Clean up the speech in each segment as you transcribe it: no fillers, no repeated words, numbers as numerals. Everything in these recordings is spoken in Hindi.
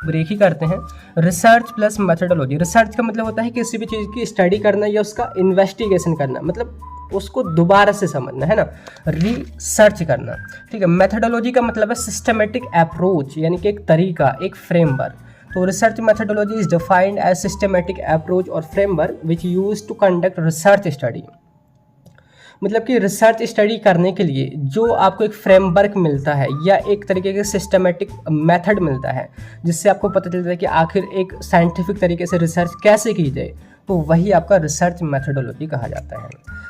ब्रेक ही करते हैं। रिसर्च प्लस मेथडोलॉजी, रिसर्च का मतलब होता है किसी भी चीज़ की स्टडी करना या उसका इन्वेस्टिगेशन करना, मतलब उसको दोबारा से समझना, है ना, रिसर्च करना, ठीक है। मेथडोलॉजी का मतलब है सिस्टमेटिक अप्रोच, यानी कि एक तरीका, एक फ्रेमवर्क। तो research methodology is defined as systematic approach और framework which use to conduct research study. मतलब कि रिसर्च स्टडी करने के लिए जो आपको एक फ्रेमवर्क मिलता है या एक तरीके के सिस्टमेटिक मेथड मिलता है जिससे आपको पता चलता है कि आखिर एक साइंटिफिक तरीके से रिसर्च कैसे की जाए, तो वही आपका रिसर्च मेथडोलॉजी कहा जाता है।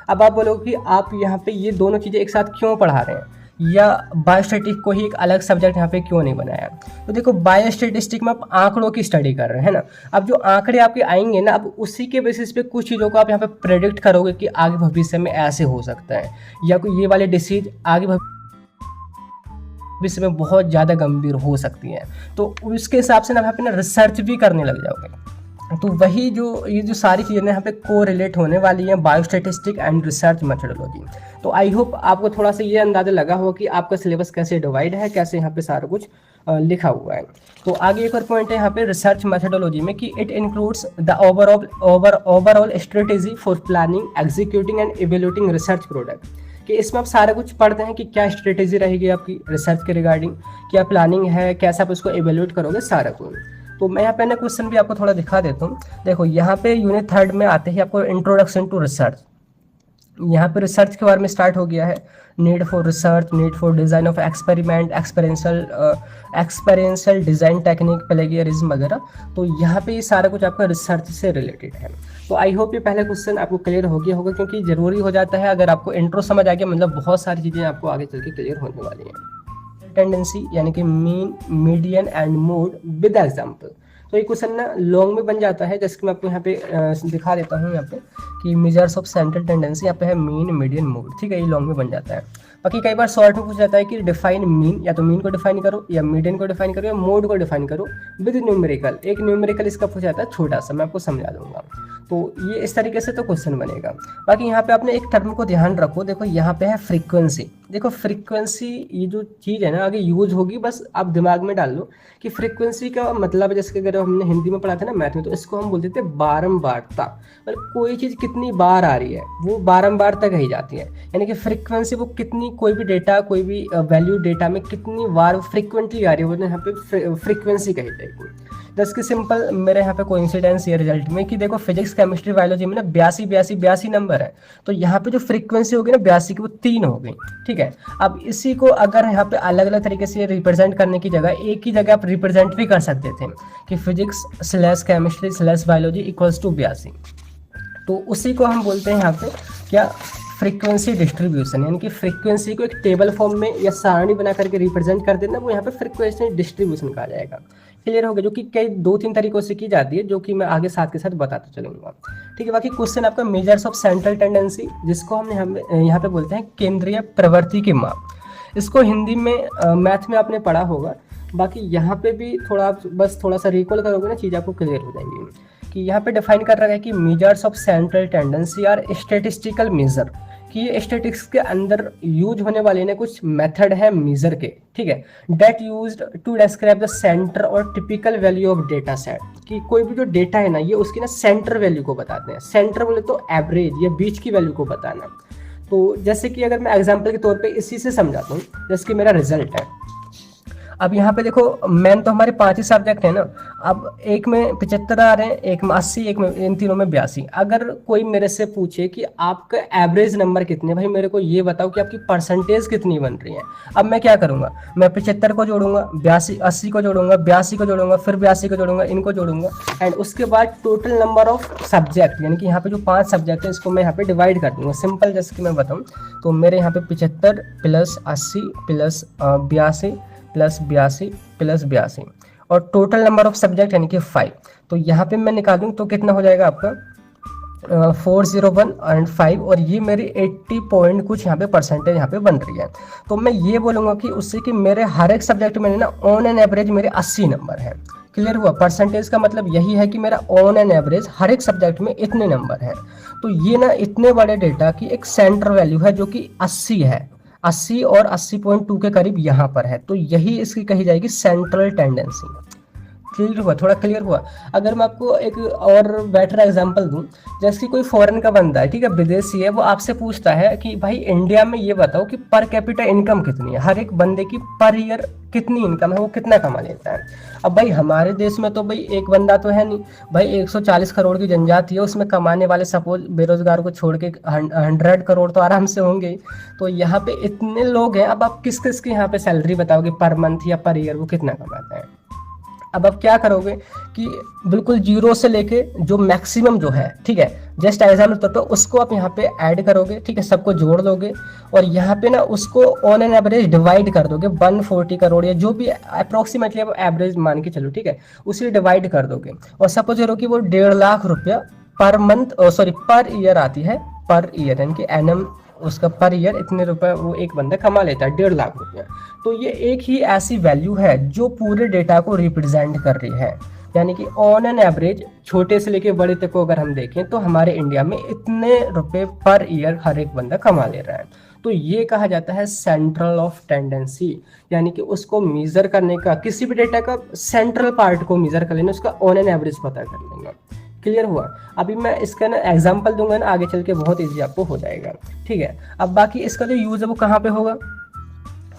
अब आप बोलोगे कि आप यहाँ पे ये दोनों चीज़ें एक साथ क्यों पढ़ा रहे हैं या बायोस्टैटिक को ही एक अलग सब्जेक्ट यहाँ पे क्यों नहीं बनाया। तो देखो बायोस्टैटिस्टिक में आप आंकड़ों की स्टडी कर रहे हैं ना, अब जो आंकड़े आपके आएंगे ना, अब उसी के बेसिस पे कुछ चीज़ों को आप यहाँ पे प्रेडिक्ट करोगे कि आगे भविष्य में ऐसे हो सकता है या कोई ये वाले डिसीज आगे भविष्य में बहुत ज़्यादा गंभीर हो सकती है, तो उसके हिसाब से ना आप अपना रिसर्च भी करने लग जाओगे। तो वही जो ये जो सारी चीज़ें यहाँ पे को रिलेट होने वाली हैं बायोस्टैटिस्टिक एंड रिसर्च मेथडोलॉजी। तो आई होप आपको थोड़ा सा ये अंदाज़ा लगा हो कि आपका सिलेबस कैसे डिवाइड है, कैसे यहाँ पे सारा कुछ लिखा हुआ है। तो आगे एक और पॉइंट है यहाँ पे रिसर्च मेथडोलॉजी में कि it includes the overall strategy for planning, executing and evaluating research product, कि इसमें आप सारा कुछ पढ़ते हैं कि क्या स्ट्रेटेजी रहेगी आपकी रिसर्च के रिगार्डिंग, क्या प्लानिंग है, कैसे आप उसको इवेल्यूट करोगे, सारा कुछ। तो मैं यहाँ पे ना क्वेश्चन भी आपको थोड़ा दिखा देता हूँ। देखो यहाँ पे यूनिट 3 में आते ही आपको इंट्रोडक्शन टू रिसर्च, यहाँ पे रिसर्च के बारे में स्टार्ट हो गया है। Need for research, need for design of experiment, experiential design technique, plagiarism वगैरह। तो यहाँ पे ये सारा कुछ आपका रिसर्च से रिलेटेड है। तो आई होप ये पहला क्वेश्चन आपको क्लियर हो गया होगा, क्योंकि ज़रूरी हो जाता है अगर आपको इंट्रो समझ आ गया, मतलब बहुत सारी चीज़ें आपको आगे चल के क्लियर होने वाली हैं। टेंडेंसी यानी कि mean, median and mode with example. तो ये क्वेश्चन ना लॉन्ग में बन जाता है, जैसे कि मैं आपको यहाँ पे दिखा देता हूँ यहाँ पे कि मेजर्स ऑफ सेंट्रल टेंडेंसी, यहाँ पे है मीन, मीडियन, मोड, ठीक है, ये लॉन्ग में बन जाता है। बाकी कई बार शॉर्ट में पूछा जाता है कि डिफाइन मीन, या तो मीन को डिफाइन करो या मीडियन को डिफाइन करो या मोड को डिफाइन करो विद न्यूमेरिकल। एक न्यूमेरिकल इसका पूछा जाता है छोटा सा, मैं आपको समझा दूंगा। तो ये इस तरीके से तो क्वेश्चन बनेगा। बाकी यहाँ पे आपने एक टर्म को ध्यान रखो, देखो यहाँ पे है फ्रीक्वेंसी। देखो फ्रीक्वेंसी ये जो चीज़ है ना आगे यूज होगी, बस आप दिमाग में डाल लो कि फ्रीक्वेंसी का मतलब, जैसे कि अगर हमने हिंदी में पढ़ा था ना मैथ में, तो इसको हम बोलते थे बारंबारता। मतलब कोई चीज़ कितनी बार आ रही है वो बारंबार तक कही जाती है, यानी कि फ्रीक्वेंसी वो कितनी, कोई भी डेटा, कोई भी वैल्यू डेटा में कितनी बार फ्रीक्वेंटली आ रही है, वो यहाँ पे फ्रीक्वेंसी कही जाएगी। जैसे कि सिंपल मेरे यहाँ पे कोइंसिडेंस ये रिजल्ट में कि देखो फिजिक्स, केमिस्ट्री, बायोलॉजी में ना 82 नंबर है, तो यहाँ पे जो फ्रीक्वेंसी होगी ना 82 की वो 3 हो गई, ठीक है। अब इसी को अगर यहाँ पे अलग अलग तरीके से रिप्रेजेंट करने की जगह एक ही जगह आप रिप्रेजेंट भी कर सकते थे कि physics / chemistry / biology equals to 82। तो उसी को हम बोलते हैं यहाँ पे क्या, फ्रीक्वेंसी डिस्ट्रीब्यूशन, यानी कि फ्रीक्वेंसी को एक टेबल फॉर्म में या सारणी बना करके रिप्रेजेंट कर देना, वो यहाँ पे फ्रीक्वेंसी डिस्ट्रीब्यूशन कहा जाएगा। क्लियर हो गया, जो कि कई 2-3 तरीकों से की जाती है, जो कि मैं आगे साथ के साथ बताता चलूंगा, ठीक है। बाकी क्वेश्चन आपका मेजर्स ऑफ सेंट्रल टेंडेंसी, जिसको हमने यहाँ पे बोलते हैं केंद्रीय प्रवृत्ति की माप। इसको हिंदी में मैथ में आपने पढ़ा होगा, बाकी यहाँ पे भी थोड़ा बस थोड़ा सा रिकॉल करोगे ना, चीज़ आपको क्लियर हो जाएंगी। कि यहाँ पे डिफाइन कर रखा है कि measures of central tendency are statistical measure, कि ये स्टेटिस्टिक्स के अंदर यूज होने वाले ने कुछ मेथड है मेजर के, ठीक है, that used to describe the center और typical value of data set, कि कोई भी जो डेटा है ना ये उसकी ना सेंटर वैल्यू को बताते हैं। सेंटर बोले तो एवरेज या बीच की वैल्यू को बताना। तो जैसे कि अगर मैं एग्जाम्पल के तौर पे इसी से समझाता हूँ, जैसे कि मेरा रिजल्ट है, अब यहाँ पे देखो मेन तो हमारे 5 ही सब्जेक्ट है ना, अब एक में 75 आ रहे हैं, एक में 80, एक में, इन तीनों में 82। अगर कोई मेरे से पूछे कि आपका एवरेज नंबर कितने, भाई मेरे को ये बताओ कि आपकी परसेंटेज कितनी बन रही है, अब मैं क्या करूँगा, मैं 75 को जोड़ूंगा, 80 को जोड़ूंगा, 82 को जोड़ूंगा, फिर 82 को जोड़ूंगा, इनको जोड़ूंगा, एंड उसके बाद टोटल नंबर ऑफ सब्जेक्ट, यानी कि यहाँ पे जो 5 सब्जेक्ट है इसको मैं यहाँ पे डिवाइड कर दूंगा। सिंपल जैसे कि मैं बताऊँ तो मेरे यहाँ पे 75 + 80 + 82 + 82 + 82 और टोटल नंबर ऑफ सब्जेक्ट यानी कि 5। तो यहाँ पे मैं निकालूँ तो कितना हो जाएगा आपका 401 एंड 5, और ये मेरी 80 पॉइंट कुछ यहाँ पे परसेंटेज यहाँ पे बन रही है। तो मैं ये बोलूँगा कि उससे कि मेरे हर एक सब्जेक्ट में ना ऑन एन एवरेज मेरे 80 नंबर है। क्लियर हुआ, परसेंटेज का मतलब यही है कि मेरा ऑन एन एवरेज हर एक सब्जेक्ट में इतने नंबर है। तो ये ना इतने बड़े डेटा की एक सेंटर वैल्यू है जो कि 80 है, 80 और 80.2 के करीब यहाँ पर है, तो यही इसकी कही जाएगी सेंट्रल टेंडेंसी। क्लियर हुआ, थोड़ा क्लियर हुआ। अगर मैं आपको एक और बेटर एग्जांपल दूं, जैसे कि कोई फॉरेन का बंदा है, ठीक है, विदेशी है, वो आपसे पूछता है कि भाई इंडिया में ये बताओ कि पर कैपिटा इनकम कितनी है, हर एक बंदे की पर ईयर कितनी इनकम है, वो कितना कमा लेता है। अब भाई हमारे देश में तो भाई एक बंदा तो है नहीं भाई, 140 करोड़ की जनजाति है, उसमें कमाने वाले सपोज बेरोजगार को छोड़ के 100 करोड़ तो आराम से होंगे ही। तो यहाँ पे इतने लोग हैं, अब आप किस किस की यहाँ पे सैलरी बताओगे पर मंथ या पर ईयर, वो कितना कमाता है। अब आप क्या करोगे कि बिल्कुल जीरो से लेके जो मैक्सिमम जो है, ठीक है, जस्ट एग्जाम्पल तौर पर उसको आप यहाँ पे ऐड करोगे, ठीक है, सबको जोड़ दोगे और यहाँ पे ना उसको ऑन एन एवरेज डिवाइड कर दोगे 140 करोड़ या जो भी अप्रोक्सीमेटली आप एवरेज मान के चलो, ठीक है, उसे डिवाइड कर दोगे और सपोज करो कि वो 1.5 लाख रुपया per month, sorry per year आती है, पर ईयर यानी कि एनम उसका पर ईयर इतने रुपए वो एक बंदा कमा लेता है, 1.5 लाख रुपया। तो ये एक ही ऐसी वैल्यू है जो पूरे डेटा को रिप्रेजेंट कर रही है, यानी कि ऑन एन एवरेज छोटे से लेके बड़े तक को अगर हम देखें तो हमारे इंडिया में इतने रुपए पर ईयर हर एक बंदा कमा ले रहा है। तो ये कहा जाता है सेंट्रल ऑफ टेंडेंसी, यानी कि उसको मेजर करने का, किसी भी डेटा का सेंट्रल पार्ट को मेजर कर लेना, उसका ऑन एन एवरेज पता कर लेना। क्लियर हुआ। अभी मैं इसका ना एग्जांपल दूंगा ना, आगे चल के बहुत इजी आपको हो जाएगा, ठीक है। अब बाकी इसका जो यूज है वो कहाँ पे होगा,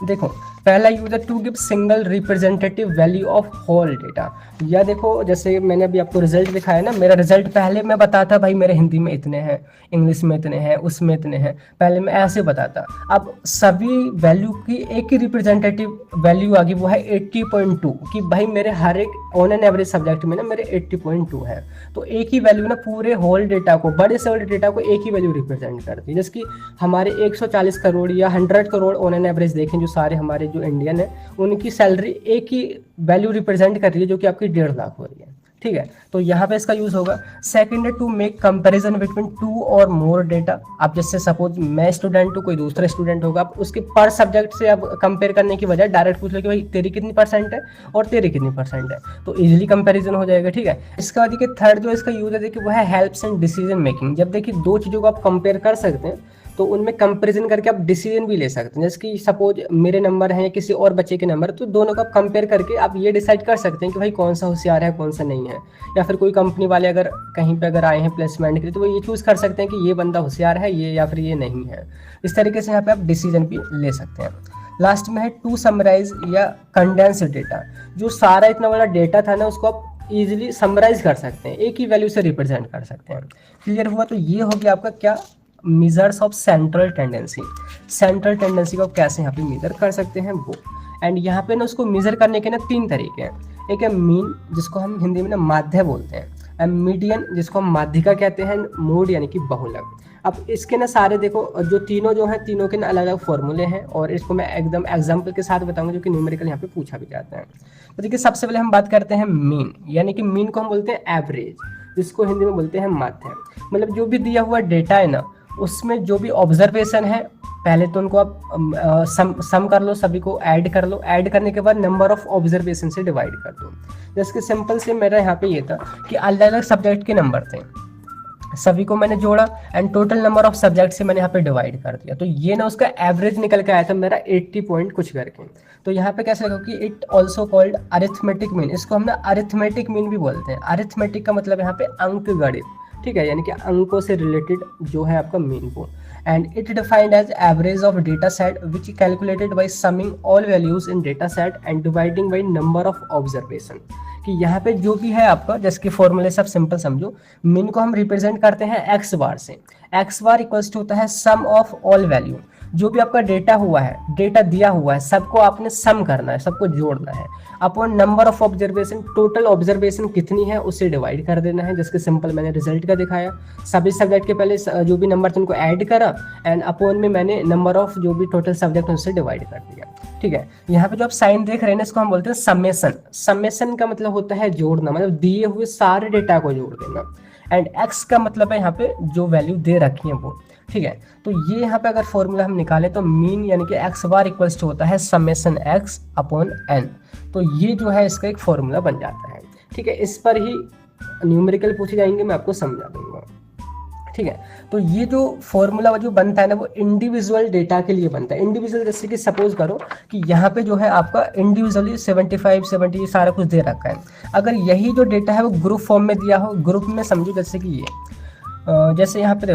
देखो पहला यूज है to give single representative value of whole data. या देखो जैसे मैंने अभी आपको रिजल्ट दिखाया ना, मेरा रिजल्ट पहले मैं बताता भाई मेरे हिंदी में इतने हैं, इंग्लिश में इतने हैं, उसमें इतने हैं, पहले मैं ऐसे बताता। अब सभी वैल्यू की एक ही रिप्रेजेंटेटिव वैल्यू आ गई, वो है 80.2 कि भाई मेरे हर एक ऑन एन एवरेज सब्जेक्ट में ना मेरे 80.2 है। तो एक ही वैल्यू ना पूरे होल डेटा को, बड़े से बड़े डेटा को एक ही वैल्यू रिप्रेजेंट करती है। जैसे कि हमारे 140 करोड़ या 100 करोड़ ऑन एन एवरेज देखें, जो सारे हमारे जो इंडियन है उनकी सैलरी एक ही वैल्यू रिप्रेजेंट कर रही है, जो कि आपकी 1.5 लाख हो रही है, ठीक है। तो यहाँ पे इसका यूज होगा। सेकंड है to make comparison between two और मोर डेटा। आप जैसे सपोज मैं स्टूडेंट हूँ, कोई दूसरा स्टूडेंट होगा, आप उसके पर सब्जेक्ट से आप कंपेयर करने की बजाय डायरेक्ट पूछ लो कि भाई तेरी कितनी परसेंट है और तेरी कितनी परसेंट है, तो इजीली कंपैरिजन हो जाएगा, ठीक है। इसके बाद देखिए थर्ड जो इसका यूज है, देखिए वो है हेल्प्स इन डिसीजन मेकिंग। जब देखिए दो चीजों को आप कंपेयर कर सकते हैं तो उनमें कंपैरिजन करके आप डिसीजन भी ले सकते हैं। जैसे कि सपोज मेरे नंबर हैं या किसी और बच्चे के नंबर, तो दोनों को आप कंपेयर करके आप ये डिसाइड कर सकते हैं कि भाई कौन सा होशियार है कौन सा नहीं है। या फिर कोई कंपनी वाले अगर कहीं पे अगर आए हैं प्लेसमेंट के लिए, तो वो ये चूज कर सकते हैं कि ये बंदा होशियार है ये, या फिर ये नहीं है। इस तरीके से यहाँ पे आप डिसीजन भी ले सकते हैं। लास्ट में है टू समराइज या कंडेंस डेटा। जो सारा इतना बड़ा डेटा था ना, उसको आप इजिली समराइज कर सकते हैं, एक ही वैल्यू से रिप्रेजेंट कर सकते हैं। क्लियर हुआ। तो ये हो गया आपका क्या, measures of central tendency. Central tendency को कैसे यहाँ पे मेजर कर सकते हैं वो। एंड यहाँ पे ना उसको मेजर करने के ना 3 तरीके हैं। एक है मीन, जिसको हम हिंदी में ना माध्य बोलते हैं, एंड मीडियन जिसको हम माध्यिका कहते हैं, मोड यानी कि बहुलक। अब इसके ना सारे देखो जो तीनों जो हैं, तीनों के ना अलग अलग फॉर्मूले हैं और इसको मैं एकदम एग्जाम्पल के साथ बताऊंगा, जो कि न्यूमेरिकल यहाँ पे पूछा भी जाता है। तो देखिए सबसे पहले हम बात करते हैं मीन, यानी कि मीन को हम बोलते हैं एवरेज, जिसको हिंदी में बोलते हैं माध्य। मतलब जो भी दिया हुआ डेटा है ना, उसमें जो भी ऑब्जर्वेशन है, पहले तो उनको आप सम कर लो, सभी को ऐड कर लो, ऐड करने के बाद नंबर ऑफ ऑब्जर्वेशन से डिवाइड कर दो। जैसे सिंपल से मेरा यहाँ पे ये था कि अलग अलग सब्जेक्ट के नंबर थे, सभी को मैंने जोड़ा and total number of subject से मैंने यहाँ पे डिवाइड कर दिया। तो ये ना उसका एवरेज निकल के आया था मेरा 80 पॉइंट कुछ करके। तो यहाँ पे कैसे लगा कि it also called arithmetic mean. इसको हम ना अरिथमेटिक मीन भी बोलते हैं। अरिथमेटिक का मतलब यहाँ पे अंक गणित, ठीक है, यानी कि अंकों से रिलेटेड जो है आपका मीन वो। And it defined as average of data set which calculated by summing all values in data set and dividing by number of observation. कि यहाँ पे जो भी है आपका, जैसे कि फॉर्मूले सब सिंपल समझो, मीन को हम रिप्रेजेंट करते हैं एक्स बार से। एक्स बार इक्वल्स टू होता है सम ऑफ ऑल वैल्यू। जो भी आपका डेटा हुआ है, डेटा दिया हुआ है, सबको आपने सम करना है, सबको जोड़ना है upon number of observation. Total observation कितनी है उसे डिवाइड कर देना है। जैसे सिंपल मैंने रिजल्ट का दिखाया, सभी सब्जेक्ट के पहले जो भी नंबर थे उनको ऐड करा एंड अपॉन में मैंने नंबर ऑफ जो भी टोटल सब्जेक्ट है उससे डिवाइड कर दिया, ठीक है। यहाँ पे जो आप साइन देख रहे हैं इसको हम बोलते हैं समेशन। समेशन का मतलब होता है जोड़ना, मतलब दिए हुए सारे डेटा को जोड़ देना। एंड एक्स का मतलब है यहाँ पे जो वैल्यू दे रखी है वो, ठीक है। तो ये यहाँ पे अगर फॉर्मूला हम निकालें तो मीन यानी कि एक्स बार इक्वल्स टू होता है समेशन एक्स अपॉन एन। तो ये जो है इसका एक फॉर्मूला बन जाता है, ठीक है। इस पर ही न्यूमेरिकल पूछे जाएंगे, मैं आपको समझा दूंगा, ठीक है। तो ये जो फॉर्मूला जो बनता है ना वो इंडिविजुअल डेटा के लिए बनता है। इंडिविजुअल जैसे कि सपोज करो कि यहाँ पे जो है आपका इंडिविजुअली 75 70 सारा कुछ दे रखा है। अगर यही जो डेटा है वो ग्रुप फॉर्म में दिया हो, ग्रुप में समझो जैसे कि ये जैसे यहाँ पे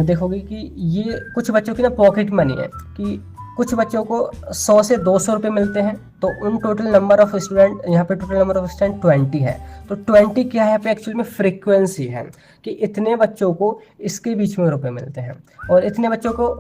देखोगे कि ये कुछ बच्चों की ना पॉकेट मनी है कि कुछ बच्चों को 100 से 200 रुपये मिलते हैं, तो उन टोटल नंबर ऑफ स्टूडेंट, यहाँ पे टोटल नंबर ऑफ स्टूडेंट 20 है। तो 20 क्या है यहाँ पे एक्चुअली में फ्रीक्वेंसी है कि इतने बच्चों को इसके बीच में रुपए मिलते हैं, और इतने बच्चों को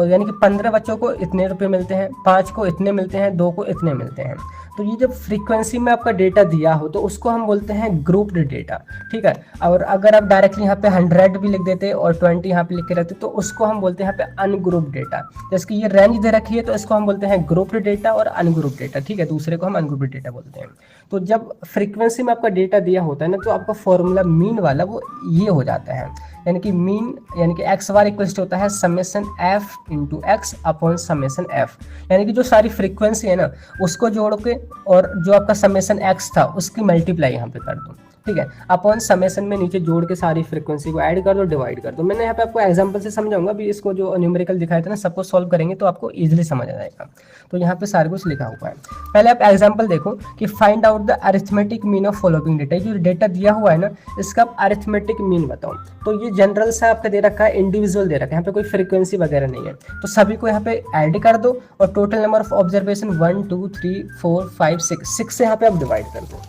यानी कि 15 बच्चों को इतने रुपए मिलते हैं, 5 को इतने मिलते हैं, 2 को इतने मिलते हैं। तो ये जब फ्रीक्वेंसी में आपका डेटा दिया हो तो उसको हम बोलते हैं ग्रुप्ड डेटा, ठीक है। और अगर आप डायरेक्टली यहाँ पे 100 भी लिख देते और 20 यहाँ पे लिख के रहते तो उसको हम बोलते हैं यहाँ पे अनग्रुप्ड डेटा। जैसे कि ये रेंज दे रखी है तो इसको हम बोलते हैं ग्रुप्ड डेटा और अनग्रुप्ड डेटा, ठीक है। दूसरे को हम अनग्रुप्ड डेटा बोलते हैं। तो जब फ्रीक्वेंसी में आपका डेटा दिया होता है ना तो आपका फॉर्मूला मीन वाला वो ये हो जाता है, यानी कि मीन यानी कि एक्स बार इक्वल होता है summation F into x upon summation F, यानी कि जो सारी फ्रीक्वेंसी है ना उसको जोड़ के और जो आपका समेशन एक्स था उसकी मल्टीप्लाई यहाँ पे कर दो, ठीक है, अपॉन समेशन में नीचे जोड़ के सारी फ्रीक्वेंसी को ऐड कर दो, डिवाइड कर दो। मैंने यहाँ पे आपको एग्जांपल से समझाऊंगा, अभी इसको जो न्यूमेरिकल दिखाया था ना सबको सॉल्व करेंगे तो आपको इजीली समझ आ जाएगा। तो यहाँ पे सारा कुछ लिखा हुआ है। पहले आप एग्जांपल देखो कि find out the arithmetic mean of following data. जो डेटा दिया हुआ है ना इसका आप अरिथमेटिक मीन बताओ। तो ये जनरल सा आपका दे रखा है, इंडिविजुअल दे रखा है, यहाँ पे कोई फ्रीक्वेंसी वगैरह नहीं है। तो सभी को यहाँ पे ऐड कर दो और टोटल नंबर ऑफ ऑब्जर्वेशन 1 2 3 4 5 6 से यहाँ पे आप डिवाइड कर दो।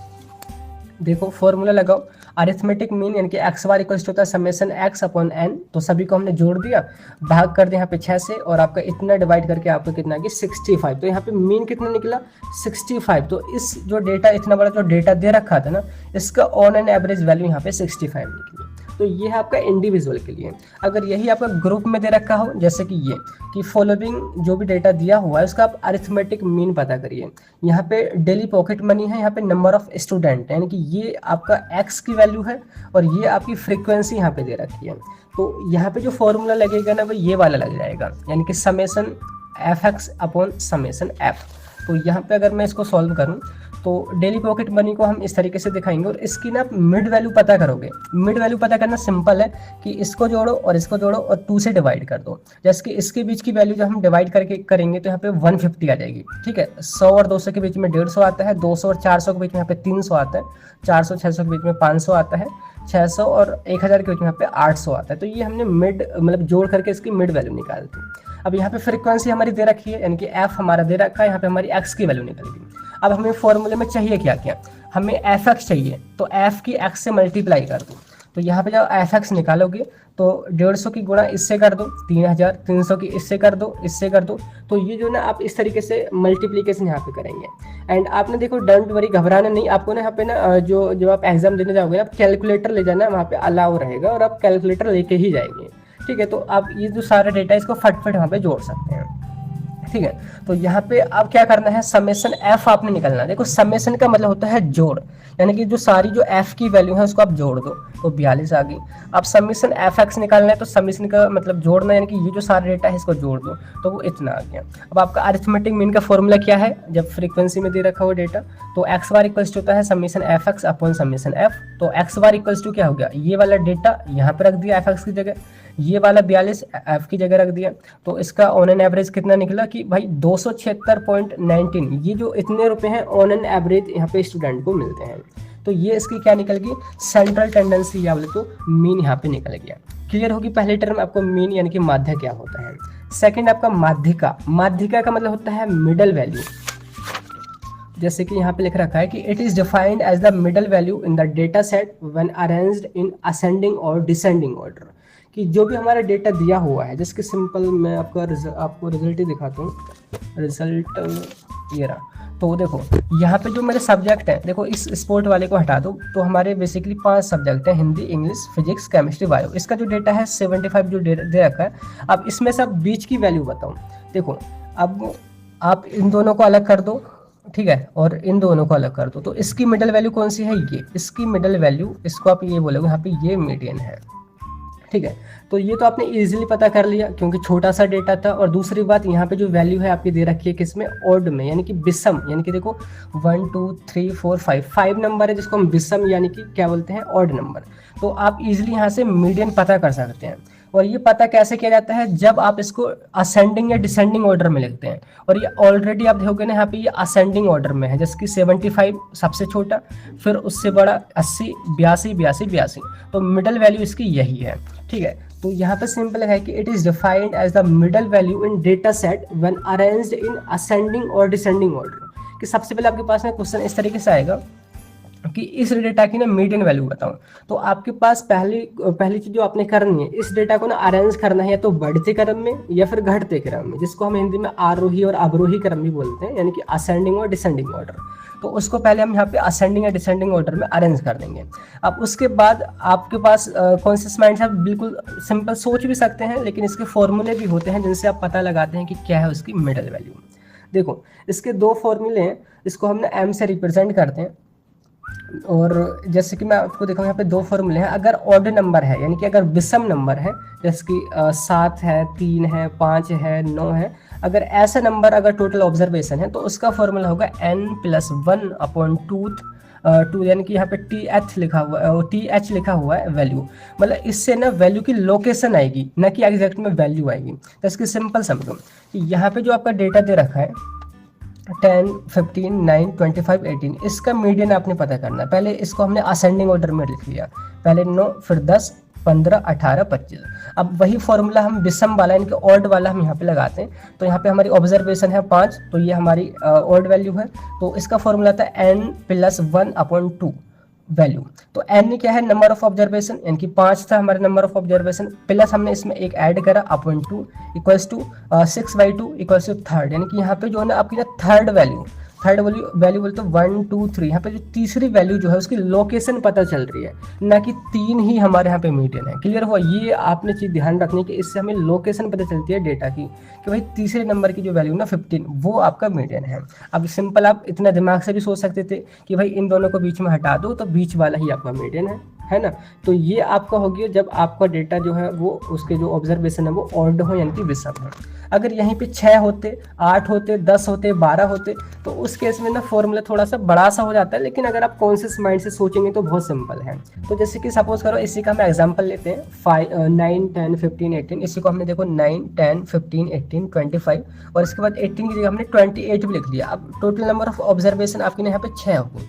देखो फॉर्मूला लगाओ, अरिथमेटिक मीन यानी कि एक्स बार इक्वल होता है समेशन एक्स अपॉन एन। तो सभी को हमने जोड़ दिया, भाग कर दिया यहाँ पे 6 से, और आपका इतना डिवाइड करके आपको कितना कि 65। तो यहाँ पे मीन कितना निकला 65। तो इस जो डेटा इतना बड़ा जो डेटा दे रखा था ना इसका ऑन एन एवरेज वैल्यू यहाँ पे 65 निकली। तो ये है आपका इंडिविजुअल के लिए। अगर यही आपका ग्रुप में दे रखा हो जैसे कि ये कि फॉलोइंग जो भी डेटा दिया हुआ है उसका आप अरिथमेटिक मीन पता करिए। यहाँ पे डेली पॉकेट मनी है, यहाँ पे नंबर ऑफ स्टूडेंट यानी कि ये आपका एक्स की वैल्यू है और ये आपकी फ्रीक्वेंसी यहाँ पे दे रखी है। तो यहाँ पे जो फॉर्मूला लगेगा ना वो ये वाला लग जाएगा, यानी कि summation F x upon summation F. तो यहाँ पे अगर मैं इसको सॉल्व करूँ तो डेली पॉकेट मनी को हम इस तरीके से दिखाएंगे, और इसकी ना मिड वैल्यू पता करोगे। मिड वैल्यू पता करना सिंपल है कि इसको जोड़ो और इसको जोड़ो और 2 से डिवाइड कर दो। जैसे कि इसके बीच की वैल्यू जब हम डिवाइड करके करेंगे तो यहाँ पे 150 आ जाएगी, ठीक है। 100 और 200 के बीच में 150 आता है, 200 और 400 के बीच में यहाँ पे 300 आता है, 400 600 के बीच में 500 आता है, 600 और 1000 के बीच में यहाँ पे 800 आता है। तो ये हमने मिड मतलब जोड़ करके इसकी मिड वैल्यू निकाल दी। अब यहाँ पे फ्रीक्वेंसी हमारी दे रखी है यानी कि एफ हमारा दे रखा है, यहाँ पे हमारी एक्स की वैल्यू निकल गई। अब हमें फॉर्मूले में चाहिए क्या क्या, हमें एफ एक्स चाहिए, तो एफ की एक्स से मल्टीप्लाई कर दो। तो यहाँ पे जब एफ एक्स निकालोगे तो 150 की गुणा इससे कर दो 3000, 300 की इससे कर दो, इससे कर दो। तो ये जो ना आप इस तरीके से मल्टीप्लीकेशन यहाँ पे करेंगे। एंड आपने देखो डोंट वरी, घबराना नहीं, आपको ना यहाँ पे ना जो जब आप एग्जाम देने जाओगे ना आप कैलकुलेटर ले जाना, वहाँ पे अलाउ रहेगा और आप कैलकुलेटर लेके ही जाएंगे, ठीक है। तो आप ये जो सारा डेटा इसको फटफट वहाँ पे जोड़ सकते हैं, ठीक है। तो यहाँ पे आप क्या करना है, समेशन एफ आपने निकालना है। देखो समेशन का मतलब होता है जोड़, यानी कि जो सारी जो एफ की वैल्यू है उसको आप जोड़ दो तो 42 आ गई। अब समेशन एफ एक्स निकालना है तो समेशन का मतलब जोड़ना, यानी कि ये जो सारा डेटा है इसको जोड़ दो तो वो इतना आ गया। अब आपका अरिथमेटिक मीन का फॉर्मूला क्या है, जब फ्रीक्वेंसी में दे रखा हुआ डेटा तो एक्स बार इक्वल्स होता है summation F x upon summation F. तो एक्स बार इक्वल्स टू क्या हो गया, ये वाला डेटा यहाँ पे रख दिया एफ एक्स की जगह, ये वाला 42 एफ की जगह रख दिया। तो इसका ऑन एन एवरेज कितना निकला कि भाई 276.19, ये जो इतने रुपए हैं ऑन एन एवरेज यहाँ पे स्टूडेंट को मिलते हैं। तो ये इसकी क्या निकल गई, सेंट्रल टेंडेंसी या बोले तो मीन यहाँ पे निकल गया। क्लियर होगी पहले टर्म आपको मीन यानी कि माध्य क्या होता है। सेकंड आपका माध्यिका, माध्यिका का मतलब होता है मिडल वैल्यू। जैसे कि यहाँ पे लिख रखा है कि it is defined as the middle value in the data set when arranged in ascending और डिसेंडिंग ऑर्डर। कि जो भी हमारा डेटा दिया हुआ है, जिसके सिंपल मैं आपको रिजल्ट ही दिखाता हूँ। रिजल्ट ये रहा। तो देखो यहाँ पे जो मेरे सब्जेक्ट हैं, देखो इस स्पोर्ट वाले को हटा दो तो हमारे बेसिकली 5 सब्जेक्ट हैं, Hindi, English, physics, chemistry, bio. इसका जो डेटा है 75 जो दे रखा है। अब इसमें से आप बीच की वैल्यू बताओ। देखो अब आप इन दोनों को अलग कर दो, ठीक है, और इन दोनों को अलग कर दो। तो इसकी मिडल वैल्यू कौन सी है, ये इसकी मिडल वैल्यू, इसको आप ये बोलोगे यहाँ पे ये मीडियन है, ठीक है। तो ये तो आपने इजीली पता कर लिया क्योंकि छोटा सा डेटा था। और दूसरी बात, यहाँ पे जो वैल्यू है आपकी दे रखी है किसमें, ऑड में, यानी कि विषम, यानी कि देखो 1 2 3 4 5 नंबर है जिसको हम विषम यानी कि क्या बोलते हैं, ऑड नंबर। तो आप इजीली यहाँ से मीडियन पता कर सकते हैं। और ये पता कैसे किया जाता है, जब आप इसको असेंडिंग या डिसेंडिंग ऑर्डर में लिखते हैं। और ये ऑलरेडी आप देखोगे ना यहाँ पे ये असेंडिंग ऑर्डर में है, जैसे कि 75 सबसे छोटा, फिर उससे बड़ा 80 82 82 82, तो मिडल वैल्यू इसकी यही है। ठीक है, तो यहाँ पे सिंपल है कि it is defined as the middle value in data set when arranged in ascending और डिसेंडिंग ऑर्डर। कि सबसे पहले आपके पास में क्वेश्चन इस तरीके से आएगा कि इस डेटा की ना मीडियन वैल्यू बताऊं। तो आपके पास पहली चीज जो आपने करनी है, इस डेटा को ना अरेंज करना है या तो बढ़ते क्रम में या फिर घटते क्रम में, जिसको हम हिंदी में आरोही और अवरोही क्रम भी बोलते हैं, यानी कि असेंडिंग और डिसेंडिंग ऑर्डर। तो उसको पहले हम यहाँ पे असेंडिंग या डिसेंडिंग ऑर्डर में अरेंज कर देंगे। अब उसके बाद आपके पास कॉन्शियस माइंड से आप बिल्कुल सिंपल सोच भी सकते हैं, लेकिन इसके फॉर्मूले भी होते हैं जिनसे आप पता लगाते हैं कि क्या है उसकी मिडल वैल्यू। देखो, इसके दो फॉर्मूले हैं, इसको हमने एम से रिप्रेजेंट करते हैं। और जैसे कि मैं आपको दिखाऊं, यहाँ पे दो फॉर्मूले हैं। अगर ऑड नंबर है, यानी कि अगर विषम नंबर है, जैसे कि 7 है, 3 है, 5 है, 9 है, अगर ऐसा नंबर अगर टोटल ऑब्जर्वेशन है, तो उसका फॉर्मूला होगा n+1/2, यानी कि यहाँ पे TH लिखा हुआ है, TH लिखा हुआ है वैल्यू। मतलब इससे ना वैल्यू की लोकेशन आएगी, ना कि एग्जैक्ट में वैल्यू आएगी। तो इसकी सिंपल समझो कि यहाँ पे जो आपका डेटा दे रखा है 10 15 9 25 18, इसका मीडियन आपने पता करना है। पहले इसको हमने असेंडिंग ऑर्डर में लिख लिया, पहले 9 फिर 10 15 18 25। अब वही फॉर्मूला हम विषम वाला यानी कि ऑड वाला हम यहाँ पे लगाते हैं। तो यहाँ पे हमारी ऑब्जर्वेशन है 5, तो ये हमारी ऑड वैल्यू है। तो इसका फॉर्मूला था n+1/2 वैल्यू। तो n क्या है, नंबर ऑफ ऑब्जर्वेशन, यानी कि 5 था हमारा नंबर ऑफ ऑब्जर्वेशन, प्लस हमने इसमें एक ऐड करा अपॉइंट 2 equals to 6/2 equals to third, यानी कि यहाँ पे जो है ना आपकी ना थर्ड वैल्यू बोलते 1 2 3। यहाँ पे जो तीसरी वैल्यू जो है उसकी लोकेशन पता चल रही है, ना कि 3 ही हमारे यहाँ पे मीडियन है। क्लियर हुआ? ये आपने चीज ध्यान रखनी कि इससे हमें लोकेशन पता चलती है डेटा की, कि भाई तीसरे नंबर की जो वैल्यू ना 15 वो आपका मीडियन है। अब सिंपल आप इतना दिमाग से भी सोच सकते थे कि भाई इन दोनों को बीच में हटा दो तो बीच वाला ही आपका मीडियन है ना। तो ये आपका हो गया जब आपका डेटा जो है वो उसके जो ऑब्जर्वेशन है वो ऑड हो यानी कि विषम है। अगर यहीं पे 6 होते, 8 होते, 10 होते, 12 होते, तो उस केस में ना फॉर्मूला थोड़ा सा बड़ा सा हो जाता है। लेकिन अगर आप कॉन्शियस माइंड से सोचेंगे तो बहुत सिंपल है। तो जैसे कि सपोज करो इसी का हम एग्जांपल लेते हैं 9 10 15 18। इसी को हमने देखो 9 10 15 18 25 और इसके बाद 18 की जगह हमने 28 भी लिख दिया। अब टोटल नंबर ऑफ ऑब्जर्वेशन आपके यहाँ पे 6 होगी।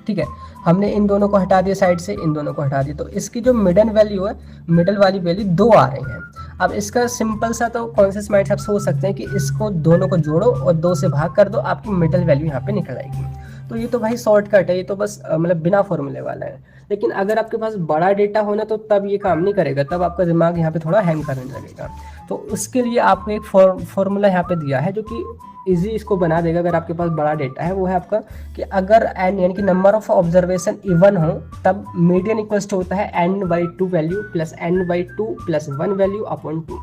ठीक है, हमने इन दोनों को हटा दिया साइड से, इन दोनों को हटा दिया, तो इसकी जो मिडल वैल्यू है, मिडल वाली वैल्यू 2 आ रही है। अब इसका सिंपल सा तो कॉन्शियस माइंड से आप सोच सकते हैं कि इसको दोनों को जोड़ो और 2 से भाग कर दो, आपकी मिडल वैल्यू यहाँ पे निकल आएगी। तो ये तो भाई शॉर्टकट है, ये तो बस मतलब बिना फॉर्मूले वाला है। लेकिन अगर आपके पास बड़ा डेटा होना तो तब ये काम नहीं करेगा, तब आपका दिमाग यहाँ पे थोड़ा हैंग करने लगेगा। तो उसके लिए आपको एक फॉर्मूला यहाँ पे दिया है जो कि इजी इसको बना देगा अगर आपके पास बड़ा डेटा है। वो है आपका कि अगर n यानी कि नंबर ऑफ ऑब्जर्वेशन इवन हो तब मीडियन इक्वल्स टू होता है n/2 value plus n/2 plus 1 value upon 2।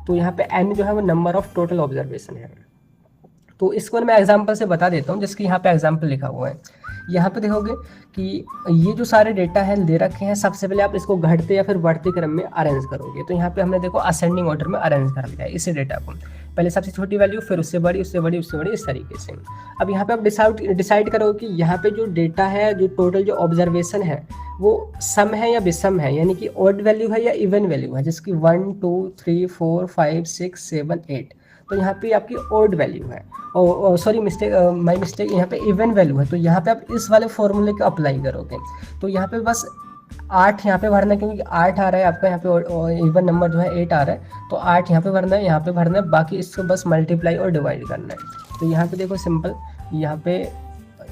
तो यहाँ पे n जो है वो नंबर ऑफ टोटल ऑब्जर्वेशन है। तो इसको मैं एग्जांपल से बता देता हूँ, जिसकी यहाँ पे एग्जांपल लिखा हुआ है। यहाँ पे देखोगे कि ये जो सारे डेटा है दे रखे हैं, सबसे पहले आप इसको घटते या फिर बढ़ते क्रम में अरेंज करोगे। तो यहाँ पे हमने देखो असेंडिंग ऑर्डर में अरेंज कर लिया है इसी डेटा को, पहले सबसे छोटी वैल्यू, फिर उससे बड़ी, उससे बड़ी, उससे बड़ी, इस तरीके से। अब यहाँ पे आप डिसाइड करोगे कि यहाँ पे जो डेटा है, जो टोटल जो ऑब्जर्वेशन है वो सम है या विषम है, यानी कि ऑड वैल्यू है या इवन वैल्यू है, जिसकी 1 2 3 4 5 6 7 8। तो यहाँ पे आपकी ऑड वैल्यू है, और सॉरी माय मिस्टेक, यहाँ पे इवन वैल्यू है। तो यहाँ पे आप इस वाले फॉर्मूले को अप्लाई करोगे। तो यहाँ पे बस 8 यहाँ पे भरना है, क्योंकि 8 आ रहा है आपका यहाँ पे, इवन नंबर जो है 8 आ रहा है, तो 8 यहाँ पे भरना है, यहाँ पे भरना है, बाकी इसको बस मल्टीप्लाई और डिवाइड करना है। तो यहाँ पे देखो सिंपल, यहाँ पे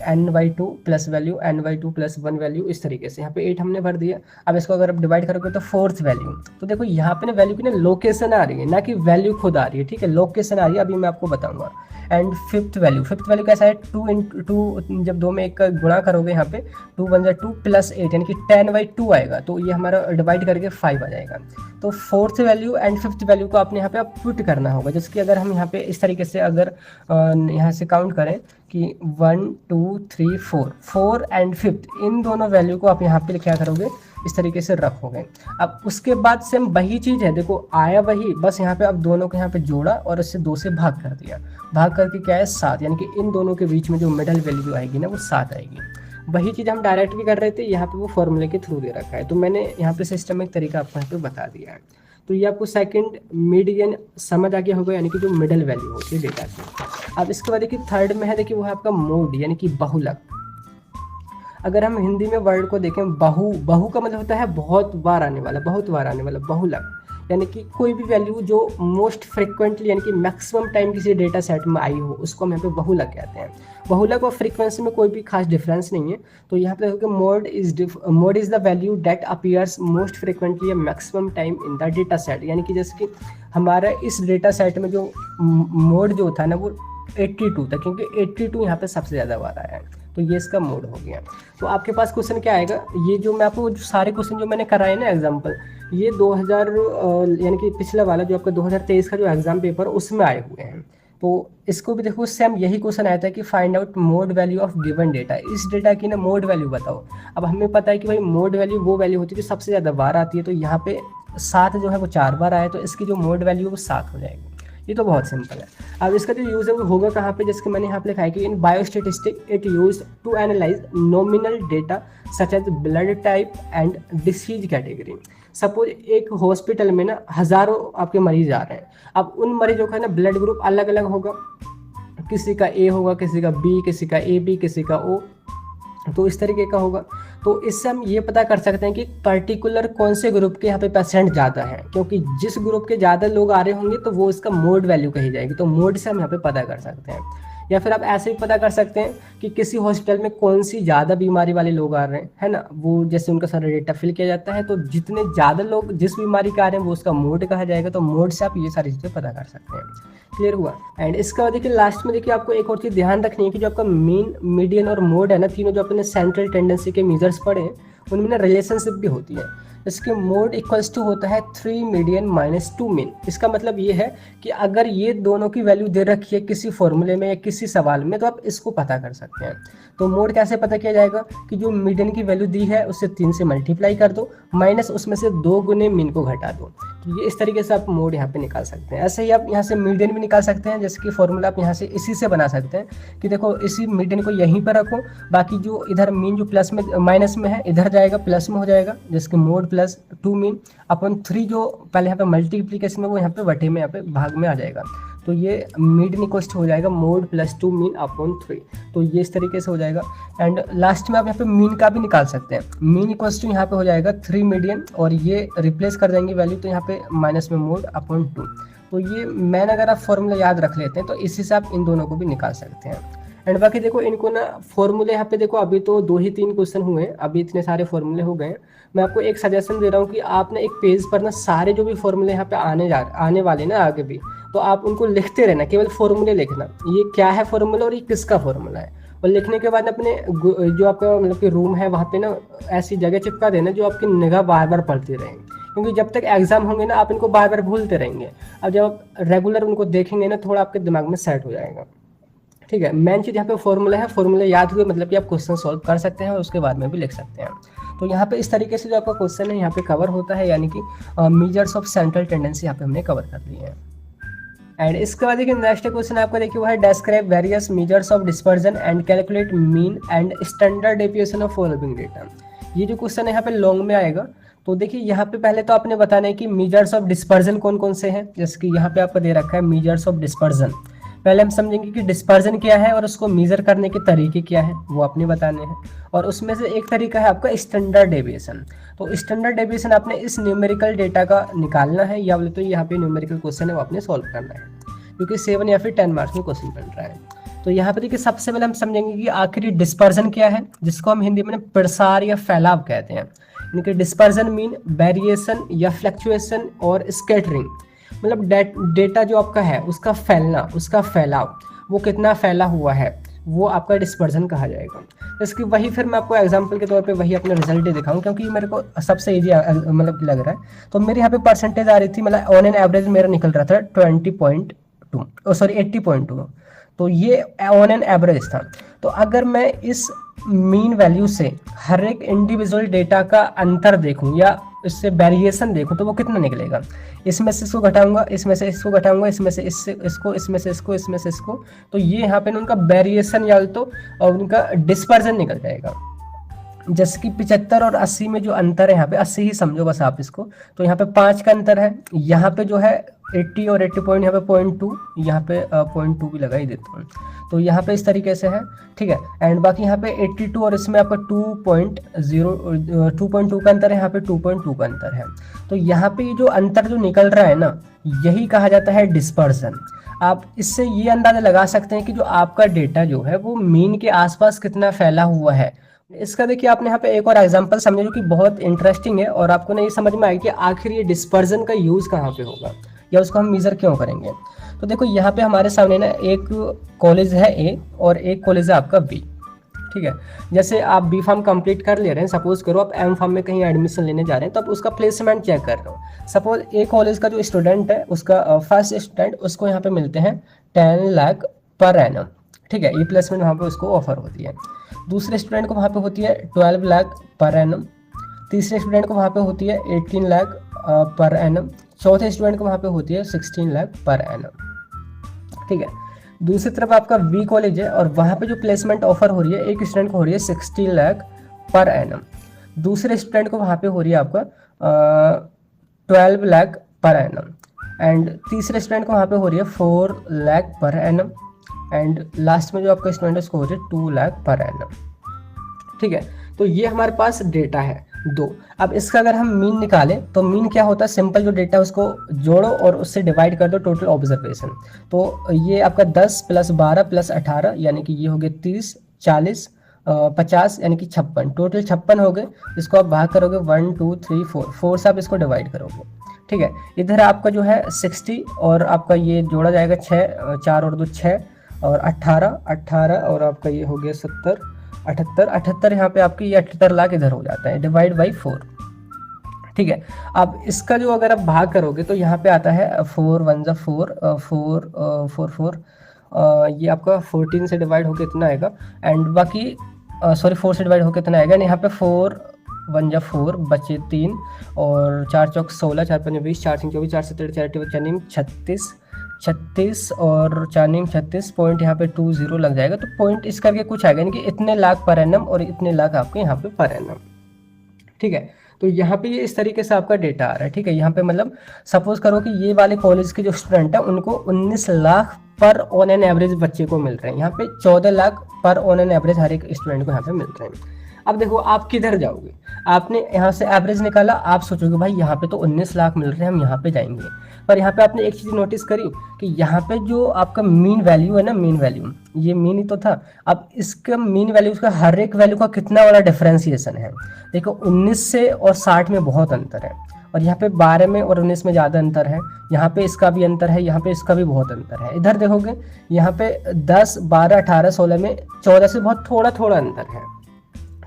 n/2 plus value, n/2 plus 1 value, इस तरीके से यहाँ पे 8 हमने भर दिया। अब इसको अगर आप डिवाइड करोगे तो 4th वैल्यू। तो देखो यहाँ पे ना वैल्यू की ना लोकेशन आ रही है, ना कि वैल्यू खुद आ रही है। ठीक है, लोकेशन आ रही है, अभी मैं आपको बताऊंगा। एंड 5th वैल्यू कैसा है, 2 × 2, जब 2 में 1 का गुणा करोगे यहाँ पे 2 × 2 प्लस 8 यानी कि 10/2 आएगा। तो ये हमारा डिवाइड करके 5 आ जाएगा। तो 4th value and 5th value को आपने यहाँ पे आप पुट करना होगा, जिसकी अगर हम यहाँ पे इस तरीके से अगर यहाँ से काउंट करें कि 1 2 3 4 एंड 5th, इन दोनों वैल्यू को आप यहाँ पे क्या करोगे, इस तरीके से रखोगे। अब उसके बाद सेम वही चीज़ है, देखो आया वही, बस यहाँ पे अब दोनों को यहाँ पे जोड़ा और उससे 2 से भाग कर दिया। भाग करके क्या है 7, यानी कि इन दोनों के बीच में जो मिडल वैल्यू आएगी ना वो 7 आएगी। वही चीज़ हम डायरेक्ट भी कर रहे थे, यहाँ पे वो फॉर्मूले के थ्रू दे रखा है, तो मैंने यहाँ पे सिस्टमिक तरीका आपको यहाँ पे बता दिया है। तो ये आपको सेकंड मीडियन समझ आ गया होगा, यानी कि जो मिडल वैल्यू होती है डेटा की। अब इसके बाद देखिए थर्ड में है, देखिए वो है आपका मोड यानी कि बहुलक। अगर हम हिंदी में वर्ड को देखें बहु का मतलब होता है बहुत बार आने वाला, बहुत बार आने वाला। बहुलक यानी कि कोई भी वैल्यू जो मोस्ट फ्रिक्वेंटली यानी कि मैक्सिमम टाइम किसी डेटा सेट में आई हो उसको हम यहाँ पे बहुलक कहते हैं। बहुलक और फ्रीक्वेंसी में कोई भी खास डिफरेंस नहीं है। तो यहाँ पे देखो mode is the value that appears most frequently या maximum time in the data set, यानी कि जैसे कि हमारा इस डेटा सेट में जो मोड जो था ना वो 82 था, क्योंकि 82 यहाँ पे सबसे ज़्यादा बार आया है, तो ये इसका मोड हो गया। तो आपके पास क्वेश्चन क्या आएगा, ये जो मैं आपको जो सारे क्वेश्चन जो मैंने कराए ना एग्जाम्पल, ये 2000 यानी कि पिछला वाला जो आपका 2023 का जो एग्जाम पेपर उसमें आए हुए हैं। तो इसको भी देखो सेम यही क्वेश्चन आया था कि find out mode value of given data, इस डेटा की ना मोड वैल्यू बताओ। अब हमें पता है कि भाई मोड वैल्यू वो वैल्यू होती है जो सबसे ज़्यादा बार आती है, तो यहाँ पे 7 जो है वो 4 बार आया, तो इसकी जो मोड वैल्यू है वो 7 हो जाएगी। ये तो बहुत सिंपल है। अब इसका जो यूज है वो होगा कहाँ पे, जैसे मैंने यहाँ पे लिखा है कि in biostatistic it use to analyze nominal data such as blood type and disease category. Suppose एक हॉस्पिटल में ना हजारों आपके मरीज आ रहे हैं, अब उन मरीजों का ना ब्लड ग्रुप अलग अलग होगा, किसी का ए होगा, किसी का बी, किसी का ए बी, किसी का ओ, तो इस तरीके का होगा। तो इससे हम ये पता कर सकते हैं कि पर्टिकुलर कौन से ग्रुप के यहाँ पे पेशेंट ज़्यादा हैं, क्योंकि जिस ग्रुप के ज़्यादा लोग आ रहे होंगे तो वो इसका मोड वैल्यू कही जाएगी, तो मोड से हम यहाँ पे पता कर सकते हैं। या फिर आप ऐसे भी पता कर सकते हैं कि किसी हॉस्पिटल में कौन सी ज़्यादा बीमारी वाले लोग आ रहे हैं, है ना, वो जैसे उनका सारा डेटा फिल किया जाता है, तो जितने ज़्यादा लोग जिस बीमारी के आ रहे हैं वो उसका मोड कहा जाएगा, तो मोड से आप ये सारी चीज़ें पता कर सकते हैं। क्लियर हुआ। एंड इसका बाद देखिए लास्ट में देखिए आपको एक और चीज़ ध्यान रखनी है कि जो आपका मीन, मीडियन और मोड है ना, तीनों जो अपने सेंट्रल टेंडेंसी के मेजर्स पढ़े हैं उनमें ना रिलेशनशिप भी होती है। इसके मोड इक्वल्स टू होता है 3 मीडियन माइनस 2 मीन। इसका मतलब ये है कि अगर ये दोनों की वैल्यू दे रखी है किसी फॉर्मूले में या किसी सवाल में, तो आप इसको पता कर सकते हैं। तो मोड कैसे पता किया जाएगा कि जो मीडियन की वैल्यू दी है उससे 3 से मल्टीप्लाई कर दो, माइनस उसमें से 2 गुने मीन को घटा दो। तो ये इस तरीके से आप मोड यहाँ पे निकाल सकते हैं। ऐसे ही आप यहाँ से मीडियन भी निकाल सकते हैं, जैसे कि फॉर्मूला आप यहाँ से इसी से बना सकते हैं कि देखो इसी मीडियन को यहीं पर रखो, बाकी जो इधर मीन जो प्लस में माइनस में है इधर जाएगा प्लस में हो जाएगा, जिसके मोड प्लस 2 मीन अपन 3 जो पहले यहाँ पे मल्टीप्लीकेशन में वो यहाँ पे वटे में यहाँ पे भाग में आ जाएगा, तो ये मीडियन इक्वल हो जाएगा मोड प्लस 2 मीन अपॉन 3। तो ये इस तरीके से हो जाएगा। एंड लास्ट में आप यहाँ पे मीन का भी निकाल सकते हैं। मीन इक्वल टू यहाँ पे हो जाएगा 3 मीडियन और ये रिप्लेस कर देंगे वैल्यू, तो यहाँ पे माइनस में मोड अपॉन 2। तो ये मैन अगर आप फॉर्मूला याद रख लेते हैं तो इसी से आप इन दोनों को भी निकाल सकते हैं। एंड बाकी देखो इनको ना फॉर्मूले यहाँ पे देखो अभी तो 2 ही 3 क्वेश्चन हुए हैं, अभी इतने सारे फॉर्मूले हो गए हैं। मैं आपको एक सजेशन दे रहा हूँ कि आप ना एक पेज पर ना सारे जो भी फॉर्मूले यहाँ पे आने वाले ना आगे भी, तो आप उनको लिखते रहना, केवल फॉर्मूले लिखना, ये क्या है फॉर्मूला और ये किसका फॉर्मूला है। और लिखने के बाद अपने जो आपका मतलब कि रूम है वहाँ पे ना ऐसी जगह चिपका देना जो आपकी निगाह बार बार पड़ती रहेंगे, क्योंकि जब तक एग्जाम होंगे ना आप इनको बार बार भूलते रहेंगे। अब जब आप रेगुलर उनको देखेंगे ना थोड़ा आपके दिमाग में सेट हो जाएगा। ठीक है, मेन चीज़ यहाँ पे फॉर्मूला है, फॉर्मूला याद हुए मतलब कि आप क्वेश्चन सॉल्व कर सकते हैं और उसके बाद में भी लिख सकते हैं। तो यहाँ पे इस तरीके से जो आपका क्वेश्चन है यहाँ पे कवर होता है, यानी कि मेजर्स ऑफ सेंट्रल टेंडेंसी यहाँ पे हमने कवर कर ली है। एंड इसके बाद देखिए नेक्स्ट क्वेश्चन आपका देखिए वो है describe various measures of dispersion and calculate mean and standard deviation of following data. ये जो क्वेश्चन है यहाँ पे लॉन्ग में आएगा। तो देखिए यहाँ पे पहले तो आपने बताना है कि मेजर्स ऑफ डिस्पर्जन कौन कौन से हैं, जैसे कि यहाँ पे आपको दे रखा है मेजर्स ऑफ डिस्पर्जन। पहले हम समझेंगे कि डिस्पर्जन क्या है और उसको मेजर करने के तरीके क्या है वो आपने बताने हैं। और उसमें से एक तरीका है आपका स्टैंडर्ड डेविएशन। तो स्टैंडर्ड डेविएशन आपने इस न्यूमेरिकल डेटा का निकालना है, या बोले तो यहाँ पे न्यूमेरिकल क्वेश्चन है वो आपने सॉल्व करना है, क्योंकि 7 या फिर 10 मार्क्स में क्वेश्चन बन रहा है। तो यहाँ पे देखिए सबसे पहले हम समझेंगे कि आखिरी डिस्पर्जन क्या है, जिसको हम हिंदी में प्रसार या फैलाव कहते हैं। यानी कि डिस्पर्जन मीन वेरिएशन या फ्लक्चुएशन और स्कैटरिंग, मतलब डेटा जो आपका है उसका फैलना, उसका फैलाव, वो कितना फैला हुआ है वो आपका डिस्पर्जन कहा जाएगा। इसकी वही फिर मैं आपको एग्जांपल के तौर पे वही अपने रिजल्ट दिखाऊं, क्योंकि मेरे को सबसे इजी मतलब लग रहा है। तो मेरे यहाँ पे परसेंटेज आ रही थी, मतलब ऑन एन एवरेज मेरा निकल रहा था 80.2। तो ये ऑन एन एवरेज था। तो अगर मैं इस मीन वैल्यू से हर एक इंडिविजुअल डेटा का अंतर देखूं या इससे वेरिएशन देखूं तो वो कितना निकलेगा। इसमें से इसको घटाऊंगा, इसमें से इसको घटाऊंगा, इसमें से इसको, इसमें से इसको, इसमें से इसको, तो ये यहाँ पे उनका वेरिएशन या तो और उनका डिस्पर्जन निकल जाएगा। जैसे कि 75 और 80 में जो अंतर है, यहाँ पे 80 ही समझो बस आप इसको, तो यहाँ पे 5 का अंतर है। यहाँ पे जो है 80 और 80 पॉइंट, यहाँ पे 0.2, यहाँ पे 0.2 भी लगा ही देता हूँ। तो यहाँ पे इस तरीके से है, ठीक है। एंड बाकी यहाँ पे 82 और इसमें आपका 2.2 का अंतर है, यहाँ पे 2.2 का अंतर है। तो यहाँ पे जो अंतर जो निकल रहा है ना, यही कहा जाता है डिस्पर्सन। आप इससे ये अंदाजा लगा सकते हैं कि जो आपका डेटा जो है वो मीन के आसपास कितना फैला हुआ है। इसका देखिए आपने यहाँ पे एक और एग्जांपल समझे जो कि बहुत इंटरेस्टिंग है, और आपको नहीं समझ में आएगा कि आखिर ये डिस्पर्जन का यूज कहाँ पे होगा या उसको हम मेजर क्यों करेंगे। तो देखो यहाँ पे हमारे सामने ना एक कॉलेज है ए और एक कॉलेज है आपका बी, ठीक है। जैसे आप बी फार्म कंप्लीट कर ले रहे हैं, सपोज करो आप एम फार्म में कहीं एडमिशन लेने जा रहे हैं, तो आप उसका प्लेसमेंट चेक कर रहे हो। सपोज ए कॉलेज का जो स्टूडेंट है उसका फर्स्ट स्टूडेंट, उसको यहाँ पे मिलते हैं 10 लाख पर एनम, ठीक है। ये प्लेसमेंट वहाँ पे उसको ऑफर होती है। दूसरे स्टूडेंट को वहाँ पे होती है 12 लाख पर एनम। तीसरे स्टूडेंट को वहाँ पे होती है 18 लाख पर एनम। चौथे स्टूडेंट को वहाँ पे होती है 16 लाख पर एनम, ठीक है। दूसरी तरफ आपका वी कॉलेज है और वहाँ पे जो प्लेसमेंट ऑफर हो रही है एक स्टूडेंट को हो रही है 60 लाख पर एनम। दूसरे स्टूडेंट को वहाँ पे हो रही है आपका 12 लाख पर एनम। एंड तीसरे स्टूडेंट को वहाँ पे हो रही है 4 lakh per annum. And last में जो आपका स्टूडेंट है उसको हो रही है 2 लाख पर एनम, ठीक है। तो ये हमारे पास डेटा है दो। अब इसका अगर हम मीन निकालें तो मीन क्या होता है, सिंपल जो डेटा है उसको जोड़ो और उससे डिवाइड कर दो टोटल ऑब्जर्वेशन। तो ये आपका 10 + 12 + 18 यानी कि ये हो गए 30, 40, 50 यानी कि 56, टोटल 56 हो गए। इसको आप भाग करोगे 1 2 3 4 से आप इसको डिवाइड करोगे, ठीक है। इधर आपका जो है 60 और आपका ये जोड़ा जाएगा 6, 4 और 2 6 और 18 और आपका ये हो गया 70, 78 यहाँ पे आपकी ये 78 लाख इधर हो जाता है, डिवाइड बाई 4, ठीक है। अब इसका जो अगर आप भाग करोगे तो यहाँ पे आता है 4 1 जा 4 4 4 4, ये आपका 14 से डिवाइड होकर इतना आएगा। एंड बाकी सॉरी 4 से डिवाइड होकर इतना आएगा, यहाँ पे 4 1 जा 4 बचे 3 और 4 चौक 16, 4 पंजे 20, 4 3 24, 4 7 4 4 36 और 4 36 पॉइंट यहाँ पे 20 लग जाएगा। तो पॉइंट इस करके कुछ आएगा, यानी कि इतने लाख पर एनम और इतने लाख आपके यहाँ पे पर एनम, ठीक है। तो यहाँ पे ये इस तरीके से आपका डेटा आ रहा है, ठीक है। यहाँ पे मतलब सपोज करो कि ये वाले कॉलेज के जो स्टूडेंट है उनको 19 लाख पर ऑन एन एवरेज बच्चे को मिल रहे हैं, यहाँ पे 14 लाख पर ऑन एन एवरेज हर एक स्टूडेंट को यहाँ पे मिल रहे हैं। अब देखो आप किधर जाओगे, आपने यहाँ से एवरेज निकाला, आप सोचोगे भाई यहाँ पे तो 19 लाख मिल रहे हैं, हम यहाँ पे जाएंगे। पर यहाँ पे आपने एक चीज नोटिस करी कि यहाँ पे जो आपका मीन वैल्यू है ना, मीन वैल्यू ये मीन ही तो था। अब इसका मीन वैल्यू का हर एक वैल्यू का कितना बड़ा डिफरेंशिएशन है। देखो 19 से और 60 में बहुत अंतर है, और यहाँ पे 12 में और 19 में ज़्यादा अंतर है। यहाँ पे इसका भी अंतर है, यहाँ पे इसका भी बहुत अंतर है। इधर देखोगे यहाँ पे 10 12 18 16 में 14 से बहुत थोड़ा थोड़ा अंतर है,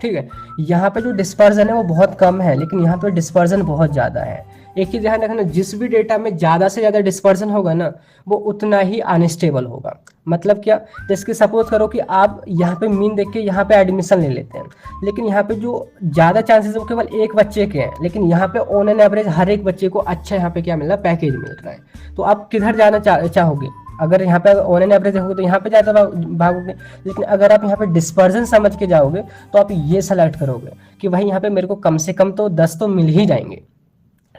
ठीक है। यहाँ पे जो डिस्पर्जन है वो बहुत कम है, लेकिन यहाँ पे डिस्पर्जन बहुत ज़्यादा है। एक चीज ध्यान रखना, जिस भी डेटा में ज़्यादा से ज़्यादा डिस्पर्जन होगा ना वो उतना ही अनस्टेबल होगा। मतलब क्या, जैसे कि सपोज करो कि आप यहाँ पे मीन देख के यहाँ पे एडमिशन ले लेते हैं, लेकिन यहाँ पे जो ज़्यादा चांसेस है वो केवल एक बच्चे के हैं, लेकिन यहाँ पे ऑन एन एवरेज हर एक बच्चे को अच्छा यहाँ पे क्या मिल रहा है, पैकेज मिल रहा है। तो आप किधर जाना चाहोगे, अगर यहाँ पे ऑन एन एवरेज होगा तो यहाँ पे ज़्यादा भागोगे, लेकिन अगर आप यहाँ पे डिस्पर्जन समझ के जाओगे तो आप ये सेलेक्ट करोगे कि भाई यहाँ पे मेरे को कम से कम तो 10 तो मिल ही जाएंगे,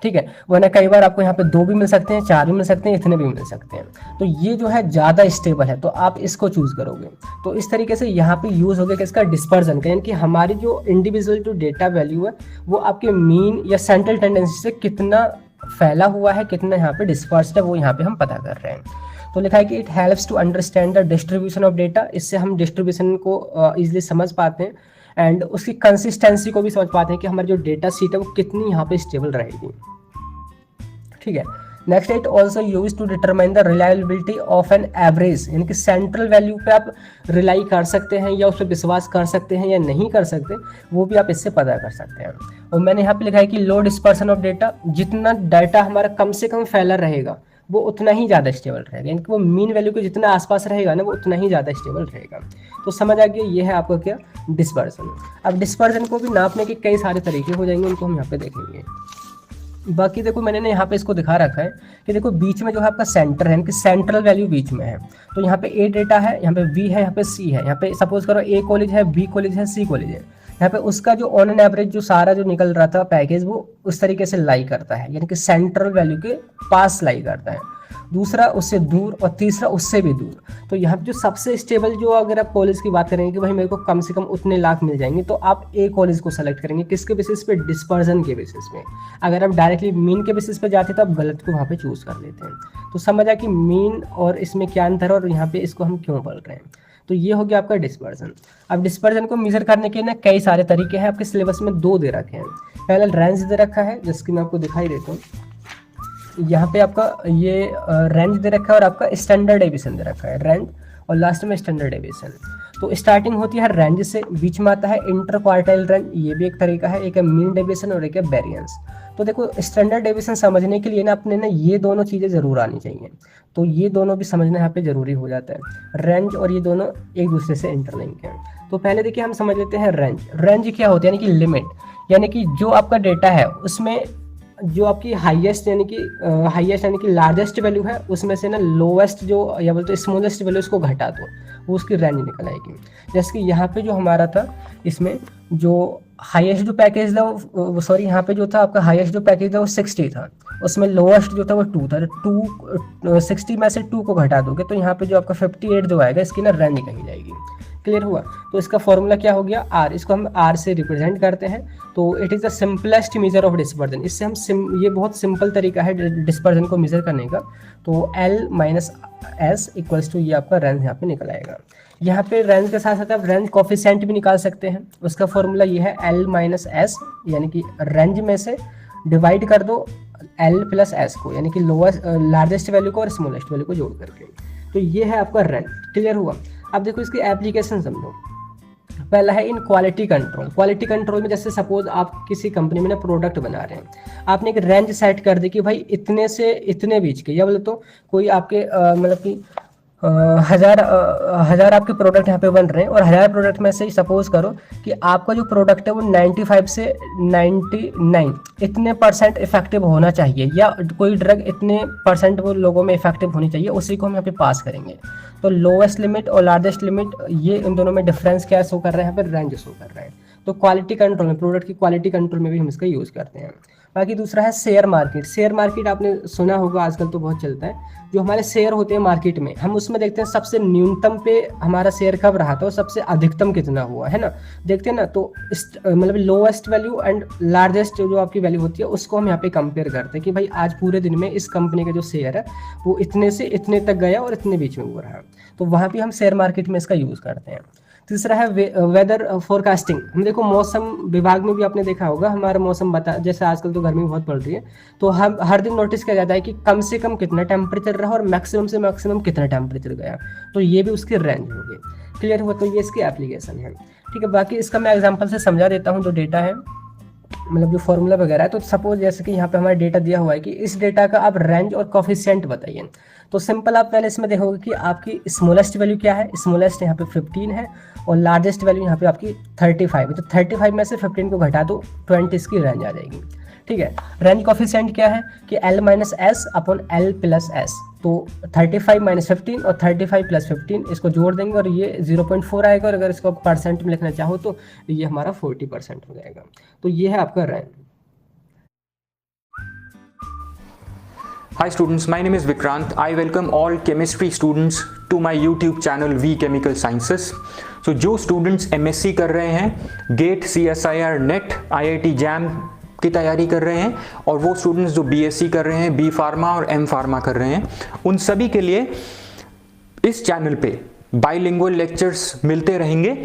ठीक है। वरना कई बार आपको यहाँ पे 2 भी मिल सकते हैं, 4 भी मिल सकते हैं, इतने भी मिल सकते हैं। तो ये जो है ज़्यादा स्टेबल है, तो आप इसको चूज करोगे। तो इस तरीके से यहाँ पे यूज हो गया किसका, डिस्पर्जन का, यानी कि हमारी जो इंडिविजुअल जो डेटा वैल्यू है वो आपके मीन या सेंट्रल टेंडेंसी से कितना फैला हुआ है, कितना यहाँ पे डिस्पर्स्ड है, वो यहाँ पे हम पता कर रहे हैं। तो लिखा है कि it helps to understand the distribution of data, इससे हम डिस्ट्रीब्यूशन को इजीली समझ पाते हैं एंड उसकी कंसिस्टेंसी को भी समझ पाते हैं कि हमारी जो डेटा सीट है वो कितनी यहाँ पे स्टेबल रहेगी, ठीक है। Next it also use to determine the reliability of an average, यानी कि सेंट्रल वैल्यू पे आप रिलाई कर सकते हैं या उस पर विश्वास कर सकते हैं या नहीं कर सकते, वो भी आप इससे पता कर सकते हैं। और मैंने यहाँ पे लिखा है कि लो डिस्पर्सन ऑफ डेटा, जितना डाटा हमारा कम से कम फैला रहेगा वो उतना ही ज़्यादा स्टेबल रहेगा, यानी कि वो मीन वैल्यू के जितना आसपास रहेगा ना वो उतना ही ज़्यादा स्टेबल रहेगा। तो समझ आ गया, ये है आपका क्या डिस्पर्जन। अब डिस्पर्जन को भी नापने के कई सारे तरीके हो जाएंगे, उनको हम यहाँ पे देखेंगे। बाकी देखो मैंने ना यहाँ पे इसको दिखा रखा है कि देखो बीच में जो है आपका सेंटर है, कि सेंट्रल वैल्यू बीच में है। तो यहाँ पे ए डेटा है, यहाँ पे बी है, यहाँ पे सी है। यहाँ पे सपोज करो ए कॉलेज है, बी कॉलेज है, सी कॉलेज है। यहाँ पे उसका जो ऑन एन एवरेज जो सारा जो निकल रहा था पैकेज वो उस तरीके से लाई करता है, यानी कि सेंट्रल वैल्यू के पास लाई करता है। दूसरा उससे दूर, और तीसरा उससे भी दूर। तो यहाँ पे जो सबसे स्टेबल जो अगर आप कॉलेज की बात करेंगे कि भाई मेरे को कम से कम उतने लाख मिल जाएंगे, तो आप ए कॉलेज को सेलेक्ट करेंगे। किसके बेसिस पे? डिस्पर्जन के बेसिस पे। अगर आप डायरेक्टली मीन के बेसिस पे जाते तो आप गलत को वहाँ पे चूज कर लेते हैं। तो समझ आ कि मीन और इसमें क्या अंतर है और यहाँ पे इसको हम क्यों बोल रहे हैं। तो ये हो गया आपका डिस्पर्जन। अब डिस्पर्जन को मेजर करने के ना कई सारे तरीके हैं, आपके सिलेबस में 2 दे रखे हैं। पहला रेंज दे रखा है, जिसकी मैं आपको दिखाई देता हूँ। यहाँ पे आपका ये रेंज दे रखा है और आपका स्टैंडर्ड डेविएशन दे रखा है, रेंज और लास्ट में स्टैंडर्ड डेविएशन। तो स्टार्टिंग होती है रेंज से, बीच में आता है इंटर क्वार्टाइल रेंज, ये भी एक तरीका है, एक है मीन डेविएशन और एक है वेरिएंस। तो देखो स्टैंडर्ड डेविएशन समझने के लिए ना अपने ना ये दोनों चीज़ें जरूर आनी चाहिए। तो ये दोनों भी समझना यहाँ पे जरूरी हो जाता है, रेंज और ये दोनों एक दूसरे से इंटरलिंक है। तो पहले देखिए हम समझ लेते हैं रेंज। रेंज क्या होता है? यानी कि लिमिट, यानी कि जो आपका डेटा है उसमें जो आपकी हाईएस्ट यानी कि लार्जेस्ट वैल्यू है उसमें से ना लोवेस्ट जो या बोलते स्मॉलेस्ट वैल्यू उसको घटा दो, वो उसकी रेंज निकल आएगी। जैसे कि यहाँ पे जो हमारा था, इसमें जो हाईएस्ट जो पैकेज था वो यहाँ पे जो था आपका हाईएस्ट जो पैकेज था वो 60 था, उसमें लोवेस्ट जो था वो 2 था। 60 में से 2 को घटा दोगे तो यहाँ पे जो आपका 58 जो आएगा इसकी ना रेंज निकल जाएगी। क्लियर हुआ? तो इसका फॉर्मूला क्या हो गया? आर। इसको हम आर से रिप्रेजेंट करते हैं। तो it is the simplest measure of dispersion. इससे हम ये बहुत सिंपल तरीका है डिस्पर्जन को मेजर करने का। तो L minus S equals to ये आपका रेंज यहाँ पे निकल आएगा। यहाँ पे रेंज के साथ साथ आप रेंज कोफिशिएंट भी निकाल सकते हैं। उसका फॉर्मूला ये है एल माइनस एस, यानी कि रेंज में से डिवाइड कर दो एल प्लस एस को, यानी कि लोएस्ट लार्जेस्ट वैल्यू को और स्मॉलेस्ट वैल्यू को जोड़ करके। तो ये है आपका रेंज। क्लियर हुआ? अब देखो इसकी एप्लीकेशन समझो। पहला है in quality control. Quality control में जैसे सपोज आप किसी कंपनी में ना प्रोडक्ट बना रहे हैं, आपने एक रेंज सेट कर दी कि भाई इतने से इतने बीच के, या बोले तो कोई आपके मतलब कि हजार आपके प्रोडक्ट यहाँ पे बन रहे हैं और 1000 प्रोडक्ट में से सपोज करो कि आपका जो प्रोडक्ट है वो 95 से 99 इतने % इफेक्टिव होना चाहिए, या कोई ड्रग इतने % वो लोगों में इफेक्टिव होनी चाहिए, उसी को हम यहाँ पे पास करेंगे। तो लोवेस्ट लिमिट और लार्जेस्ट लिमिट, ये इन दोनों में डिफरेंस क्या शो कर रहा है? यहाँ पर रेंज शो कर रहा है। तो क्वालिटी कंट्रोल में, प्रोडक्ट की क्वालिटी कंट्रोल में भी हम इसका यूज़ करते हैं। बाकी दूसरा है शेयर मार्केट। शेयर मार्केट आपने सुना होगा, आजकल तो बहुत चलता है। जो हमारे शेयर होते हैं मार्केट में, हम उसमें देखते हैं सबसे न्यूनतम पे हमारा शेयर कब रहा था और सबसे अधिकतम कितना हुआ है ना, देखते हैं ना। तो मतलब लोएस्ट वैल्यू एंड लार्जेस्ट जो आपकी वैल्यू होती है उसको हम यहाँ पे कंपेयर करते हैं कि भाई आज पूरे दिन में इस कंपनी का जो शेयर है वो इतने से इतने तक गया और इतने बीच में हुआ रहा। तो वहाँ भी हम शेयर मार्केट में इसका यूज़ करते हैं। तीसरा है वेदर फोरकास्टिंग। हम देखो मौसम विभाग में भी आपने देखा होगा, हमारा मौसम जैसे आजकल तो गर्मी बहुत पड़ रही है, तो हम हर दिन नोटिस किया जाता है कि कम से कम कितना टेम्परेचर रहा और मैक्सिमम से मैक्सिमम कितना टेम्परेचर गया। तो ये भी उसकी रेंज होगी। क्लियर हुआ? तो ये इसकी एप्लीकेशन है। ठीक है, बाकी इसका मैं एग्जाम्पल से समझा देता हूँ। जो डेटा है मतलब जो फॉर्मूला वगैरह है, तो सपोज जैसे कि यहाँ पे हमारा डेटा दिया हुआ है कि इस डेटा का आप रेंज और कोफिशिएंट बताइए। तो सिंपल आप पहले इसमें देखोगे कि आपकी स्मॉलेस्ट वैल्यू क्या है। स्मॉलेस्ट यहाँ पे 15 है और लार्जेस्ट वैल्यू यहाँ पे आपकी 35 है। तो 35 में से 15 को घटा दो, 20 इसकी रेंज आ जाएगी। ठीक है, रेंज कोफिशिएंट क्या है कि L minus S upon L plus S. तो 35 माइनस 15 और 35 प्लस 15 इसको जोड़ देंगे और ये 0.4 आएगा, और अगर इसको % में लिखना चाहो तो ये हमारा 40% हो जाएगा। तो ये है आपका range. Hi students, my name is Vikrant. I welcome all chemistry students to my YouTube channel V Chemical Sciences. So जो students MSc कर रहे हैं, GATE, CSIR, NET, IIT JAM की तैयारी कर रहे हैं, और वो स्टूडेंट्स जो BSc कर रहे हैं, B फार्मा और M फार्मा कर रहे हैं, उन सभी के लिए इस चैनल पे बाइलिंगुअल लेक्चर्स मिलते रहेंगे।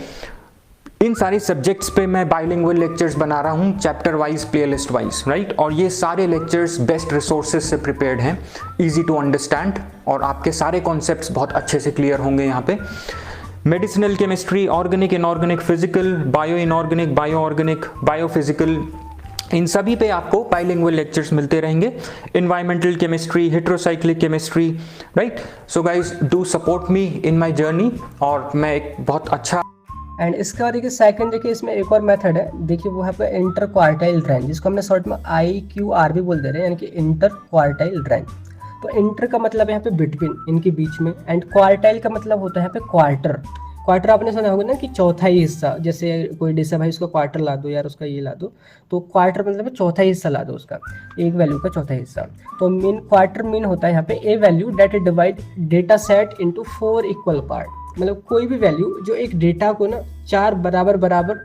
इन सारे सब्जेक्ट्स पे मैं बाइलिंगुअल लेक्चर्स बना रहा हूँ, chapter wise, playlist wise, right. और ये सारे लेक्चर्स बेस्ट रिसोर्सेज से प्रिपेयर्ड हैं, इजी टू अंडरस्टैंड, और आपके सारे कॉन्सेप्ट्स बहुत अच्छे से क्लियर होंगे यहाँ पे। Medicinal chemistry, organic, inorganic, physical, bio inorganic, bio organic, biophysical, इन सभी पे आपको बाइलिंगुअल लेक्चर्स मिलते रहेंगे, environmental chemistry, heterocyclic chemistry, right. So guys do support me in my journey, और मैं एक बहुत अच्छा। एंड इसके बाद देखिए सेकंड, देखिए इसमें एक और मेथड है, देखिए वो है पे इंटर क्वार्टाइल रेंज, जिसको हमने शॉर्ट में IQR भी बोल दे रहे हैं, यानी कि इंटर क्वार्टाइल रेंज। तो इंटर का मतलब है यहाँ पे बिटवीन, इनके बीच में, एंड क्वार्टाइल का मतलब होता है यहाँ पे क्वार्टर। क्वार्टर आपने सुना होगा ना कि चौथाई हिस्सा, जैसे कोई डिश है भाई उसका क्वार्टर ला दो यार, उसका ये ला दो, तो क्वार्टर मतलब है चौथा हिस्सा ला दो उसका, एक वैल्यू का चौथा हिस्सा। तो मीन क्वार्टर मीन होता है यहाँ पे a value that divide data set into 4 equal part, मतलब कोई भी वैल्यू जो एक डेटा को ना 4 बराबर बराबर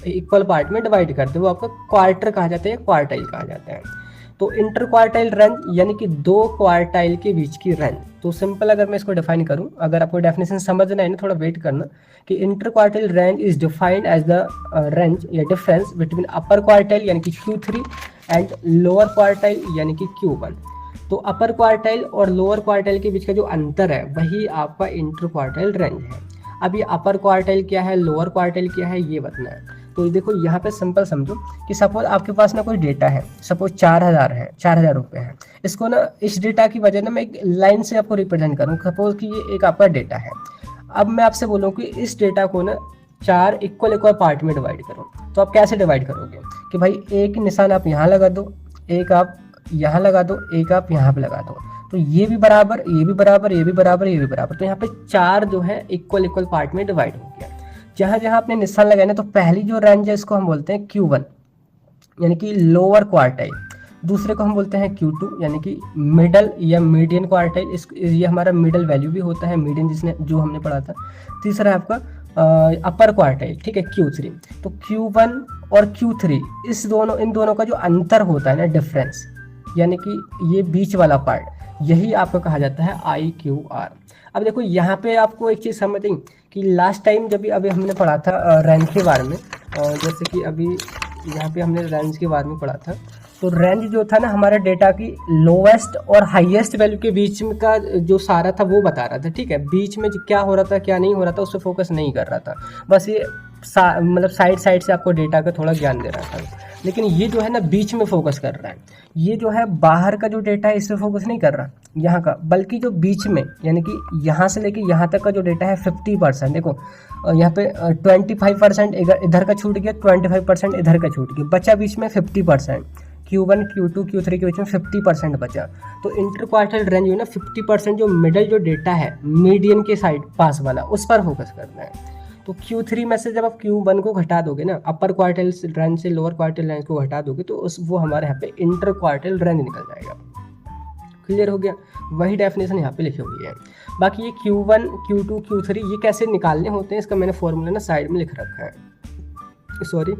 इक्वल पार्ट में डिवाइड करते हैं, वो आपका क्वार्टर कहा जाता है, क्वार्टाइल कहा जाता है। तो इंटर क्वार्टाइल रेंज यानी कि 2 क्वार्टाइल के बीच की रेंज। तो सिंपल अगर मैं इसको डिफाइन करूं, अगर आपको डेफिनेशन समझना है ना, थोड़ा वेट करना, कि inter quartile range is defined as the range या डिफरेंस बिटवीन अपर क्वार्टाइल यानी कि Q3 एंड लोअर क्वार्टाइल यानी कि Q1। तो अपर क्वार्टाइल और लोअर क्वार्टाइल के बीच का जो अंतर है वही आपका इंटर क्वार्टाइल रेंज है। अब ये अपर क्वार्टाइल क्या है, लोअर क्वार्टाइल क्या है, ये बताना है। तो देखो यहाँ पे सिंपल समझो कि सपोज आपके पास ना कोई डेटा है, सपोज 4000 है, 4000 रुपये है। इसको ना इस डेटा की वजह ना मैं एक लाइन से आपको रिप्रेजेंट करूँ, सपोज कि ये एक आपका डेटा है। अब मैं आपसे बोलूँ कि इस डेटा को ना 4 इक्वल पार्ट में डिवाइड करो, तो आप कैसे डिवाइड करोगे कि भाई एक निशान आप यहाँ लगा दो, एक आप यहाँ लगा दो, एक आप यहाँ पे लगा दो, तो ये भी बराबर, ये भी बराबर, ये भी बराबर, ये भी बराबर। तो यहाँ पे 4 जो है इक्वल पार्ट में डिवाइड हो गया। जहाँ जहाँ आपने निशान लगाए ना, तो पहली जो रेंज है इसको हम बोलते हैं Q1 यानी कि लोअर क्वार्टाइल, दूसरे को हम बोलते हैं Q2 यानी कि मिडल या मीडियन क्वार्टाइल, ये हमारा मिडल वैल्यू भी होता है, मीडियन जिसने जो हमने पढ़ा था। तीसरा है आपका अपर क्वार्टाइल, ठीक है, Q3। तो Q1 और Q3 इन दोनों का जो अंतर होता है ना, डिफरेंस, यानी कि ये बीच वाला पार्ट, यही आपको कहा जाता है IQR। अब देखो यहाँ पे आपको एक चीज़ समझें कि लास्ट टाइम जब अभी हमने पढ़ा था रेंज के बारे में, जैसे कि अभी यहाँ पे हमने रेंज के बारे में पढ़ा था, तो रेंज जो था ना हमारे डेटा की लोवेस्ट और हाईएस्ट वैल्यू के बीच में का जो सारा था वो बता रहा था, ठीक है। बीच में क्या हो रहा था क्या नहीं हो रहा था उस पर फोकस नहीं कर रहा था, बस ये मतलब साइड से आपको डेटा का थोड़ा ज्ञान दे रहा था। लेकिन ये जो है ना बीच में फोकस कर रहा है, ये जो है बाहर का जो डेटा है इस पर फोकस नहीं कर रहा यहाँ का, बल्कि जो बीच में यानी कि यहाँ से लेके यहाँ तक का जो डेटा है 50%, देखो यहाँ पे 25% इधर का छूट गया, 25% इधर का छूट गया, बचा बीच में 50%। Q1, Q2, Q3 के बीच में 50% बचा। तो इंटर क्वार्टाइल रेंज ना 50% जो मिडल जो डेटा है मीडियन के साइड पास वाला, उस पर फोकस करना है। तो Q3 में से जब आप Q1 को घटा दोगे ना, अपर क्वार्टाइल रेंज से लोअर क्वार्टाइल रेंज को घटा दोगे, तो वो हमारे यहाँ पे इंटर क्वार्टाइल रेंज निकल जाएगा। क्लियर हो गया, वही डेफिनेशन यहाँ पे लिखी हुई है। बाकी ये Q1, Q2, Q3 ये कैसे निकालने होते हैं, इसका मैंने फॉर्मूला ना साइड में लिख रखा है, सॉरी।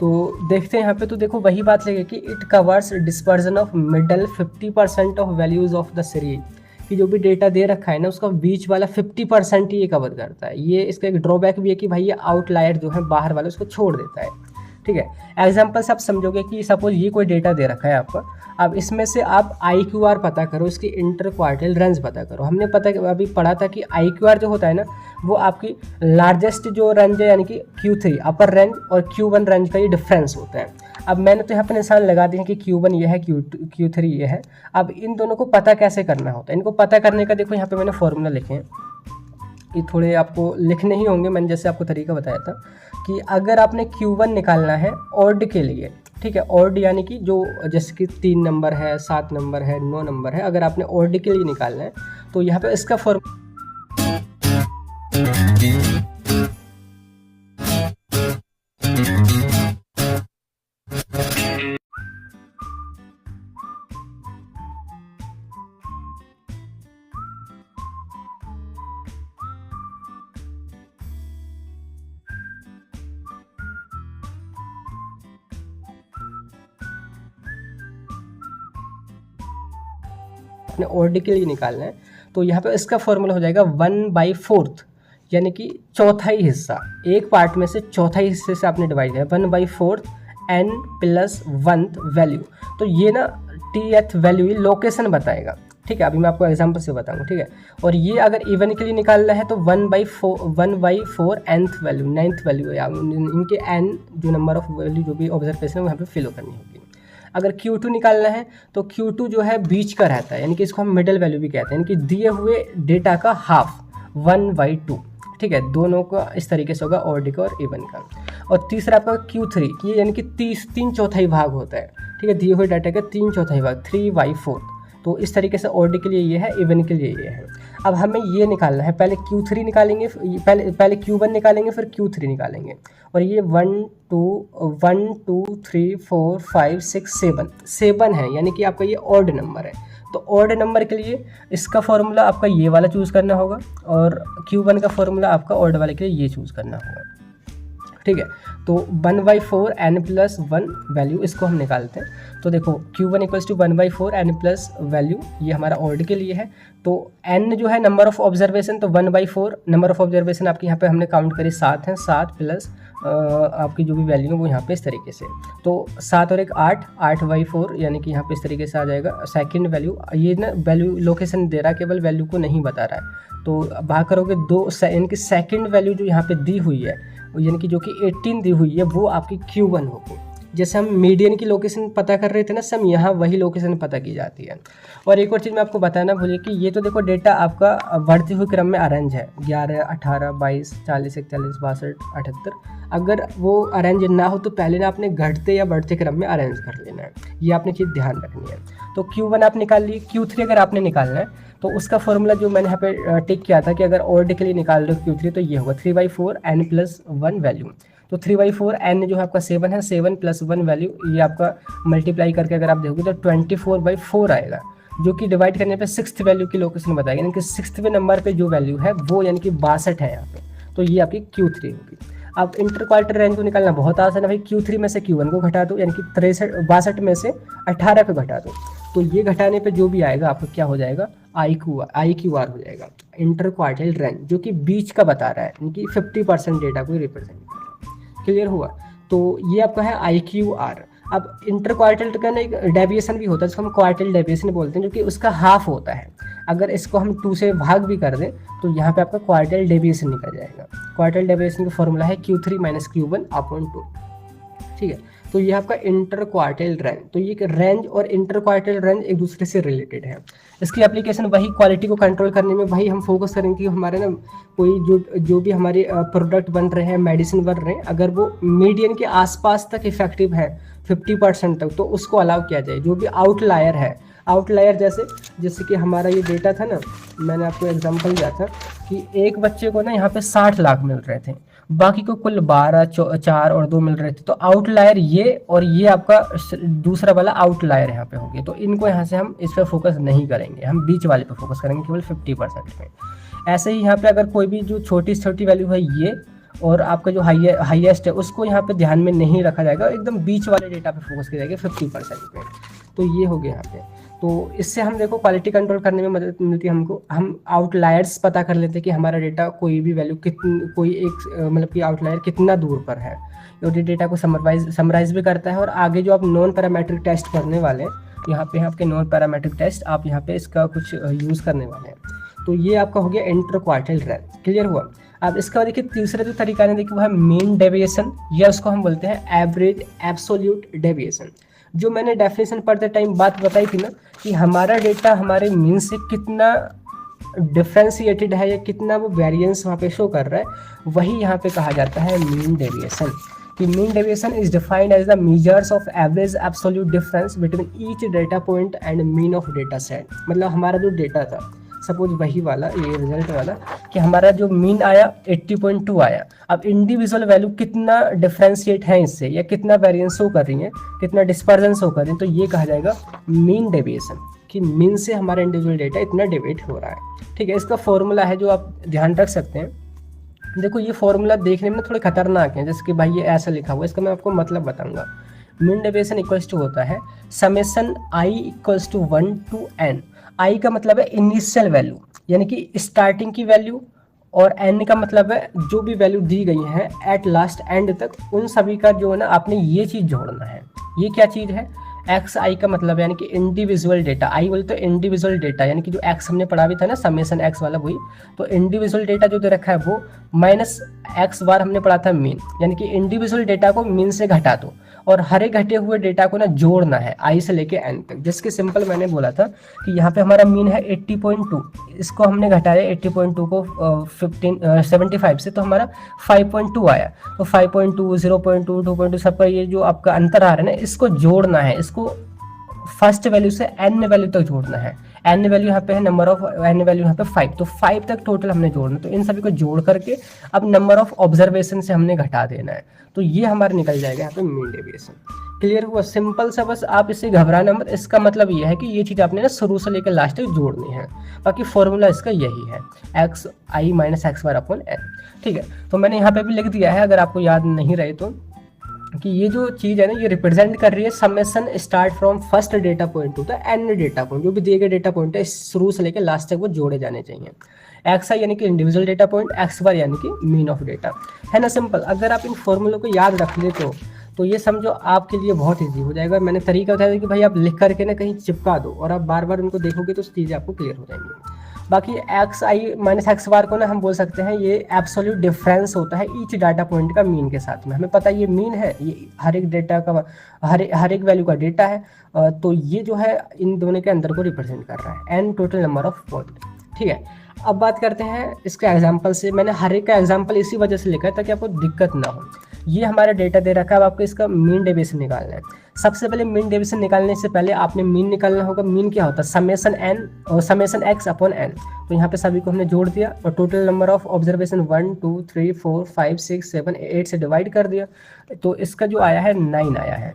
तो देखते हैं यहाँ पे, तो देखो वही बात लगे कि it covers dispersion of middle 50% of values of the series, कि जो भी डेटा दे रखा है ना उसका बीच वाला 50% ही ये कवर करता है। ये इसका एक ड्रॉबैक भी है कि भाई ये आउटलायर जो है बाहर वाला उसको छोड़ देता है, ठीक है। एग्जाम्पल से आप समझोगे कि सपोज ये कोई डेटा दे रखा है आपका, अब इसमें से आप IQR पता करो, इसकी इंटर क्वार्टाइल रेंज पता करो। हमने अभी पढ़ा था कि IQR जो होता है ना वो आपकी लार्जेस्ट जो रेंज है यानी कि Q3 अपर रेंज और Q1 रेंज का ये डिफरेंस होता है। अब मैंने तो यहाँ पर निशान लगा दिए कि Q1 ये है, Q3 ये है। अब इन दोनों को पता कैसे करना होता है, इनको पता करने का देखो यहाँ पे मैंने फॉर्मूला लिखे हैं, ये थोड़े आपको लिखने ही होंगे, मैंने जैसे आपको तरीका बताया था कि अगर आपने Q1 निकालना है ऑड के लिए, ठीक है, ऑड यानी कि जो जैसे कि 3 नंबर है, 7 नंबर है, 9 नंबर है, अगर आपने ऑड के लिए निकालना है तो यहाँ पे इसका फॉर्मूला अपने ऑर्डर के लिए निकालना है, तो यहाँ पे इसका फॉर्मूला हो जाएगा 1/4 यानी कि चौथाई हिस्सा, एक पार्ट में से चौथाई हिस्से से आपने डिवाइड किया 1/4 n + 1th वैल्यू। तो ये ना tth वैल्यू ये लोकेशन बताएगा, ठीक है। अभी मैं आपको एग्जांपल से बताऊंगा, ठीक है। और ये अगर इवन के लिए निकालना है तो 1/4 nth वैल्यू, 9th वैल्यू है, इनके n जो नंबर ऑफ वैल्यू जो भी ऑब्जर्वेशन है वहाँ पे फिल करनी होगी। अगर Q2 निकालना है तो Q2 जो है बीच का रहता है, यानी कि इसको हम मिडल वैल्यू भी कहते हैं, यानी कि दिए हुए डेटा का हाफ 1/2, ठीक है, दोनों का इस तरीके से होगा, ऑड का और इवन का। और तीसरा आपका Q3, ये यानी कि 3/4 भाग होता है, ठीक है, दिए हुए डाटा का 3/4 भाग 3/4। तो इस तरीके से ऑड के लिए ये है, इवन के लिए ये है। अब हमें ये निकालना है, पहले Q3 निकालेंगे, पहले Q1 निकालेंगे, फिर Q3 निकालेंगे। और ये 1 2 3 4 5 6 7 है, यानी कि आपका ये ऑड नंबर है। तो ऑड नंबर के लिए इसका फॉर्मूला आपका ये वाला चूज़ करना होगा, और Q1 का फॉर्मूला आपका ऑड वाले के लिए ये चूज़ करना होगा, ठीक है। तो 1/4 n+1 वैल्यू, इसको हम निकालते हैं। तो देखो Q1 = 1/4 n+ वैल्यू, ये हमारा ऑड के लिए है। तो n जो है नंबर ऑफ ऑब्जर्वेशन, तो 1/4 नंबर ऑफ ऑब्जर्वेशन आपके यहाँ पे हमने काउंट करी 7 है, 7 प्लस आपकी जो भी वैल्यू है वो यहाँ पे इस तरीके से। तो 7 और 1 8, 8/4, यानी कि यहाँ पे इस तरीके से आ जाएगा। सेकंड वैल्यू, ये ना वैल्यू लोकेशन दे रहा है, केवल वैल्यू को नहीं बता रहा है। तो भाग करोगे 2, यानी कि सेकंड वैल्यू जो यहाँ पे दी हुई है, यानी कि जो कि 18 दी हुई है, वो आपकी Q1 होगी। जैसे हम मीडियन की लोकेशन पता कर रहे थे ना सम, यहाँ वही लोकेशन पता की जाती है। और एक और चीज़ मैं आपको बताना भूलिए कि ये तो देखो डेटा आपका बढ़ते हुए क्रम में अरेंज है, 11 18 22 40 41 62 78। अगर वो अरेंज ना हो तो पहले ना आपने घटते या बढ़ते क्रम में अरेंज कर लेना है, ये आपने चीज़ ध्यान रखनी है। तो Q1 आप निकाल लिए। Q3 अगर आपने निकालना है तो उसका फॉर्मूला जो मैंने यहाँ पे टिक किया था कि अगर ऑड के लिए निकाल रहे हो Q3, तो ये होगा 3/4 n+1 वैल्यू। तो 3/4 n जो है आपका 7 है, 7 + 1 वैल्यू, ये आपका मल्टीप्लाई करके अगर आप देखोगे तो 24/4 आएगा, जो कि डिवाइड करने पे 6th वैल्यू की लोकेशन बताएगा, यानी कि 6वें नंबर पे जो वैल्यू है वो यानी कि 62 है यहाँ पे। तो ये आपकी Q3 होगी। अब इंटर क्वार्टर रेंज को निकालना बहुत आसान है भाई। Q3 में से Q1 को घटा दो, यानी कि 62 में से 18 पे घटा दो। तो ये घटाने पे जो भी आएगा आपको क्या हो जाएगा, IQR हो जाएगा, इंटर क्वार्टाइल रेंज, जो कि बीच का बता रहा है, यानी कि 50% डेटा को रिप्रेजेंट कर रहा है। क्लियर हुआ? तो ये आपका है IQR। अब इंटर क्वार्टाइल का ना एक डेविएशन भी होता है, जिसको हम क्वार्टाइल डेविएशन बोलते हैं, जो कि उसका हाफ होता है। अगर इसको हम 2 से भाग भी कर दें तो यहाँ पे आपका क्वार्टाइल डेविएशन निकल जाएगा। क्वार्टाइल डेविएशन का फॉर्मूला है Q3 - Q1/2, ठीक है। तो ये आपका इंटर क्वार्टाइल रेंज। तो ये रेंज और इंटर क्वार्टाइल रेंज एक दूसरे से रिलेटेड है। इसकी एप्लीकेशन वही क्वालिटी को कंट्रोल करने में वही हम फोकस करेंगे कि हमारे ना कोई जो भी हमारे प्रोडक्ट बन रहे हैं, मेडिसिन बन रहे हैं, अगर वो मीडियन के आसपास तक इफेक्टिव है 50% तक, तो उसको अलाउ किया जाए। जो भी आउटलायर है, आउटलायर जैसे कि हमारा ये डेटा था ना, मैंने आपको एग्जांपल दिया था कि एक बच्चे को ना यहाँ पे 60 लाख मिल रहे थे, बाकी को कुल 12, 4 और 2 मिल रहे थे। तो आउटलायर ये और ये आपका दूसरा वाला आउटलायर यहाँ पे हो गया। तो इनको यहाँ से हम इस पर फोकस नहीं करेंगे, हम बीच वाले पे फोकस करेंगे केवल 50% में। ऐसे ही यहाँ पे अगर कोई भी जो छोटी से छोटी वैल्यू है ये, और आपका जो हाईएस्ट है उसको यहाँ पे ध्यान में नहीं रखा जाएगा, एकदम बीच वाले डेटा पे फोकस किया जाएगा 50% पे। तो ये हो गया यहाँ पे। तो इससे हम देखो क्वालिटी कंट्रोल करने में मदद मिलती है हमको। हम आउटलायर्स पता कर लेते हैं कि हमारा डेटा कोई भी वैल्यू कोई एक मतलब कि आउटलायर कितना दूर पर है, और ये डेटा को समराइज भी करता है। और आगे जो आप नॉन पैरामेट्रिक टेस्ट करने वाले हैं, यहाँ पे आपके नॉन पैरामेट्रिक टेस्ट, आप यहाँ पे इसका कुछ यूज़ करने वाले हैं। तो ये आपका हो गया इंटर क्वार्टाइल रेंज। क्लियर हुआ? अब इसका बाद देखिए तीसरा जो तरीका है देखिए वो है मीन डेविएशन, या उसको हम बोलते हैं एवरेज एब्सोल्यूट डेविएशन। जो मैंने डेफिनेशन पढ़ते टाइम बात बताई थी ना कि हमारा डेटा हमारे मीन से कितना डिफ्रेंशिएटेड है या कितना वो वेरिएंस वहाँ पे शो कर रहा है, वही यहाँ पे कहा जाता है मीन डेविएशन। कि mean deviation is defined as the measures of average absolute difference between each data point and mean of data set. मतलब हमारा जो डेटा था, सपोज वही वाला ये रिजल्ट वाला, कि हमारा जो मीन आया 80.2 आया। अब इंडिविजुअल वैल्यू कितना डिफरेंशिएट है इससे, या कितना वेरिएंस शो कर रही है, कितना डिस्पर्जन शो कर रही है, तो ये कहा जाएगा मीन डेविएशन, कि मीन से हमारा इंडिविजुअल डेटा इतना डेविएट हो रहा है। ठीक है, इसका फॉर्मूला है जो आप ध्यान रख सकते हैं। देखो ये फॉर्मूला देखने में थोड़े खतरनाक है, जैसे कि भाई ये ऐसा लिखा हुआ है, इसका मैं आपको मतलब बताऊंगा। मीन डेविएशन इक्वल्स टू होता है summation i equals to 1 to n। i का मतलब है इनिशियल वैल्यू, यानी कि स्टार्टिंग की वैल्यू, और n का मतलब है जो भी वैल्यू दी गई है एट लास्ट एंड तक, उन सभी का जो है ना आपने ये चीज़ जोड़ना है। ये क्या चीज़ है? xi का मतलब है यानी कि इंडिविजुअल डेटा। i बोले तो इंडिविजुअल डेटा, यानी कि जो x हमने पढ़ा भी था ना समेशन x वाला, वही। तो इंडिविजुअल डेटा जो दे रखा है वो माइनस x बार हमने पढ़ा था मीन, यानी कि इंडिविजुअल डेटा को मीन से घटा दो, और हर एक घटे हुए डेटा को ना जोड़ना है i से लेके n तक। जिसके सिंपल मैंने बोला था कि यहाँ पे हमारा मीन है 80.2, इसको हमने घटाया 80.2 को 75 से, तो हमारा 5.2 आया। तो 5.2, 0.2, 2.2 सबका ये जो आपका अंतर आ रहा है ना, इसको जोड़ना है, इसको फर्स्ट वैल्यू से n वैल्यू तक जोड़ना है। n वैल्यू यहाँ पे है, नंबर ऑफ n वैल्यू यहाँ पे 5, तो 5 तक टोटल हमने जोड़ना। तो इन सभी को जोड़ करके अब नंबर ऑफ ऑब्जर्वेशन से हमने घटा देना है, तो ये हमारा निकल जाएगा यहाँ पे मीन डेविएशन। क्लियर हुआ? सिंपल सा, बस आप इससे घबराना मत। इसका मतलब ये है कि ये चीज़ आपने ना शुरू से लेकर लास्ट तक जोड़नी है। बाकी फॉर्मूला इसका यही है, x i minus x bar upon n. ठीक है, तो मैंने यहाँ पे भी लिख दिया है, अगर आपको याद नहीं रहे तो, कि ये जो चीज़ है ना, ये रिप्रेजेंट कर रही है summation start from first data point two the end data point. जो भी दिए गए डेटा पॉइंट है शुरू से लेकर लास्ट तक वो जोड़े जाने चाहिए। एक्स आई यानी कि individual data point, x bar यानी कि मीन ऑफ डेटा, है ना सिंपल। अगर आप इन फॉर्मूलों को याद रख लेते हो तो ये समझो आपके लिए बहुत ईजी हो जाएगा। मैंने तरीका बताया कि भाई आप लिख करके ना कहीं चिपका दो और आप बार बार उनको देखोगे तो चीज़ें आपको क्लियर हो जाएंगी। बाकी एक्स आई माइनस एक्स बार को ना हम बोल सकते हैं ये एब्सोल्यूट डिफरेंस होता है ईच डाटा पॉइंट का मीन के साथ में। हमें पता है ये मीन है, ये हर एक डेटा का हर एक वैल्यू का डेटा है, तो ये जो है इन दोनों के अंदर को रिप्रेजेंट कर रहा है, N total number of point. ठीक है, अब बात करते हैं इसके एग्जाम्पल से। मैंने हर एक का एग्जाम्पल इसी वजह से लिखा है ताकि आपको दिक्कत ना हो। ये हमारा डेटा दे रखा है, अब आपको इसका मीन डेविएशन निकालना है। सबसे पहले मीन डेविएशन निकालने से पहले आपने मीन निकालना होगा। मीन क्या होता है? समेशन एन और समेशन एक्स अपॉन एन। तो यहाँ पे सभी को हमने जोड़ दिया और टोटल नंबर ऑफ ऑब्जर्वेशन 1 2 3 4 5 6 7 8 से डिवाइड कर दिया, तो इसका जो आया है 9 आया है।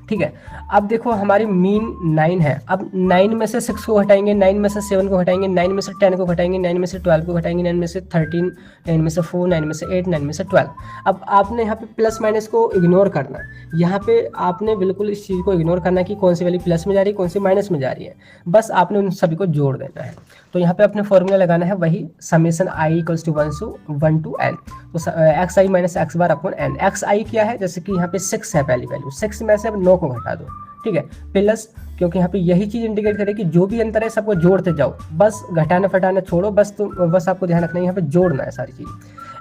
ठीक है, अब देखो हमारी मीन 9 है। अब 9 में से 6 को घटाएंगे, 9 में से 7 को घटाएंगे, 9 में से 10 को घटाएंगे, 9 में से 12 को घटाएंगे, 9 में से 13, 9 में से 4, 9 में से 8, 9 में से 12। अब आपने यहाँ पे प्लस माइनस को इग्नोर करना है। यहाँ पे आपने बिल्कुल इस चीज़ को इग्नोर करना है कि कौन सी वैल्यू प्लस में जा रही है, कौन सी माइनस में जा रही है। बस आपने उन सभी को जोड़ देना है। तो यहाँ पे अपने फॉर्मूला लगाना है वही, summation i equals to 1 to n। तो x i minus x bar upon n. X i क्या है? जैसे कि यहाँ पे 6 है पहली वैल्यू, 6 में से अब 9 को घटा दो। ठीक है, प्लस, क्योंकि यहाँ पे यही चीज इंडिकेट करे कि जो भी अंतर है सबको जोड़ते जाओ, बस घटाना फटाना छोड़ो, बस आपको ध्यान रखना है यहाँ पे जोड़ना है सारी चीज।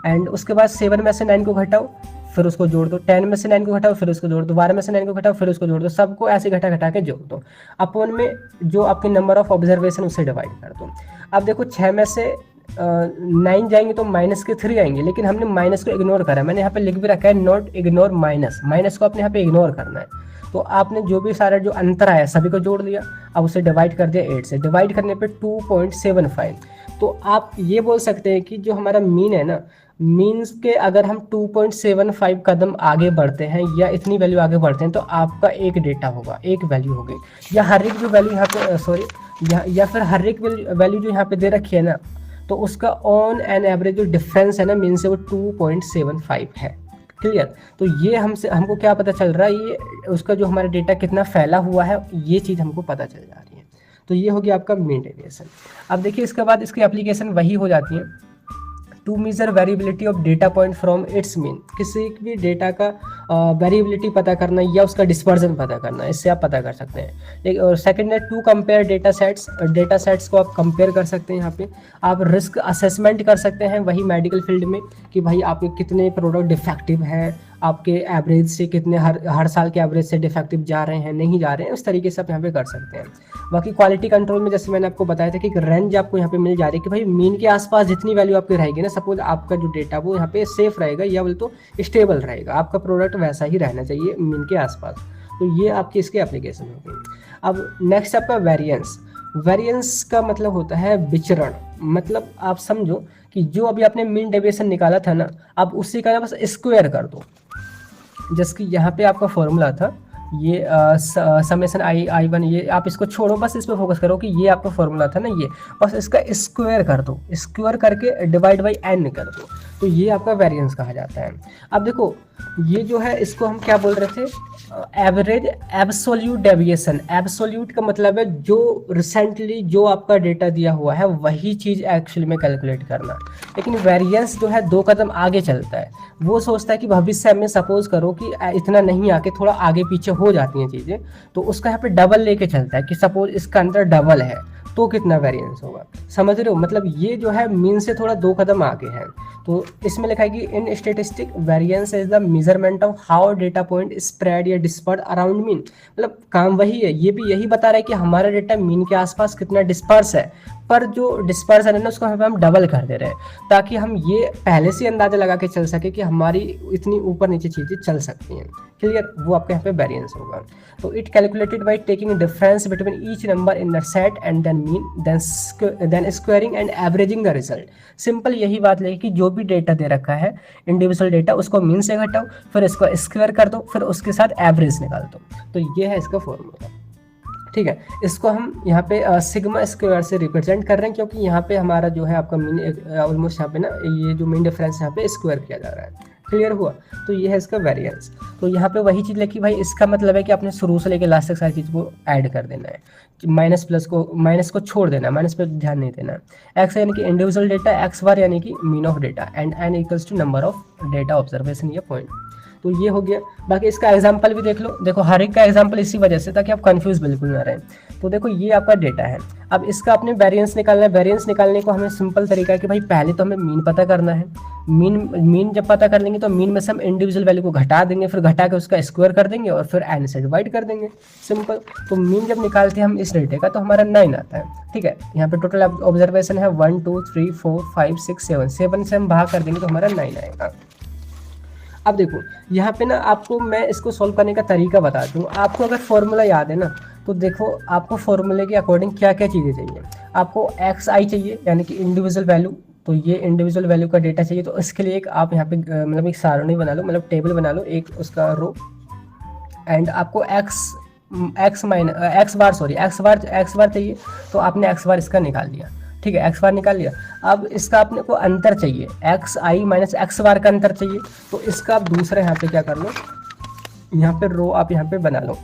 एंड उसके बाद 7 में से 9 को घटाओ, फिर उसको जोड़ दो, 10 में से 9 को घटाओ, फिर उसको जोड़ दो, 12 में से 9 को घटाओ, फिर उसको जोड़ दो, सबको ऐसे घटा घटा के जोड़ दो। अपॉन में जो आपके नंबर ऑफ ऑब्जर्वेशन उससे डिवाइड कर दो। अब देखो 6 में से 9 जाएंगे तो माइनस के 3 आएंगे, लेकिन हमने माइनस को इग्नोर करा है। मैंने यहाँ पे लिख भी रखा है नॉट इग्नोर माइनस, माइनस को आपने यहाँ पे इग्नोर करना है। तो आपने जो भी सारा जो अंतर आया सभी को जोड़ दिया, अब उसे डिवाइड कर दिया 8 से, डिवाइड करने पे 2.75। तो आप ये बोल सकते हैं कि जो हमारा मीन है ना, मीन्स के अगर हम 2.75 कदम आगे बढ़ते हैं या इतनी वैल्यू आगे बढ़ते हैं तो आपका एक डेटा होगा, एक वैल्यू होगी, या हर एक जो वैल्यू यहाँ पे या फिर हर एक वैल्यू जो यहाँ पे दे रखी है ना, तो उसका ऑन एन एवरेज जो डिफरेंस है ना मीन से, वो 2.75 है। क्लियर? तो ये हमको क्या पता चल रहा है, ये उसका जो हमारा डेटा कितना फैला हुआ है, ये चीज़ हमको पता चल जा रही है। तो ये हो गया आपका मीन डेविएशन। अब देखिए इसके बाद इसकी एप्लीकेशन वही हो जाती है, to measure variability of data point from its mean. किसी भी डेटा का वेरिएबिलिटी पता करना या उसका डिस्पर्जन पता करना, इससे आप पता कर सकते हैं। और सेकंड है टू कंपेयर डेटा सेट्स को आप कंपेयर कर सकते हैं। यहाँ पे आप रिस्क असेसमेंट कर सकते हैं वही मेडिकल फील्ड में, कि भाई आपके कितने प्रोडक्ट डिफेक्टिव हैं, आपके एवरेज से कितने हर साल के एवरेज से डिफेक्टिव जा रहे हैं, नहीं जा रहे हैं, उस तरीके से आप यहाँ पे कर सकते हैं। बाकी क्वालिटी कंट्रोल में जैसे मैंने आपको बताया था कि एक रेंज आपको यहाँ पे मिल जा रही है कि भाई मीन के आसपास जितनी वैल्यू आपकी रहेगी ना, सपोज आपका जो डेटा वो यहाँ पे सेफ रहेगा या बोले तो स्टेबल रहेगा, आपका प्रोडक्ट वैसा ही रहना चाहिए मीन के आसपास। तो ये आपकी इसकी एप्लीकेशन हो गई। अब नेक्स्ट आपका वेरिएंस का मतलब होता है विचरण। मतलब आप समझो कि जो अभी आपने मीन डेविएशन निकाला था ना, अब उसी का ना बस स्क्वायर कर दो। जैसे कि यहाँ पे आपका फॉर्मूला था ये समेशन आई वन, ये आप इसको छोड़ो, बस इस पर फोकस करो कि ये आपका फॉर्मूला था ना, ये बस इसका स्क्वायर कर दो, स्क्वायर करके डिवाइड बाई एन कर दो, तो ये आपका वेरिएंस कहा जाता है। अब देखो ये जो है इसको हम क्या बोल रहे थे, एवरेज एब्सोल्यूट डेविएशन। एब्सोल्यूट का मतलब है जो रिसेंटली जो आपका डेटा दिया हुआ है वही चीज़ एक्चुअली में कैलकुलेट करना। लेकिन वेरिएंस जो है 2 कदम आगे चलता है, वो सोचता है कि भविष्य में सपोज करो कि इतना नहीं आके थोड़ा आगे पीछे हो जाती हैं चीज़ें, तो उसका यहाँ पे डबल लेके चलता है कि सपोज इसका अंदर डबल है तो कितना वेरिएंस होगा। समझ रहे हो? मतलब ये जो है मीन से थोड़ा 2 कदम आगे है। तो इसमें लिखा है कि in statistic variance is the measurement of how data point spread या डिस्पर्ड अराउंड मीन। मतलब काम वही है, ये भी यही बता रहा है कि हमारा डेटा मीन के आसपास कितना डिस्पर्स है, पर जो डिस्पर्सन है ना उसको हम डबल कर दे रहे हैं ताकि हम ये पहले से अंदाजा लगा के चल सके कि हमारी इतनी ऊपर नीचे चीज़ें चल सकती हैं। क्लियर, वो आपके यहाँ पे वेरिएंस होगा। तो it calculated by taking difference between each number in the set and then mean then squaring and averaging the result. Simple यही बात लगी कि जो भी डेटा दे रखा है इंडिविजुअल डेटा, उसको मीन से घटाओ, फिर इसको स्क्वायर कर दो, फिर उसके साथ एवरेज निकाल दो। तो ये है इसका फॉर्मूला। ठीक है, इसको हम यहाँ पे सिग्मा स्क्वायर से रिप्रेजेंट कर रहे हैं क्योंकि यहाँ पे हमारा जो है आपका मीन ऑलमोस्ट यहाँ पे ना ये जो मीन डिफरेंस यहाँ पे स्क्वायर किया जा रहा है। क्लियर हुआ? तो ये है इसका वेरिएंस। तो यहाँ पे वही चीज़ लिखी भाई, इसका मतलब है कि आपने शुरू से लेकर लास्ट तक सारी चीज़ को ऐड कर देना है, माइनस को छोड़ देना है, माइनस पे ध्यान नहीं देना है। एक्स यानी कि इंडिविजुअल डेटा, एक्स बार यानी कि mean of data, and N equals to number of data observation या पॉइंट। तो ये हो गया। बाकी इसका एग्जाम्पल भी देख लो, देखो हर एक का एग्जाम्पल इसी वजह से ताकि आप कंफ्यूज बिल्कुल ना रहें। तो देखो ये आपका डेटा है, अब इसका आपने वेरिएंस निकालना है। वेरिएंस निकालने को हमें सिंपल तरीका है कि भाई पहले तो हमें मीन पता करना है। मीन जब पता कर लेंगे तो मीन में से हम इंडिविजुअल वैल्यू को घटा देंगे, फिर घटा के उसका स्क्वायर कर देंगे और फिर एन से डिवाइड कर देंगे, सिंपल। तो मीन जब निकालते हैं हम इस डेटे का तो हमारा 9 आता है। ठीक है, यहाँ पे टोटल ऑब्जर्वेशन है 1 2 3 4 5 6 7 से हम भाग कर देंगे तो हमारा 9 आएगा। अब देखो यहाँ पे ना आपको मैं इसको सॉल्व करने का तरीका बता दूँ। आपको अगर फॉर्मूला याद है ना तो देखो आपको फॉर्मूले के अकॉर्डिंग क्या क्या चीज़ें चाहिए। आपको एक्स आई चाहिए यानी कि इंडिविजुअल वैल्यू, तो ये इंडिविजुअल वैल्यू का डेटा चाहिए। तो इसके लिए एक आप यहाँ पे मतलब एक सारणी बना लो, मतलब टेबल बना लो, एक उसका रो, एंड आपको एक्स बार चाहिए। तो आपने एक्स बार इसका निकाल लिया। ठीक है, एक्स बार निकाल लिया। अब इसका अपने को अंतर चाहिए, एक्स आई माइनस एक्स बार का अंतर चाहिए। तो इसका आप दूसरा यहाँ पे क्या कर लो, यहाँ पे रो आप यहाँ पे बना लो।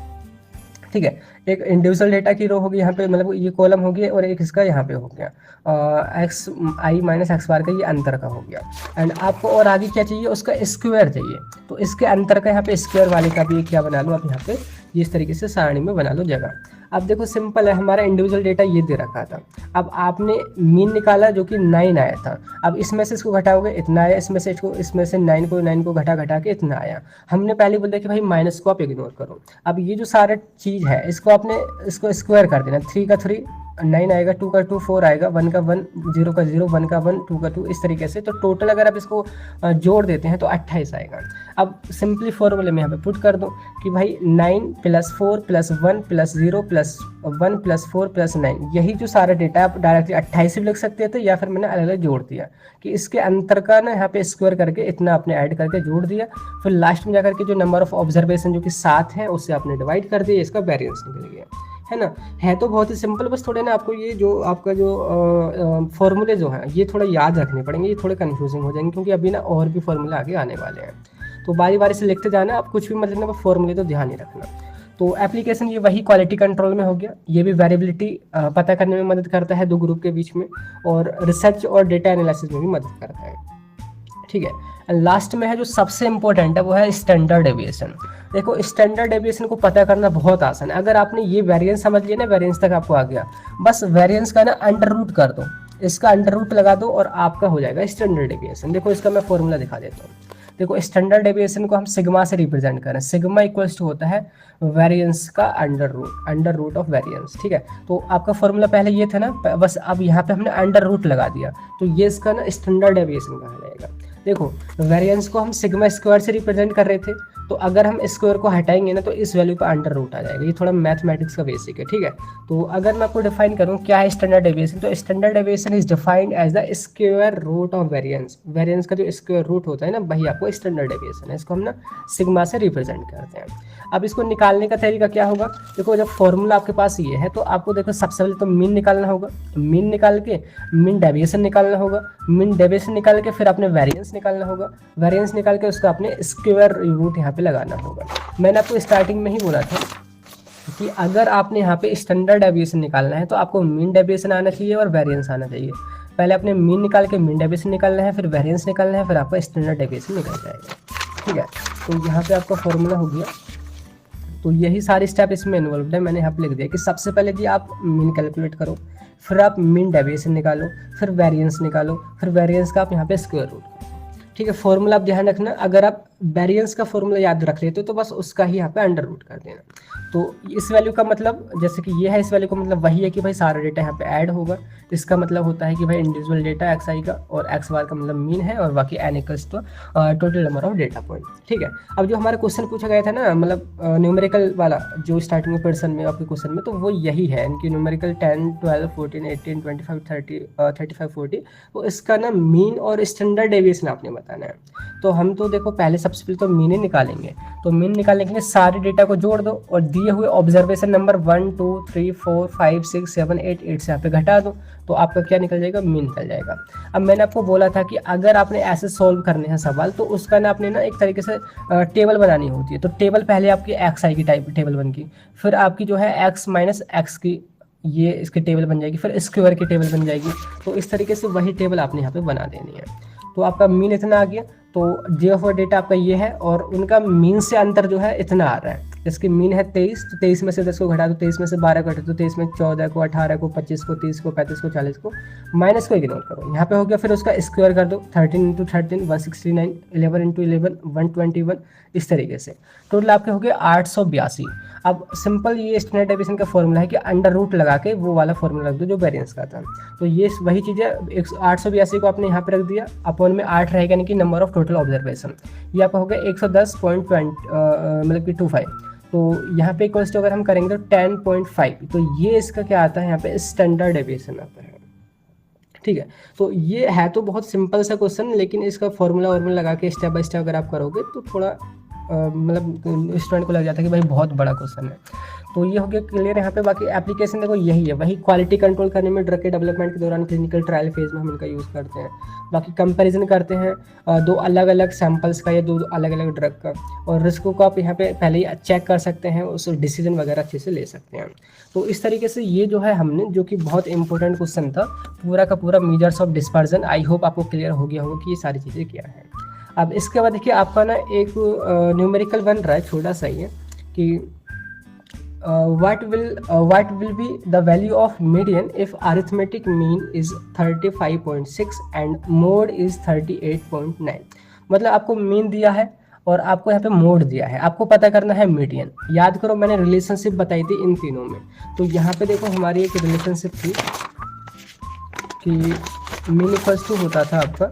ठीक है, एक इंडिविजुअल डेटा की रो होगी यहाँ पे, मतलब ये कॉलम होगी, और एक इसका यहाँ पे हो गया एक्स आई माइनस एक्स बार का ये अंतर का हो गया। एंड आपको और आगे क्या चाहिए, उसका स्क्वायर चाहिए। तो इसके अंतर का यहाँ पे स्क्वायर वाले का भी क्या बना लो आप यहाँ पे इस तरीके से सारणी में बना लो जगह। अब देखो सिंपल है, हमारा इंडिविजुअल डेटा ये दे रखा था। अब आपने मीन निकाला जो कि 9 आया था। अब इसमें से इसको घटाओगे इतना आया, इसमें से 9 को घटा के इतना आया। हमने पहले बोल दिया कि भाई माइनस को आप इग्नोर करो। अब ये जो सारा चीज़ है इसको आपने इसको स्क्वायर कर देना। 3 का 3 9 आएगा, 2 का 2 4 आएगा, 1 का 1 0 का 0 1 का 1 2 का 2 इस तरीके से। तो टोटल अगर आप इसको जोड़ देते हैं तो 28 आएगा। अब सिंपली फॉर्मूले में यहाँ पे पुट कर दो कि भाई 9 + 4 + 1 + 0 + 1 + 4 + 9, यही जो सारा डेटा आप डायरेक्टली 28 भी लिख सकते थे, या फिर मैंने अलग अलग जोड़ दिया कि इसके अंतर का ना यहाँ पे स्क्वायर करके इतना आपने ऐड करके जोड़ दिया। फिर लास्ट में जाकर के जो नंबर ऑफ ऑब्जर्वेशन जो कि 7 है उससे आपने डिवाइड कर दिया, इसका वेरिएंस निकल गया। है ना, है तो बहुत ही सिंपल, बस थोड़े ना आपको ये जो आपका जो फॉर्मूले जो हैं ये थोड़ा याद रखने पड़ेंगे, ये थोड़े कंफ्यूजिंग हो जाएंगे क्योंकि अभी ना और भी फॉर्मूले आगे आने वाले हैं। तो बारी बारी से लिखते जाना, आप कुछ भी मत लिखना, बस फॉर्मूले तो ध्यान ही रखना। तो एप्लीकेशन ये वही क्वालिटी कंट्रोल में हो गया, ये भी वेरिएबिलिटी पता करने में मदद करता है 2 ग्रुप के बीच में, और रिसर्च और डेटा एनालिसिस में भी मदद करता है। ठीक है, लास्ट में है जो सबसे इंपॉर्टेंट है वो है स्टैंडर्ड डेविएशन। देखो स्टैंडर्ड डेविएशन को पता करना बहुत आसान है। अगर आपने ये वेरिएंस समझ लिया ना, वेरिएंस तक आपको आ गया, बस वेरिएंस का ना अंडर रूट कर दो, इसका अंडर रूट लगा दो और आपका हो जाएगा स्टैंडर्ड डेविएशन। देखो इसका मैं फॉर्मूला दिखा देता हूँ। देखो स्टैंडर्ड डेविएशन को हम सिग्मा से रिप्रेजेंट करें। सिग्मा इक्वल्स टू होता है वेरिएंस का अंडर रूट ऑफ वेरिएंस। ठीक है, तो आपका फॉर्मूला पहले ये था ना, बस अब यहाँ पे हमने अंडर रूट लगा दिया, तो ये इसका ना स्टैंडर्ड डेविएशन कहा जाएगा। देखो वेरिएंस को हम सिग्मा स्क्वायर से रिप्रेजेंट कर रहे थे, तो अगर हम स्क्वायर को हटाएंगे ना तो इस वैल्यू पर अंडर रूट आ जाएगा। ये थोड़ा मैथमेटिक्स का बेसिक है। ठीक है, तो अगर मैं आपको डिफाइन करूँ क्या है स्टैंडर्ड डेविएशन, तो standard deviation is defined as the square root of variance. Variance का जो स्क्वायर रूट होता है ना वही आपको स्टैंडर्ड डेविएशन है। इसको हम ना सिग्मा से रिप्रेजेंट करते हैं। अब इसको निकालने का तरीका क्या होगा, देखो जब फॉर्मूला आपके पास ये है तो आपको देखो सबसे पहले तो मीन निकालना होगा। मीन निकाल के मीन डेविएशन निकालना होगा। मीन डेविएशन निकाल के फिर आपने वेरिएंस निकालना होगा। वेरिएंस निकाल के उसका आपने स्क्वायर रूट यहाँ पे लगाना होगा। मैंने आपको स्टार्टिंग में ही बोला था कि अगर आपने यहाँ पे स्टैंडर्ड डेविएशन निकालना है तो आपको मीन डेविएशन आना चाहिए और वेरिएंस आना चाहिए। पहले आपने मीन निकाल के मीन डेविएशन निकालना है, फिर वेरिएंस निकालना है, फिर आपका स्टैंडर्ड डेविएशन निकल जाएगा। ठीक है, तो यहाँ पे आपका फॉर्मूला हो गया। तो यही सारे स्टेप इसमें इन्वॉल्व है। मैंने यहाँ पे लिख दिया कि सबसे पहले जी आप मीन कैलकुलेट करो, फिर आप मीन डेविएशन निकालो, फिर वेरिएंस निकालो, फिर वेरिएंस का आप यहाँ पे स्क्वायर रूट। ठीक है, फॉर्मूला आप ध्यान रखना, अगर आप वेरिएंस का फॉर्मूला याद रख लेते हो तो बस उसका ही यहाँ पे अंडर रूट कर देना। तो इस वैल्यू का मतलब जैसे कि ये है, इस वैल्यू का मतलब वही है कि भाई सारा डेटा यहाँ पे ऐड होगा। इसका मतलब होता है कि भाई इंडिविजुअल डेटा एक्स आई का और एक्स वाई का मतलब मीन है, और बाकी N equals to total number of data point. ठीक है, अब जो हमारा क्वेश्चन पूछा गया था ना, मतलब न्यूमेरिकल वाला जो स्टार्टिंग में पर्सन में आपके क्वेश्चन में, तो वो यही है इनकी न्यूमेरिकल 10, 12, 14, 18, 25, 30, 35, 40। तो इसका ना मीन और स्टैंडर्ड डेविएशन आपने बताना है। तो हम तो देखो पहले सबसे पहले तो मीन ही निकालेंगे। तो मीन निकालने के लिए सारे डेटा को जोड़ दो और दिए हुए ऑब्जर्वेशन नंबर 1, 2, 3, 4, 5, 6, 7, 8 से यहाँ पे घटा दो, तो आपका क्या निकल जाएगा, मीन निकल जाएगा। अब मैंने आपको बोला था कि अगर आपने ऐसे सॉल्व करने हैं सवाल, तो उसका ना आपने ना एक तरीके से टेबल बनानी होती है। तो टेबल पहले आपकी एक्स आई की टाइप टेबल बन गई, फिर आपकी जो है एक्स माइनस एक्स की ये इसकी टेबल बन जाएगी, फिर स्क्वायर की टेबल बन जाएगी। तो इस तरीके से वही टेबल आपने यहाँ पे बना देनी है। तो आपका मीन इतना आ गया, तो जे ऑफ डेटा आपका ये है, और उनका मीन से अंतर जो है इतना आ रहा है। इसकी मीन है 23, तो 23 में से 10 को घटा दो, 23 में से 12 घटा दो, 23 में 14 को, 18 को, 25 को, 30 को, 35 को, 40 को, माइनस को इग्नोर करो। यहाँ पे हो गया, फिर उसका स्क्वायर कर दो, 13 × 13 169, 11 × 11 121, इस तरीके से टोटल आपके हो गए 882। अब सिंपल ये स्टैंडर्ड डेविएशन का फॉर्मूला है कि अंडर रूट लगा के वो वाला फॉर्मूला रख दो जो वेरिएंस का था। तो ये वही चीज़ है, 882 को आपने यहाँ पे रख दिया, अपॉन में 8 रहेगा, यानी कि नंबर ऑफ टोटल ऑब्जर्वेशन। ये आपका हो गया 110.20 मतलब कि 25। तो यहाँ पे इक्वल्स टू अगर हम करेंगे तो 10.5, तो ये इसका क्या आता है, यहाँ पे स्टैंडर्ड डेविएशन आता है। ठीक है, तो ये है तो बहुत सिंपल सा क्वेश्चन, लेकिन इसका फॉर्मूला लगा के स्टेप बाय स्टेप अगर आप करोगे तो थोड़ा मतलब स्टूडेंट को लग जाता है कि भाई बहुत बड़ा क्वेश्चन है। तो ये हो गया क्लियर यहाँ पे। बाकी एप्लीकेशन देखो यही है, वही क्वालिटी कंट्रोल करने में, ड्रग के डेवलपमेंट के दौरान क्लिनिकल ट्रायल फेज में हम इनका यूज़ करते हैं। बाकी कंपैरिजन करते हैं दो अलग अलग सैंपल्स का या दो अलग अलग ड्रग का, और रिस्क को आप यहाँ पे पहले ही चेक कर सकते हैं, उस डिसीजन वगैरह अच्छे से ले सकते हैं। तो इस तरीके से ये जो है हमने, जो कि बहुत इंपॉर्टेंट क्वेश्चन था, पूरा का पूरा measures of dispersion, I hope आपको क्लियर हो गया होगा कि ये सारी चीज़ें क्या है। अब इसके बाद देखिए आपका ना एक न्यूमेरिकल बन रहा है, छोटा सा ही है कि what will be the value of median if arithmetic mean is 35.6 and mode is 38.9। मतलब आपको मीन दिया है और आपको यहाँ पे मोड दिया है, आपको पता करना है मीडियन। याद करो मैंने रिलेशनशिप बताई थी इन तीनों में। तो यहाँ पे देखो हमारी एक रिलेशनशिप थी कि मीन इक्वल्स टू होता था आपका,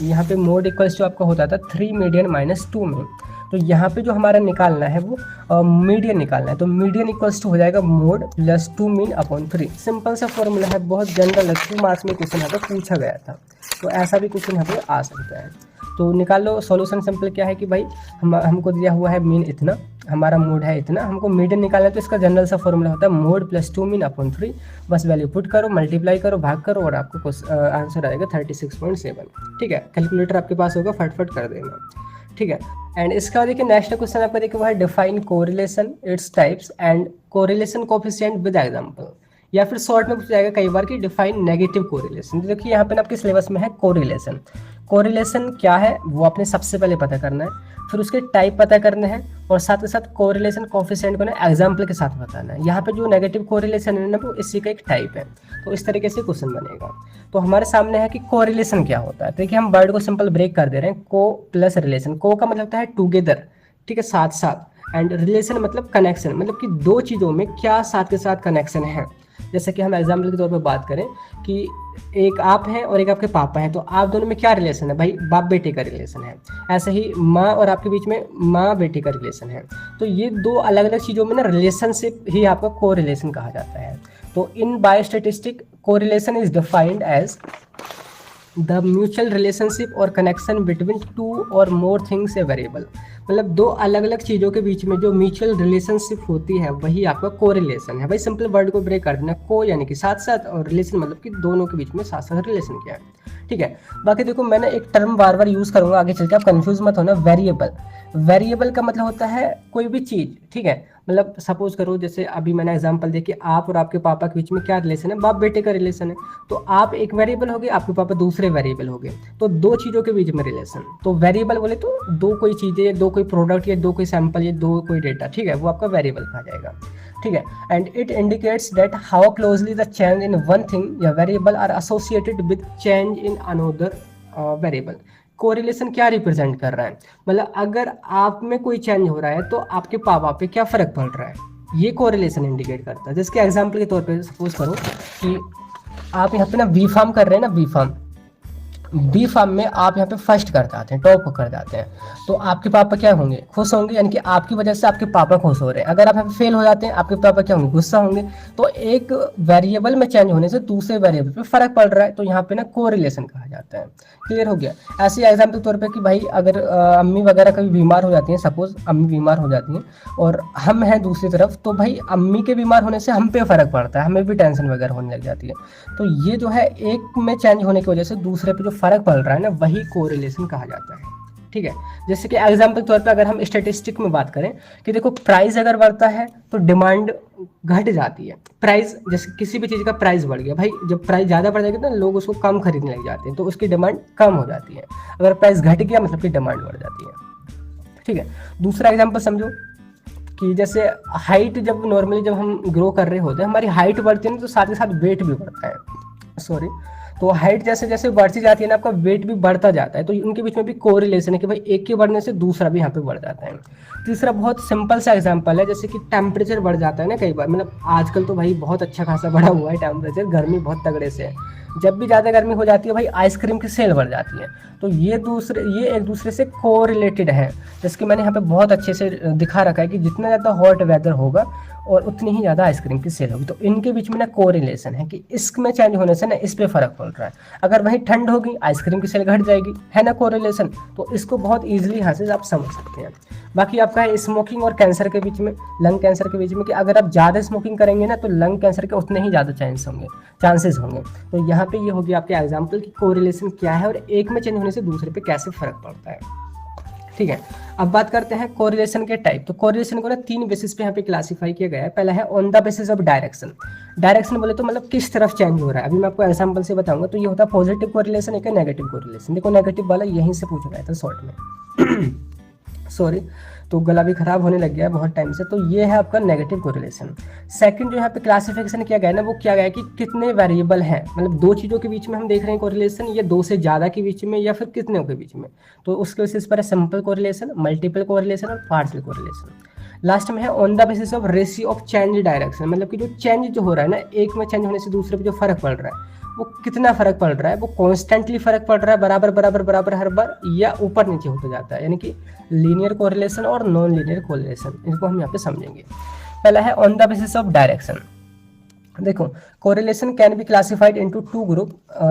यहाँ पे मोड इक्वल्स टू आपका होता था 3 मीडियन माइनस 2 मीन। तो यहाँ पे जो हमारा निकालना है वो मीडियन निकालना है। तो मीडियन इक्वल्स टू हो जाएगा mode plus 2 mean upon 3। Simple सा फॉर्मूला है, बहुत जनरल है, 2 मार्क्स में क्वेश्चन यहाँ पे पूछा गया था, तो ऐसा भी क्वेश्चन यहाँ पे आ सकता है। तो निकाल लो। सॉल्यूशन सिंपल क्या है कि भाई हमको दिया हुआ है मीन इतना, हमारा मोड है इतना, हमको मीडियन निकालना है। तो इसका जनरल सा फॉर्मूला होता है मोड प्लस 2 मीन अपॉन 3। बस वैल्यू पुट करो, मल्टीप्लाई करो, भाग करो, और आपको आंसर आएगा 36.7। ठीक है, कैलकुलेटर आपके पास होगा, फटफट कर देना। ठीक है, एंड इसका देखिए नेक्स्ट क्वेश्चन आपका देखिए वो है define correlation, its types and correlation coefficient with example, या फिर शॉर्ट में पूछा जाएगा कई बार कि डिफाइन नेगेटिव कोरिलेशन। तो देखिए यहाँ पे आपके सिलेबस में है कोरिलेशन। कोरिलेशन क्या है वो आपने सबसे पहले पता करना है, फिर उसके टाइप पता करने हैं, और साथ ही साथ कोरिलेशन कोएफिशिएंट को ना एग्जांपल के साथ बताना है। यहाँ पे जो नेगेटिव कोरिलेशन है ना वो इसी का एक टाइप है। तो इस तरीके से क्वेश्चन बनेगा। तो हमारे सामने है कि कोरिलेशन क्या होता है। देखिए हम वर्ड को सिंपल ब्रेक कर दे रहे हैं, को प्लस रिलेशन। को का मतलब होता है टुगेदर, ठीक है, साथ साथ, एंड रिलेशन मतलब कनेक्शन, मतलब कि दो चीज़ों में क्या साथ के साथ कनेक्शन है। जैसे कि हम एग्जाम्पल के तौर पर बात करें कि एक आप हैं और एक आपके पापा हैं, तो आप दोनों में क्या रिलेशन है भाई, बाप बेटे का रिलेशन है। ऐसे ही माँ और आपके बीच में माँ बेटे का रिलेशन है। तो ये दो अलग अलग चीज़ों में ना रिलेशनशिप ही आपका को रिलेशन कहा जाता है। तो in biostatistic correlation is defined as the mutual relationship और कनेक्शन बिटवीन 2 और मोर थिंग्स ए वेरिएबल। मतलब दो अलग अलग चीज़ों के बीच में जो म्यूचुअल रिलेशनशिप होती है वही आपका कोरिलेशन है। भाई सिंपल वर्ड को ब्रेक कर देना, को यानी कि साथ साथ, और रिलेशन मतलब कि दोनों के बीच में साथ साथ रिलेशन क्या है। ठीक है। बाकी देखो मैंने एक टर्म बार बार यूज करूंगा आगे चल के, आप कंफ्यूज मत होना। वेरिएबल, वेरिएबल का मतलब होता है कोई भी चीज, ठीक है। मतलब सपोज करो जैसे अभी मैंने एग्जांपल देखी, आप और आपके पापा के बीच में क्या रिलेशन है, बाप बेटे का रिलेशन है। तो आप एक वेरिएबल हो गए, आपके पापा दूसरे वेरिएबल हो गए, तो दो चीजों के बीच में रिलेशन। तो वेरिएबल बोले तो दो कोई चीजें, दो कोई प्रोडक्ट या दो कोई सैंपल या दो कोई डेटा, ठीक है, वो आपका वेरिएबल कहा जाएगा, ठीक है। And it indicates that how closely the change in one thing या variable are associated with change in another variable. Correlation क्या रिप्रेजेंट कर रहा है, मतलब अगर आप में कोई चेंज हो रहा है तो आपके पापा पे क्या फर्क पड़ रहा है, ये कोरिलेशन इंडिकेट करता है। जिसके एग्जांपल के तौर पे सपोज करो कि आप यहाँ पे ना बी फार्म कर रहे हैं ना, बी फार्म, बी फार्म में आप यहाँ पे फर्स्ट कर जाते हैं, टॉप कर जाते हैं, तो आपके पापा क्या होंगे, खुश होंगे, यानी कि आपकी वजह से आपके पापा खुश हो रहे हैं। अगर आप यहाँ पे फेल हो जाते हैं, आपके पापा क्या होंगे, गुस्सा होंगे। तो एक वेरिएबल में चेंज होने से दूसरे वेरिएबल पे फर्क पड़ रहा है, तो यहाँ पे ना कोरिलेशन कहा जाता है। क्लियर हो गया। ऐसे एग्जाम्पल के तौर पर कि भाई अगर अम्मी वगैरह कभी बीमार हो जाती हैं, सपोज अम्मी बीमार हो जाती हैं और हम हैं दूसरी तरफ, तो भाई अम्मी के बीमार होने से हम पे फर्क पड़ता है, हमें भी टेंशन वगैरह होने लग जाती है। तो ये जो है एक में चेंज होने की वजह से दूसरे पे जो फर्क पड़ रहा है ना, वही कोरिलेशन कहा जाता है, ठीक है। जैसे कि एग्जांपल के तौर पे अगर हम स्टैटिस्टिक में बात करें कि देखो प्राइस अगर बढ़ता है तो डिमांड घट जाती है। प्राइस, जैसे किसी भी चीज़ का प्राइस बढ़ गया, भाई जब प्राइस ज़्यादा बढ़ जाएगा ना लोग उसको कम खरीदने लग जाते हैं, तो उसकी डिमांड कम हो जाती है। अगर प्राइस घट गया मतलब कि डिमांड बढ़ जाती है, ठीक है। दूसरा एग्जाम्पल समझो कि जैसे हाइट, जब नॉर्मली जब हम ग्रो कर रहे होते हैं हमारी हाइट बढ़ती है ना, तो साथ ही साथ वेट भी बढ़ता है, सॉरी। तो हाइट जैसे जैसे बढ़ती जाती है ना, आपका वेट भी बढ़ता जाता है, तो उनके बीच में भी कोरिलेशन है कि भाई एक के बढ़ने से दूसरा भी यहाँ पे बढ़ जाता है। तीसरा बहुत सिंपल सा एग्जांपल है, जैसे कि टेम्परेचर बढ़ जाता है ना कई बार, मतलब आजकल तो भाई बहुत अच्छा खासा बढ़ा हुआ है टेम्परेचर, गर्मी बहुत तगड़े से है। जब भी ज़्यादा गर्मी हो जाती है भाई आइसक्रीम की सेल बढ़ जाती है। तो ये एक दूसरे से कोरिलेटेड है, जैसे कि मैंने यहाँ पे बहुत अच्छे से दिखा रखा है कि जितना ज़्यादा हॉट वेदर होगा और उतनी ही ज़्यादा आइसक्रीम की सेल होगी। तो इनके बीच में ना कोरिलेशन है कि इसमें चेंज होने से ना इस पे फर्क पड़ रहा है। अगर वहीं ठंड होगी आइसक्रीम की सेल घट जाएगी, है ना कोरिलेशन। तो इसको बहुत ईजिली यहाँ से आप समझ सकते हैं। बाकी आपका है स्मोकिंग और कैंसर के बीच में, लंग कैंसर के बीच में, कि अगर आप ज़्यादा स्मोकिंग करेंगे ना तो लंग कैंसर के उतने ही ज़्यादा चांसेस होंगे। तो यहाँ पे ये होगी आपके एग्जाम्पल की कोरिलेशन क्या है और एक में चेंज होने से दूसरे पे कैसे फर्क पड़ता है, ठीक है। अब बात करते हैं कोरिलेशन के टाइप। तो कोरिलेशन को ना 3 बेसिस पे यहाँ पे क्लासिफाई किया गया है। पहला है on the basis of direction. Direction बोले तो मतलब किस तरफ चेंज हो रहा है। अभी मैं आपको एग्जांपल से बताऊंगा। तो ये होता है पॉजिटिव कोरिलेशन, एक है नेगेटिव कोरिलेशन। देखो नेगेटिव वाला यहीं से पूछा गया था शॉर्ट में सॉरी, तो गला भी खराब होने लग गया है बहुत टाइम से। तो ये है आपका नेगेटिव कोरिलेशन। सेकंड जो यहाँ पे क्लासिफिकेशन किया गया है ना, वो किया गया है कि कितने वेरिएबल हैं, मतलब दो चीज़ों के बीच में हम देख रहे हैं कोरिलेशन, या दो से ज़्यादा के बीच में, या फिर कितने के बीच में। तो उसके बेसिस पर है सिंपल कोरिलेशन, मल्टीपल कोरिलेशन और पार्शियल कोरिलेशन। लास्ट में है on the basis of ratio of change direction, मतलब कि जो चेंज जो हो रहा है ना, एक में चेंज होने से दूसरे पे जो फर्क पड़ रहा है वो कितना फर्क पड़ रहा है, वो कॉन्स्टेंटली फर्क पड़ रहा है बराबर बराबर बराबर हर बार, या ऊपर नीचे होता जाता है, यानी कि लीनियर कोरिलेशन और नॉन लीनियर कोरिलेशन। इनको हम यहाँ पे समझेंगे। पहला है on the basis of direction. देखो correlation can be classified into 2 group,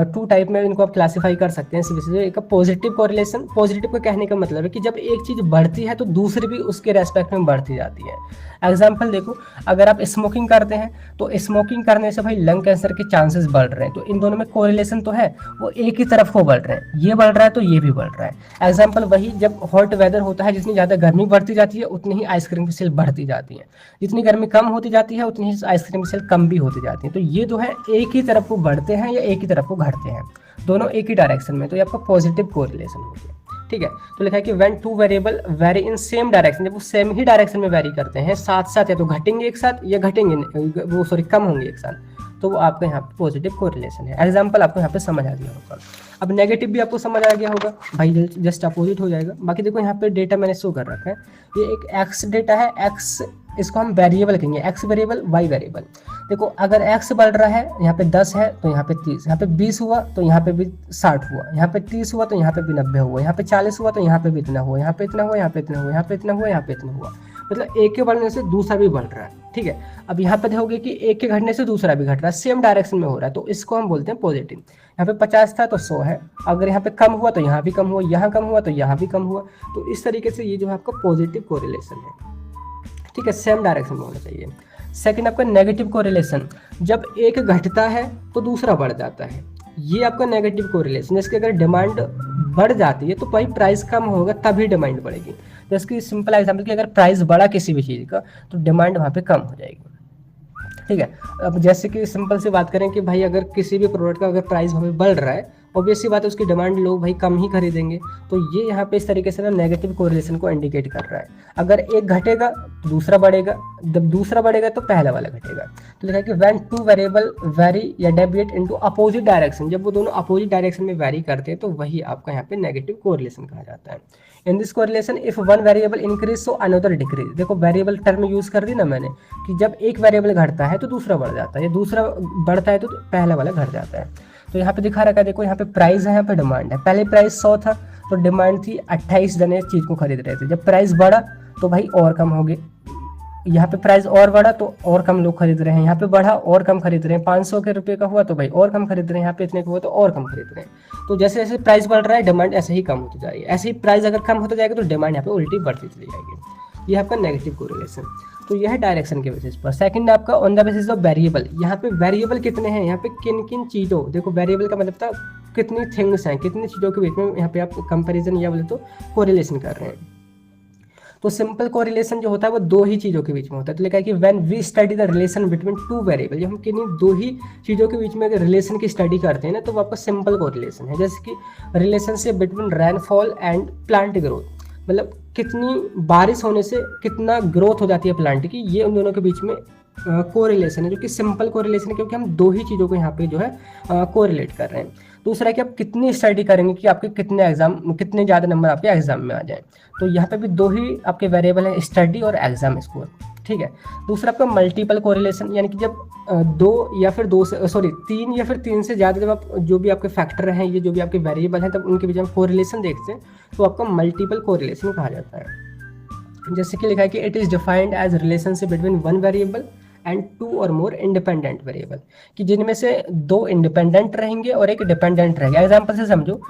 2 type में इनको आप क्लासिफाई कर सकते हैं इस विषय से। एक पॉजिटिव कोरिलेशन। पॉजिटिव को कहने का मतलब है कि जब एक चीज़ बढ़ती है तो दूसरी भी उसके रेस्पेक्ट में बढ़ती जाती है। एग्जाम्पल देखो, अगर आप स्मोकिंग करते हैं तो स्मोकिंग करने से भाई लंग कैंसर के चांसेस बढ़ रहे हैं, तो इन दोनों में कोरिलेशन तो है, वो एक ही तरफ को बढ़ रहे हैं, ये बढ़ रहा है तो ये भी बढ़ रहा है। एग्जाम्पल वही, जब हॉट वेदर होता है जितनी ज़्यादा गर्मी बढ़ती जाती है उतनी ही आइसक्रीम की सेल बढ़ती जाती है, जितनी गर्मी कम होती जाती है उतनी ही आइसक्रीम की सेल कम भी होती जाती है। तो ये जो है एक ही तरफ को बढ़ते हैं या एक ही तरफ को घटते हैं, दोनों एक ही डायरेक्शन में, तो ये आपका पॉजिटिव कोरिलेशन हो गया, ठीक है। तो लिखा है कि when 2 variable very in same direction, जब वो सेम ही डायरेक्शन में वेरी करते हैं साथ साथ, या तो घटेंगे एक साथ या कम होंगे एक साथ, तो वो आपका यहाँ पे पॉजिटिव कोरिलेशन है। एग्जाम्पल आपको यहाँ पे समझ आ गया होगा। अब नेगेटिव भी आपको समझ आ गया होगा भाई, जस्ट अपोजिट हो जाएगा। बाकी देखो यहाँ पे डेटा मैंने शो कर रखा है, ये एक एक्स डेटा है, एक्स इसको हम वेरिएबल कहेंगे, एक्स वेरिएबल वाई वेरिएबल। देखो अगर एक्स बढ़ रहा है, यहाँ पे 10 है तो यहाँ पे 30, यहाँ पे 20 हुआ तो यहाँ पे भी 60 हुआ, यहाँ पे 30 हुआ तो यहाँ पे भी 90 हुआ, यहाँ पे 40 हुआ तो यहाँ पे भी इतना हुआ, यहाँ पे इतना हुआ, यहाँ पे इतना हुआ, यहाँ पे इतना हुआ, यहाँ पे इतना हुआ। मतलब एक के बढ़ने से दूसरा भी बढ़ रहा है, ठीक है। अब यहाँ पे देखोगे कि एक के घटने से दूसरा भी घट रहा है, सेम डायरेक्शन में हो रहा है, तो इसको हम बोलते हैं पॉजिटिव। यहाँ पे 50 था तो 100 है, अगर यहाँ पे कम हुआ तो यहाँ भी कम हुआ, यहाँ कम हुआ तो यहाँ भी कम हुआ। तो इस तरीके से ये जो है आपका पॉजिटिव कोरिलेशन है, ठीक है, सेम डायरेक्शन में होना चाहिए। सेकंड आपका नेगेटिव कोरिलेशन, जब एक घटता है तो दूसरा बढ़ जाता है, ये आपका नेगेटिव कोरिलेशन, जैसे कि अगर डिमांड बढ़ जाती है तो भाई प्राइस कम होगा तभी डिमांड बढ़ेगी। जैसे कि सिंपल एग्जाम्पल कि अगर प्राइस बढ़ा किसी भी चीज़ का तो डिमांड वहाँ पे कम हो जाएगी। ठीक है, अब जैसे कि सिंपल सी बात करें कि भाई अगर किसी भी प्रोडक्ट का अगर प्राइस हमें बढ़ रहा है, ऑब्वियस सी बात है उसकी डिमांड लोग भाई कम ही खरीदेंगे। तो ये यहाँ पे इस तरीके से ना नेगेटिव कोरिलेशन को इंडिकेट कर रहा है। अगर एक घटेगा तो दूसरा बढ़ेगा, जब दूसरा बढ़ेगा तो पहला वाला घटेगा। तो लिखा है कि व्हेन टू वेरिएबल वेरी या डेविएट इनटू अपोजिट डायरेक्शन, जब वो दोनों अपोजिट डायरेक्शन में वेरी करते हैं तो वही आपका यहाँ पे नेगेटिव कोरिलेशन कहा जाता है। In this correlation if one variable increase so another decrease, देखो वेरिएबल टर्म यूज कर दी ना मैंने कि जब एक वेरिएबल घटता है तो दूसरा बढ़ जाता है, या दूसरा बढ़ता है तो पहला वाला घट जाता है। तो यहाँ पे दिखा रखा है, देखो यहाँ पे प्राइस है, यहाँ पे डिमांड है। पहले प्राइस 100 था तो डिमांड थी 28 जने चीज को खरीद रहे थे। जब प्राइस बढ़ा तो भाई और कम हो गए, यहाँ पे प्राइस और बढ़ा तो और कम लोग खरीद रहे हैं, यहाँ पे बढ़ा और कम खरीद रहे हैं। 500 के रुपए का हुआ तो भाई और कम खरीद रहे हैं, यहाँ पे इतने का हुआ तो और कम खरीद रहे हैं। तो जैसे जैसे प्राइस बढ़ रहा है डिमांड ऐसे ही कम होती जा रही है, ऐसे ही प्राइस अगर कम होता जाएगा तो डिमांड यहाँ पे उल्टी बढ़ती चली जाएगी। ये आपका नेगेटिव कोरिलेशन। तो यह है डायरेक्शन के बेसिस पर। सेकंड आपका on the basis of variable, यहाँ पे वेरिएबल कितने हैं, यहाँ पे किन किन चीज़ों, देखो वेरिएबल का मतलब था कितनी थिंग्स हैं, कितनी चीज़ों के बीच में यहाँ पे आप कंपैरिजन या बोले तो कोरिलेशन कर रहे हैं। तो सिंपल कोरिलेशन जो होता है वो दो ही चीज़ों के बीच में होता है। तो लिखा है कि when we study the relation between two variable, जब हम किन्हीं दो ही चीज़ों के बीच में अगर रिलेशन की स्टडी करते हैं ना तो वो आपका सिंपल कोरिलेशन है। जैसे कि relationship between rainfall and plant growth, मतलब कितनी बारिश होने से कितना ग्रोथ हो जाती है प्लांट की, ये उन दोनों के बीच में कोरिलेशन है, जो कि सिंपल कोरिलेशन है क्योंकि हम दो ही चीज़ों को यहाँ पे जो है कोरिलेट कर रहे हैं। दूसरा कि आप कितनी स्टडी करेंगे कि आपके कितने ज़्यादा नंबर आपके एग्जाम में आ जाए। तो यहाँ पे भी दो ही आपके वेरिएबल हैं, स्टडी और एग्जाम स्कोर। ठीक है, दूसरा आपका मल्टीपल कोरिलेशन, यानी कि जब तीन या फिर तीन से ज़्यादा जब आप जो भी आपके फैक्टर हैं, ये जो भी आपके वेरिएबल हैं, तब उनके बीच में कोरिलेशन देखते हैं तो आपका मल्टीपल कोरिलेशन कहा जाता है। जैसे कि लिखा है कि it is defined as relationship between one variable and two और मोर इंडिपेंडेंट वेरिएबल, कि जिनमें से दो इंडिपेंडेंट रहेंगे और एक डिपेंडेंट रहेगा। एग्जाम्पल से समझो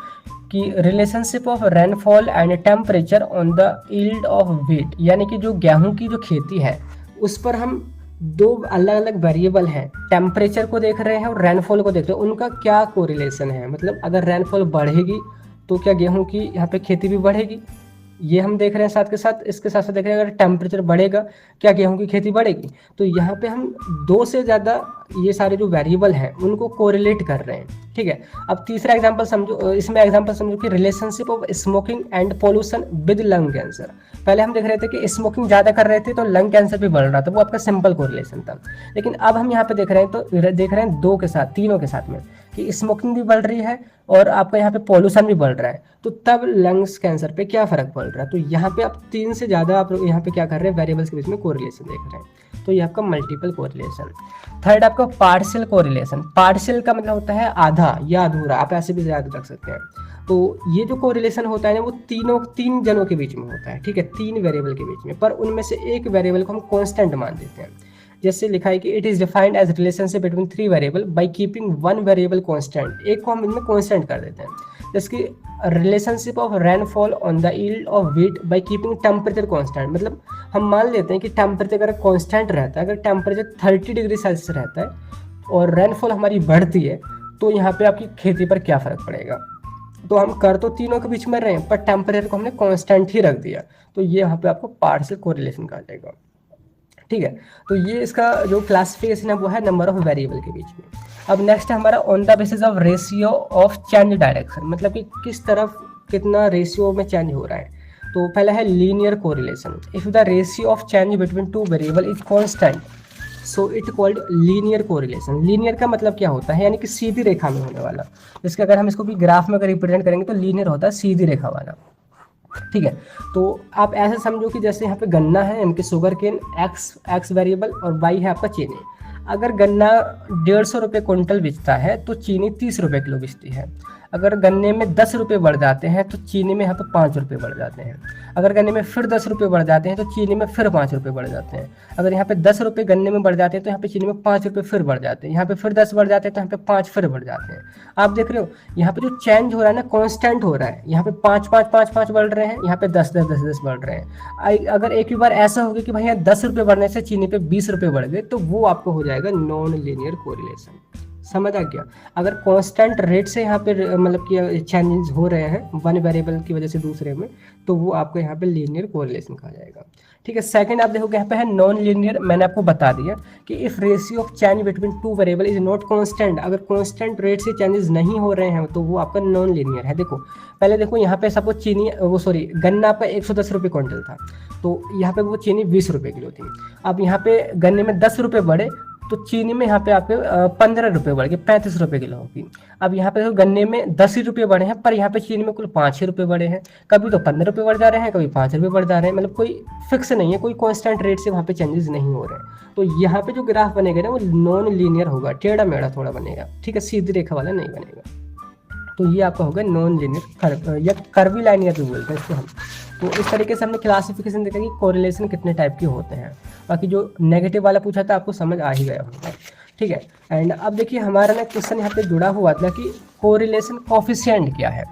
कि relationship of rainfall and temperature on the yield of wheat, यानी कि जो गेहूं की जो खेती है उस पर हम दो अलग अलग वेरिएबल हैं, टेम्परेचर को देख रहे हैं और रेनफॉल को देख रहे हैं, उनका क्या कोरिलेशन है। मतलब अगर रेनफॉल बढ़ेगी तो क्या गेहूं की यहाँ पे खेती भी बढ़ेगी, ये हम देख रहे हैं। साथ के साथ इसके साथ साथ देख रहे हैं अगर टेम्परेचर बढ़ेगा क्या गेहूं की खेती बढ़ेगी। तो यहाँ पे हम दो से ज़्यादा ये सारे जो वेरिएबल हैं उनको कोरिलेट कर रहे हैं। ठीक है, अब तीसरा एग्जांपल समझो, इसमें एग्जांपल समझो कि relationship of smoking and pollution with lung cancer. पहले हम देख रहे थे कि स्मोकिंग ज़्यादा कर रहे थे तो लंग कैंसर भी बढ़ रहा था, वो आपका सिंपल कोरिलेशन था। लेकिन अब हम यहाँ पे देख रहे हैं तो देख रहे हैं दो के साथ, तीनों के साथ में कि स्मोकिंग भी बढ़ रही है और आपका यहाँ पे पॉल्यूशन भी बढ़ रहा है, तो तब लंग्स कैंसर पे क्या फर्क पड़ रहा है। तो यहाँ पे आप तीन से ज़्यादा आप यहाँ पे क्या कर रहे हैं, वेरिएबल्स के बीच में कोरिलेशन देख रहे हैं। तो ये आपका मल्टीपल कोरिलेशन। थर्ड आपका पार्शियल कोरिलेशन। पार्शियल का मतलब होता है आधा या अधूरा, आप ऐसे भी याद रख सकते हैं। तो ये जो कोरिलेशन होता है ना वो तीन जनों के बीच में होता है। ठीक है, तीन वेरिएबल के बीच में, पर उनमें से एक वेरिएबल को हम कांस्टेंट मान देते हैं। जैसे लिखा है कि it is defined as relationship between three variable by keeping one variable constant, एक को हम इनमें कांस्टेंट कर देते हैं। जैसे कि relationship of rainfall on the yield of wheat by keeping temperature constant, मतलब हम मान लेते हैं कि टेम्परेचर अगर कांस्टेंट रहता है, अगर टेम्परेचर 30 डिग्री सेल्सियस रहता है और रेनफॉल हमारी बढ़ती है तो यहाँ पे आपकी खेती पर क्या फ़र्क पड़ेगा। तो हम कर तो तीनों के बीच में रहे पर टेम्परेचर को हमने कांस्टेंट ही रख दिया, तो ये यहाँ पे आपको पार्शियल कोरिलेशन कहा जाएगा। ठीक है, तो ये इसका जो क्लासिफिकेशन है वो है नंबर ऑफ वेरिएबल के बीच में। अब नेक्स्ट है हमारा on the basis of ratio of change direction, मतलब कि किस तरफ कितना रेशियो में चेंज हो रहा है। तो पहला है linear correlation. If the ratio of change between two variable is constant so it called linear correlation. Linear का मतलब क्या होता है, यानी कि सीधी रेखा में होने वाला। जिसके अगर हम इसको भी ग्राफ में अगर रिप्रेजेंट करेंगे तो लीनियर होता है सीधी रेखा वाला। ठीक है, तो आप ऐसे समझो कि जैसे यहाँ पे गन्ना है, इनके शुगर केन एक्स वेरिएबल और वाई है आपका चीनी। अगर गन्ना 150 रुपये क्विंटल बिकता है तो चीनी 30 रुपये किलो बिकती है। अगर गन्ने में 10 रुपये बढ़ जाते हैं तो चीनी में यहाँ पे 5 रुपये बढ़ जाते हैं। अगर गन्ने में फिर 10 रुपये बढ़ जाते हैं तो चीनी में फिर 5 रुपये बढ़ जाते हैं। अगर यहाँ पे 10 रुपये गन्ने में बढ़ जाते हैं तो यहाँ पे चीनी में 5 रुपये फिर बढ़ जाते हैं। यहाँ पे फिर 10 बढ़ जाते हैं तो यहाँ पे 5 फिर बढ़ जाते हैं। आप देख रहे हो यहाँ पे जो चेंज हो रहा है ना कॉन्स्टेंट हो रहा है। यहाँ पे 5 बढ़ रहे हैं, यहाँ पे 10 बढ़ रहे हैं। अगर एक ही बार ऐसा हो गया कि भाई यहाँ 10 रुपये बढ़ने से चीनी पे 20 रुपये बढ़ गए तो वो आपको हो जाएगा नॉन लीनियर कोरिलेशन। समझ आ गया। अगर कांस्टेंट रेट से यहाँ पे मतलब कि चेंजेस हो रहे हैं वन वेरिएबल की वजह से दूसरे में, तो वो आपको यहाँ पे लीनियर कोरिलेशन कहा जाएगा। ठीक है, सेकंड आप देखोगे यहाँ पे है नॉन लीनियर। मैंने आपको बता दिया कि if ratio of change between two variable is not constant, अगर कांस्टेंट रेट से चेंजेस नहीं हो रहे हैं तो वो आपका नॉन लीनियर है। देखो पहले देखो यहाँ पे सपोज चीनी वो सॉरी गन्ना पे 110 रुपये क्विंटल था, तो यहाँ पे वो चीनी 20 रुपये किलो थी। अब यहाँ पे गन्ने में 10 रुपये बढ़े तो चीनी में यहाँ पे आपके 15 रुपये बढ़ गए, 35 रुपये किलो होगी। अब यहाँ पे गन्ने में 10 ही रुपये बढ़े हैं, पर यहाँ पे चीनी में कुल 5 ही रुपये बढ़े हैं। कभी तो 15 रुपये बढ़ जा रहे हैं, कभी 5 रुपये बढ़ जा रहे हैं, मतलब कोई फिक्स नहीं है, कोई कांस्टेंट रेट से वहाँ पे चेंजेस नहीं हो रहे हैं। तो यहाँ पे जो ग्राफ बनेगा ना वो नॉन लीनियर होगा, टेढ़ा मेढ़ा थोड़ा बनेगा। ठीक है, सीधी रेखा वाला नहीं बनेगा। तो ये आपका होगा नॉन लीनियर कर्व या कर्वी लाइनियर भी बोलते हैं इसको हम। तो इस तरीके से हमने क्लासिफिकेशन देखा कि कोरिलेशन कितने टाइप के होते हैं। बाकी जो नेगेटिव वाला पूछा था आपको समझ आ ही गया होगा। ठीक है, एंड अब देखिए हमारा ना क्वेश्चन यहाँ पे जुड़ा हुआ था कि कोरिलेशन कोफिशिएंट क्या है।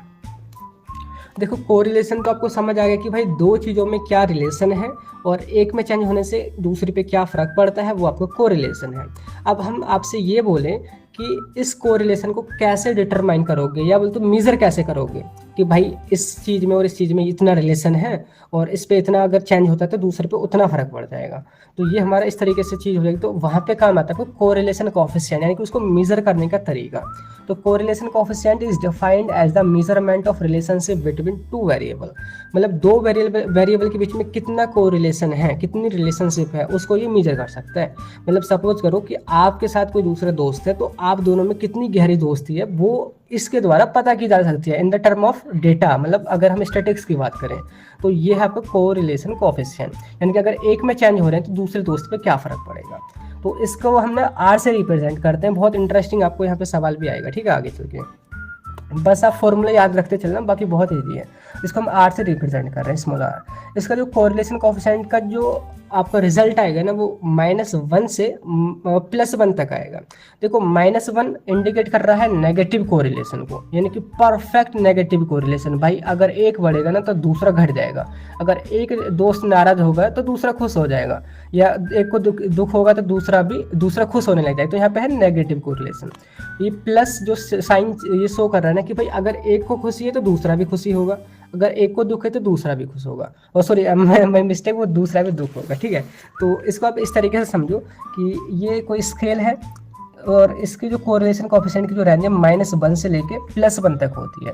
देखो कोरिलेशन तो आपको समझ आ गया कि भाई दो चीज़ों में क्या रिलेशन है और एक में चेंज होने से दूसरे पे क्या फ़र्क पड़ता है, वो आपको कोरिलेशन है। अब हम आपसे ये बोलें कि इस कोरिलेशन को कैसे डिटरमाइन करोगे या बोलते मेज़र कैसे करोगे कि भाई इस चीज़ में और इस चीज़ में इतना रिलेशन है और इस पे इतना अगर चेंज होता है तो दूसरे पे उतना फ़र्क पड़ जाएगा। तो ये हमारा इस तरीके से चीज़ हो जाएगी। तो वहाँ पे काम आता है कोरिलेशन कोफिशिएंट, यानी कि उसको मेज़र करने का तरीका। तो correlation coefficient is defined as the measurement of relationship between two variable, मतलब दो वेरिएबल के बीच में कितना कोरिलेशन है, कितनी रिलेशनशिप है, उसको ये मेजर कर सकता है। मतलब सपोज करो कि आपके साथ कोई दूसरा दोस्त है, तो आप दोनों में कितनी गहरी दोस्ती है वो इसके द्वारा पता की जा सकती है in the term of data. मतलब अगर हम स्टैटिस्टिक्स की बात करें तो ये है आपका कोरिलेशन कोफिशिएंट, यानी कि अगर एक में चेंज हो रहे हैं तो दूसरे दोस्त पे क्या फ़र्क पड़ेगा। तो इसको हमने आर से रिप्रेजेंट करते हैं। बहुत इंटरेस्टिंग आपको यहाँ पे सवाल भी आएगा। ठीक है, आगे चल के बस आप फॉर्मूला याद रखते चलना, बाकी बहुत ईजी है। इसको हम आर से रिप्रेजेंट कर रहे हैं, स्मॉल आर। इसका जो कोरिलेशन कोफिशिएंट का जो आपका रिजल्ट आएगा ना वो -1 से +1 तक आएगा। देखो -1 इंडिकेट कर रहा है नेगेटिव कोरिलेशन को, यानी कि परफेक्ट नेगेटिव कोरिलेशन। भाई अगर एक बढ़ेगा ना तो दूसरा घट जाएगा, अगर एक दोस्त नाराज होगा तो दूसरा खुश हो जाएगा, या एक को दुख होगा तो दूसरा खुश होने लग जाएगा। तो यहाँ पे है नेगेटिव कोरिलेशन। ये प्लस जो साइन ये शो कर रहा है ना कि भाई अगर एक को खुशी है तो दूसरा भी खुशी होगा, अगर एक को दुख है तो दूसरा भी खुश होगा, और सॉरी मैं मिस्टेक, वो दूसरा भी दुख होगा। ठीक है, तो इसको आप इस तरीके से समझो कि ये कोई स्केल है और इसकी जो कोरिलेशन कोफिशिएंट की जो रेंज है -1 से लेके +1 तक होती है।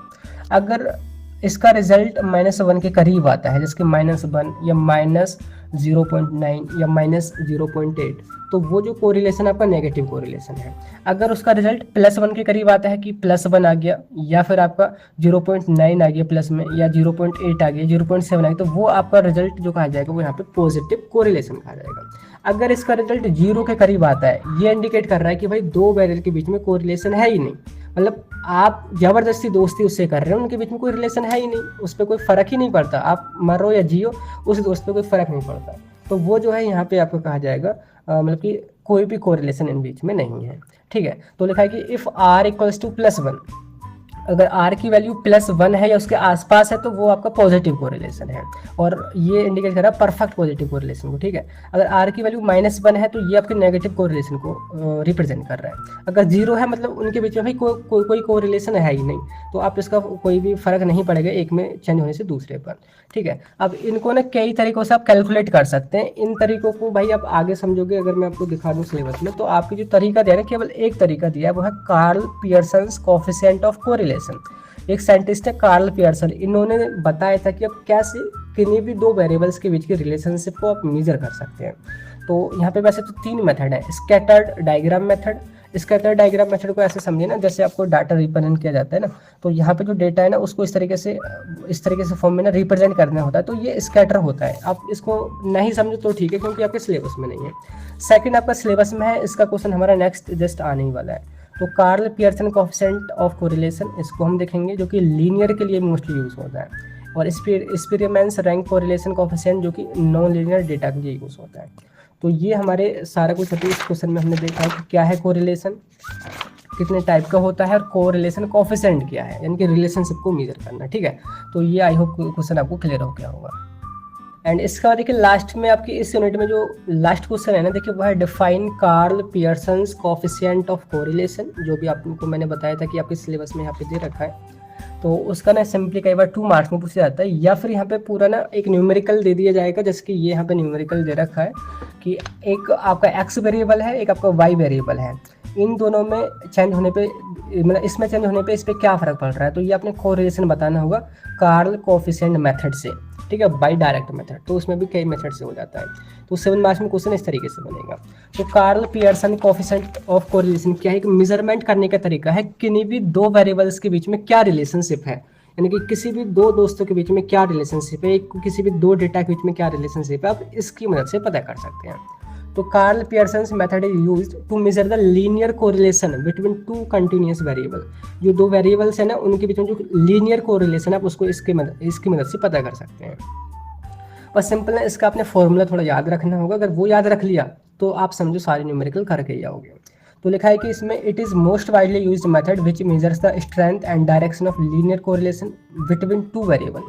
अगर इसका रिजल्ट -1 के करीब आता है, जैसे -1 या -0.9 या -0.8, तो वो जो कोरिलेशन आपका नेगेटिव कोरिलेशन है। अगर उसका रिजल्ट +1 के करीब आता है कि +1 आ गया, या फिर आपका 0.9 आ गया प्लस में, या 0.8 आ गया, 0.7 आ गया, तो वो आपका रिजल्ट जो कहा जाएगा वो यहाँ पे पॉजिटिव कोरिलेशन कहा जाएगा। अगर इसका रिजल्ट 0 के करीब आता है, ये इंडिकेट कर रहा है कि भाई दो वेरिएबल के बीच में कोरिलेशन है ही नहीं, मतलब आप जबरदस्ती दोस्ती उससे कर रहे हो, उनके बीच में कोई रिलेशन है ही नहीं, उस पर कोई फ़र्क ही नहीं पड़ता, आप मरो या जियो उस दोस्त पे कोई फ़र्क नहीं पड़ता, तो वो जो है यहाँ पे आपको कहा जाएगा मतलब कि कोई भी कोरिलेशन इन बीच में नहीं है। ठीक है, तो लिखा है कि इफ़ r = +1, अगर r की वैल्यू +1 है या उसके आसपास है तो वो आपका पॉजिटिव कोरिलेशन है, और ये इंडिकेट कर रहा है परफेक्ट पॉजिटिव कोरिलेशन को। ठीक है, अगर r की वैल्यू -1 है तो ये आपके नेगेटिव कोरिलेशन को रिप्रेजेंट कर रहा है। अगर 0 है मतलब उनके बीच में भाई कोई कोरिलेशन है ही नहीं, तो आप इसका कोई भी फर्क नहीं पड़ेगा एक में चेंज होने से दूसरे पर। ठीक है, अब इनको ना कई तरीकों से आप कैलकुलेट कर सकते हैं। इन तरीकों को भाई आप आगे समझोगे, अगर मैं आपको दिखा दूँ सिलेबस में, तो आपकी जो तरीका दिया है ना, केवल एक तरीका दिया है, वो है Karl Pearson's coefficient of correlation. एक साइंटिस्ट है कार्ल पियर्सन, इन्होंने बताया था कि आप कैसे किन्हीं भी दो वेरिएबल्स के बीच की रिलेशनशिप को आप मेजर कर सकते हैं। तो यहाँ पे वैसे तो 3 मेथड है, scattered diagram method. Scattered diagram method को ऐसे समझिए ना, जैसे आपको डाटा रिप्रेजेंट किया जाता है ना, तो यहाँ पे जो डेटा है ना उसको इस तरीके से फॉर्म में ना रिप्रेजेंट करना होता है, तो ये स्कैटर होता है। आप इसको नहीं समझो तो ठीक है, क्योंकि आपके सिलेबस में नहीं है। सेकंड आपका सिलेबस में है, इसका क्वेश्चन हमारा नेक्स्ट जस्ट आने ही वाला है। तो Karl Pearson coefficient of correlation, इसको हम देखेंगे, जो कि लीनियर के लिए मोस्टली यूज होता है, और स्पीयरमैन्स रैंक कोरिलेशन कोफिशिएंट जो कि नॉन लीनियर डेटा के लिए यूज होता है। तो ये हमारे सारा कुछ अभी इस क्वेश्चन में हमने देखा है कि क्या है कोरिलेशन, कितने टाइप का होता है, और कोरिलेशन कोफिशिएंट क्या है, यानी कि रिलेशनशिप को मेजर करना। ठीक है, तो ये आई होप क्वेश्चन आपको क्लियर हो गया होगा। एंड इसका बाद देखिए लास्ट में आपकी इस यूनिट में जो लास्ट क्वेश्चन है ना, देखिए वो है define Karl Pearson's coefficient of correlation, जो भी आपको मैंने बताया था कि आपके सिलेबस में यहाँ पे दे रखा है। तो उसका ना सिंपली कई बार 2 मार्क्स में पूछा जाता है, या फिर यहाँ पे पूरा ना एक न्यूमेरिकल दे दिया जाएगा, जैसे कि ये यहाँ पे न्यूमेरिकल दे रखा है कि एक आपका एक्स वेरिएबल है, एक आपका वाई वेरिएबल है, इन दोनों में चेंज होने पे, मतलब इसमें चेंज होने पे इस पर क्या फ़र्क पड़ रहा है, तो ये आपने कोरिलेशन बताना होगा कार्ल कोफिशिएंट मेथड से, ठीक है, बाय डायरेक्ट मेथड। तो उसमें भी कई मेथड से हो जाता है। तो 7 मार्क्स में क्वेश्चन इस तरीके से बनेगा। तो Karl Pearson coefficient of correlation क्या है, एक मेजरमेंट करने का तरीका है किन्हीं भी दो वेरिएबल्स के बीच में क्या रिलेशनशिप है, यानी कि किसी भी दो दोस्तों के बीच में क्या रिलेशनशिप है, किसी भी दो डेटा के बीच में क्या रिलेशनशिप है, आप इसकी मदद से पता कर सकते हैं। तो Karl Pearson's method is used to measure the linear correlation between 2 continuous variable. जो दो वेरिएबल्स है ना, उनके बीच में जो लीनियर कोरिलेशन है, आप उसको इसकी मदद से पता कर सकते हैं। बस सिंपल है, इसका आपने फॉर्मूला थोड़ा याद रखना होगा। अगर वो याद रख लिया तो आप समझो सारे न्यूमेरिकल करके ही आओगे। तो लिखा है कि इसमें it is most widely used method which measures the strength and direction of linear correlation between 2 variable,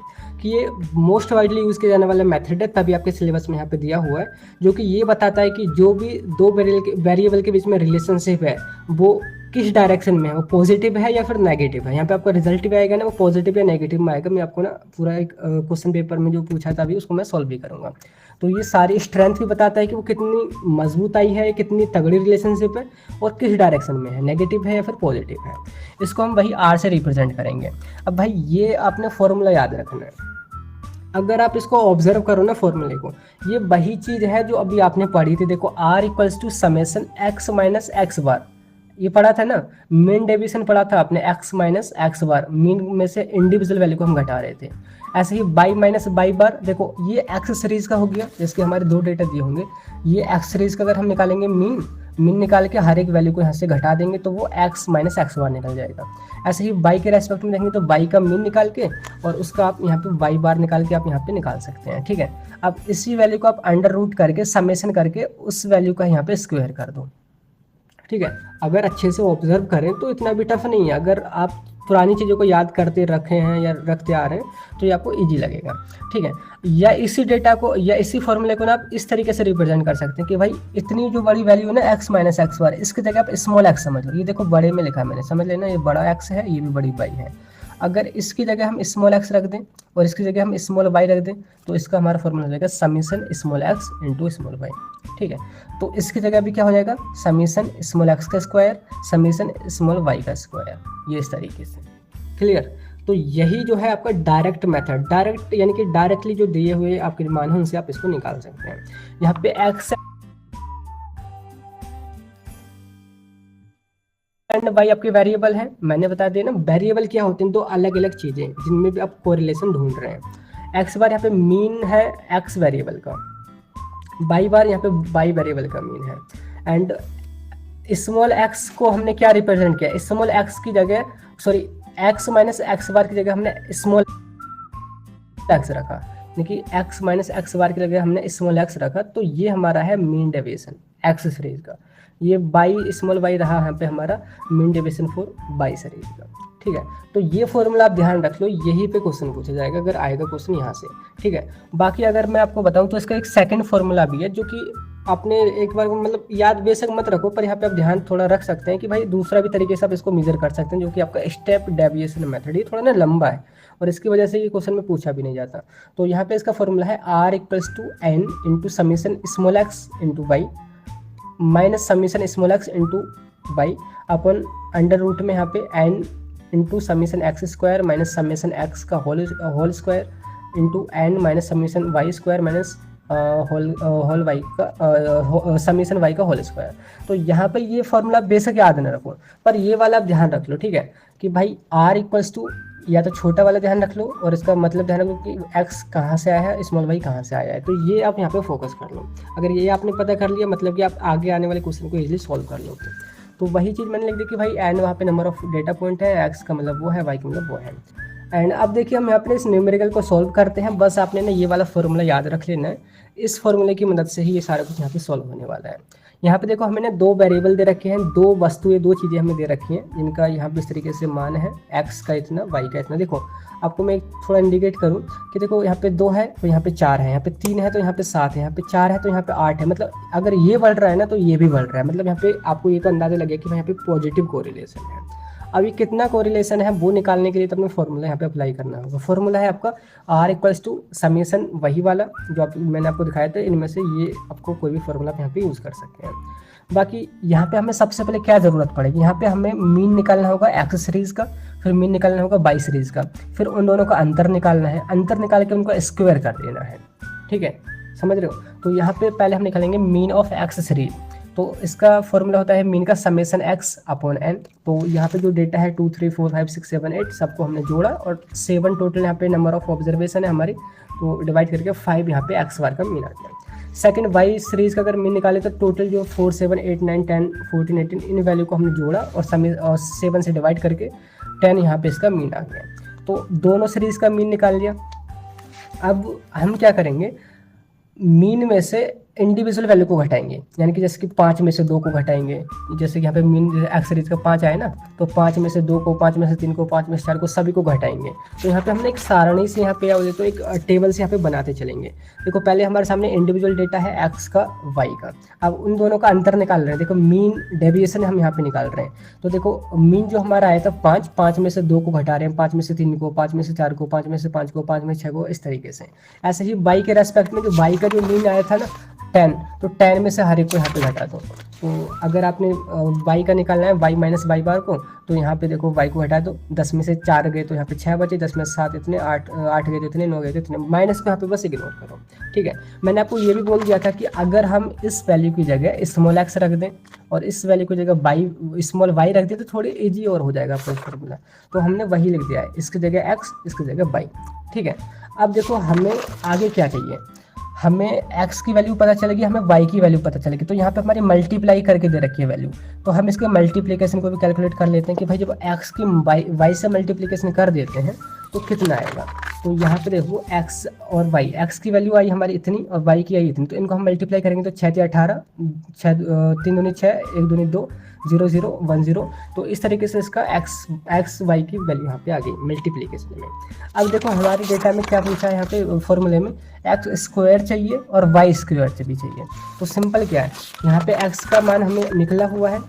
कि ये मोस्ट वाइडली यूज़ किया जाने वाला मेथड है, तभी आपके सिलेबस में यहाँ पे दिया हुआ है, जो कि ये बताता है कि जो भी दो वेरिएबल के बीच में रिलेशनशिप है वो किस डायरेक्शन में है, वो पॉजिटिव है या फिर नेगेटिव है। यहाँ पे आपका रिजल्ट भी आएगा ना, वो पॉजिटिव या नेगेटिव में आएगा। मैं आपको ना पूरा एक क्वेश्चन पेपर में जो पूछा था अभी उसको मैं सॉल्व भी करूँगा। तो ये सारी स्ट्रेंथ भी बताता है कि वो कितनी मजबूत आई है, कितनी तगड़ी रिलेशनशिप है, और किस डायरेक्शन में है, नेगेटिव है या फिर पॉजिटिव है। इसको हम वही आर से रिप्रेजेंट करेंगे। अब भाई ये आपने फॉर्मूला याद रखना है। अगर आप इसको ऑब्जर्व करो ना फॉर्मूले को, ये वही चीज़ है जो अभी आपने पढ़ी थी। देखो r equals to summation x minus x bar, ये पढ़ा था ना, मीन डेविएशन पढ़ा था आपने, x minus x bar, mean में से इंडिविजुअल वैल्यू को हम घटा रहे थे। ऐसे ही बाई माइनस बाई बार, देखो ये एक्स सीरीज का हो गया, जिसके हमारे 2 डेटा दिए होंगे। ये एक्स सीरीज का अगर हम निकालेंगे मीन निकाल के हर एक वैल्यू को यहाँ से घटा देंगे तो वो एक्स माइनस एक्स बार निकल जाएगा। ऐसे ही बाई के रेस्पेक्ट में देखेंगे तो बाई का मीन निकाल के और उसका आप यहाँ पे बाई बार निकाल के आप यहाँ पे निकाल सकते हैं, ठीक है। अब इसी वैल्यू को आप अंडर रूट करके समेशन करके उस वैल्यू का यहाँ पे स्क्वायर कर दो, ठीक है। अगर अच्छे से ऑब्जर्व करें तो इतना भी टफ नहीं है। अगर आप पुरानी चीज़ों को याद करते रखे हैं या रखते आ रहे हैं तो ये आपको इजी लगेगा, ठीक है। या इसी डेटा को या इसी फॉर्मूले को ना आप इस तरीके से रिप्रेजेंट कर सकते हैं कि भाई इतनी जो बड़ी वैल्यू है ना एक्स माइनस एक्स बार, इसकी जगह आप स्मॉल एक्स समझ लो। ये देखो बड़े में लिखा है मैंने, समझ लेना ये बड़ा एक्स है, ये भी बड़ी वाई है। अगर इसकी जगह हम स्मॉल एक्स रख दें और इसकी जगह हम स्मॉल वाई रख दें तो इसका हमारा फॉर्मूला हो जाएगा summation small x into small Y, ठीक है। तो इसकी जगह भी क्या हो जाएगा, समीशन स्मॉल एक्स का स्क्वायर समीशन स्मॉल वाई का स्क्वायर, ये इस तरीके से, क्लियर। तो यही जो है आपका डायरेक्ट मेथड, डायरेक्ट यानी कि डायरेक्टली जो दिए हुए आपके मान हैं उनसे आप इसको निकाल सकते हैं। यहाँ पे एक्स एंड वाई आपके वेरिएबल है। मैंने बता दिया ना, वेरिएबल क्या होते हैं, 2 अलग अलग चीजें जिनमें भी आप कोरिलेशन ढूंढ रहे हैं। एक्स बार यहाँ पे मीन है एक्स वेरिएबल का, बाई बार यहाँ पे बाई वेरिएबल का मीन है। एंड स्मॉल एक्स को हमने क्या रिप्रेजेंट किया, स्मॉल एक्स की जगह सॉरी एक्स माइनस एक्स बार की जगह हमने स्मॉल एक्स रखा, यानी कि एक्स माइनस एक्स बार की जगह हमने स्मॉल एक्स रखा। तो ये हमारा है मीन डेविएशन एक्स सीरीज का। ये बाई स्मॉल बाई रहा यहाँ पे हमारा mean deviation for by series का, ठीक है। तो ये फॉर्मूला आप ध्यान रख लो, यहीं पे क्वेश्चन पूछा जाएगा अगर आएगा क्वेश्चन यहाँ से, ठीक है। बाकी अगर मैं आपको बताऊँ तो इसका एक सेकंड फॉर्मूला भी है जो कि आपने एक बार मतलब याद बेशक मत रखो, पर यहाँ पे आप ध्यान थोड़ा रख सकते हैं कि भाई दूसरा भी तरीके से आप इसको मेजर कर सकते हैं, जो कि आपका स्टेप डेविएशन मेथड। ये थोड़ा ना लंबा है और इसकी वजह से ये क्वेश्चन में पूछा भी नहीं जाता। तो यहाँ पे इसका फॉर्मूला है r equals to n into summation small x into y minus summation small x into y upon under root में यहाँ पे n into summation x square minus summation x का whole square into n minus summation y square minus whole y का समीशन वाई का होल स्क्वायर। तो यहाँ पे ये फॉर्मूला बेशक याद न रखो, पर ये वाला आप ध्यान रख लो, ठीक है, कि भाई आर इक्वल्स टू या तो छोटा वाला ध्यान रख लो और इसका मतलब ध्यान रखो कि एक्स कहाँ से आया है, स्मॉल वाई कहाँ से आया है। तो ये आप यहाँ पे फोकस कर लो। अगर ये आपने पता कर लिया मतलब कि आप आगे आने वाले क्वेश्चन को इजीली सॉल्व कर लोगे। तो वही चीज़ मैंने लिख दी कि भाई एन वहाँ पे नंबर ऑफ डेटा पॉइंट है, एक्स का मतलब वो है, वाई का मतलब वो है। एंड अब देखिए हम यहाँ पे इस न्यूमेरिकल को सॉल्व करते हैं। बस आपने ना ये वाला फॉर्मूला याद रख लेना है, इस फॉर्मूले की मदद से ही ये सारा कुछ यहाँ पे सॉल्व होने वाला है। यहाँ पे देखो हमें ना दो वेरिएबल दे रखे हैं, दो वस्तुएं, दो चीज़ें हमें दे रखी हैं जिनका यहाँ पे इस तरीके से मान है, x का इतना, y का इतना। देखो आपको मैं थोड़ा इंडिकेट करूँ कि देखो यहाँ पे 2 है तो यहाँ पे 4 है, यहाँ पे 3 है तो यहाँ पे 7 है, यहाँ पे 4 है तो यहाँ पे 8 है। मतलब अगर ये बढ़ रहा है ना तो ये भी बढ़ रहा है, मतलब यहाँ पे आपको ये तो अंदाजा लगे कि यहाँ पे पॉजिटिव कोरिलेशन है। अभी कितना कोरिलेशन है वो निकालने के लिए तो अपने फॉर्मूला यहाँ पे अप्लाई करना होगा। फॉर्मूला है आपका r इक्वल्स टू समीशन, वही वाला जो मैंने आपको दिखाया था, इनमें से ये आपको कोई भी फॉर्मूला यहाँ पे यूज़ कर सकते हैं। बाकी यहाँ पे हमें सबसे पहले क्या ज़रूरत पड़ेगी, यहाँ पे हमें मीन निकालना होगा x सीरीज़ का, फिर मीन निकालना होगा y सीरीज़ का, फिर उन दोनों का अंतर निकालना है, अंतर निकाल के उनको स्क्वायर कर देना है। ठीक है, समझ रहे हो। तो यहाँ पे पहले हम निकालेंगे मीन ऑफ x सीरीज, तो इसका फॉर्मूला होता है मीन का समेशन x अपॉन n। तो यहाँ पे जो डेटा है 2 3 4 5 6 7 8 सबको हमने जोड़ा और 7 टोटल यहाँ पे नंबर ऑफ ऑब्जर्वेशन है हमारी, तो डिवाइड करके 5 यहाँ पे x बार का मीन आ गया। सेकंड y सीरीज का अगर मीन निकाले तो टोटल जो 4 7 8 9 10 14 18 इन वैल्यू को हमने जोड़ा और 7 से डिवाइड करके 10 यहाँ पे इसका मीन आ गया। तो दोनों सीरीज का मीन निकाल लिया। अब हम क्या करेंगे, मीन में से इंडिविजुअल वैल्यू को घटाएंगे, यानी कि जैसे कि 5 में से 2 को घटाएंगे। जैसे कि यहाँ पे मीन x सीरीज का 5 आए ना, तो 5 में से 2 को, 5 में से 3 को, 5 में से 4 को, सभी को घटाएंगे। तो यहाँ पे हमने एक सारणी से यहाँ पे या तो एक टेबल से यहाँ पे बनाते चलेंगे। देखो पहले हमारे सामने इंडिविजुअल डेटा है x का, y का। अब उन दोनों का अंतर निकाल रहे हैं। देखो मीन डेविएशन हम यहाँ पे निकाल रहे हैं। तो देखो मीन जो हमारा आया था 5, 5 में से 2 को घटा रहे हैं, 5 में से 3 को, 5 में से 4 को, 5 में से 5 को, 5 में से 6 को, इस तरीके से। ऐसे ही y के रेस्पेक्ट में जो y का जो मीन आया था ना 10, तो 10 में से हर एक को यहाँ पे घटा दो। तो अगर आपने y का निकालना है, y माइनस y बार को, तो यहाँ पे देखो y को हटा दो। 10 में से 4 गए तो यहाँ पे 6 बचे, 10 में से 7 इतने, 8 गए तो इतने, 9 गए तो इतने, माइनस को यहाँ पे बस इग्नोर करो। ठीक है, मैंने आपको ये भी बोल दिया था कि अगर हम इस वैल्यू की जगह स्मॉल x रख दें और इस वैल्यू की जगह स्मॉल y रख दें तो थोड़ी ईजी और हो जाएगा आपका फॉर्मूला। तो हमने वही लिख दिया है, इसकी जगह x, इसकी जगह y। ठीक है, अब देखो हमें आगे क्या चाहिए, हमें x की वैल्यू पता चलेगी, हमें y की वैल्यू पता चलेगी। तो यहाँ पे हमारी मल्टीप्लाई करके दे रखी है वैल्यू, तो हम इसके मल्टीप्लिकेशन को भी कैलकुलेट कर लेते हैं कि भाई जब x की y से मल्टीप्लिकेशन कर देते हैं तो कितना आएगा। तो यहाँ पे देखो x और y, x की वैल्यू आई हमारी इतनी और y की आई इतनी, तो इनको हम मल्टीप्लाई करेंगे तो 6 18, 3 दूनी 6, 1 दूनी 2, 0 0 1 0। तो इस तरीके से इसका x y की वैल्यू यहाँ पे आ गई मल्टीप्लिकेशन में। अब देखो हमारे डेटा में क्या पूछा है, यहाँ पे फॉर्मूले में x स्क्वायर चाहिए और y स्क्वायर भी चाहिए। तो सिंपल क्या है, यहाँ पे x का मान हमें निकला हुआ है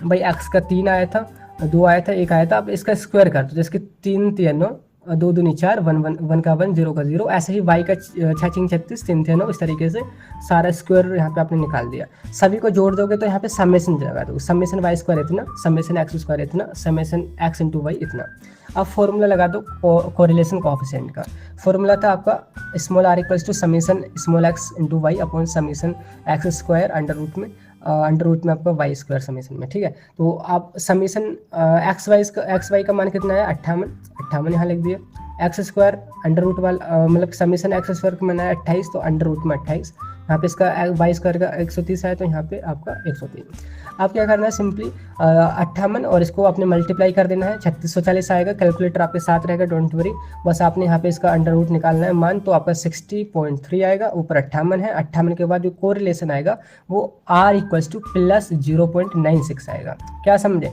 भाई, x का 3 आया था, 2 आया था, 1 आया था। अब इसका स्क्वायर कर दो, जैसे कि 3 3 9, 2 दूनी 4, 1 का 1, 0 का 0। ऐसे ही y का 6 6 36, 3 3 9, इस तरीके से सारा स्क्वायर यहाँ पे आपने निकाल दिया। सभी को जोड़ दोगे तो यहाँ पे समेशन लगा दोगे, समेशन y स्क्वायर इतना, समेशन x स्क्वायर इतना, समेशन x इंटू वाई इतना। अब फॉर्मूला लगा दो कोरिलेशन कोएफिशिएंट का। फॉर्मूला था आपका small r equals to summation small x into Y upon summation x square under root में आपका y स्क्वायर समेशन में। ठीक है, तो आप समेशन एक्स वाई का मान कितना है 58 यहाँ लिख दिया। एक्स स्क्वायर अंडर रूट वाला मतलब समेशन एक्स स्क्वायर का मान है 28, तो अंडर रूट में 28। यहाँ पे इसका वाई स्क्वायर का 130 है, तो यहाँ पे आपका 103। आप क्या करना है, सिंपली 58 और इसको आपने मल्टीप्लाई कर देना है, 3640 आएगा। कैलकुलेटर आपके साथ रहेगा, डोंट वरी। बस आपने यहाँ पे इसका अंडर रूट निकालना है मान, तो आपका 60.3 आएगा। ऊपर 58 है, 58 के बाद जो कोरिलेशन आएगा वो r इक्वल्स टू प्लस 0.96 आएगा। क्या समझे?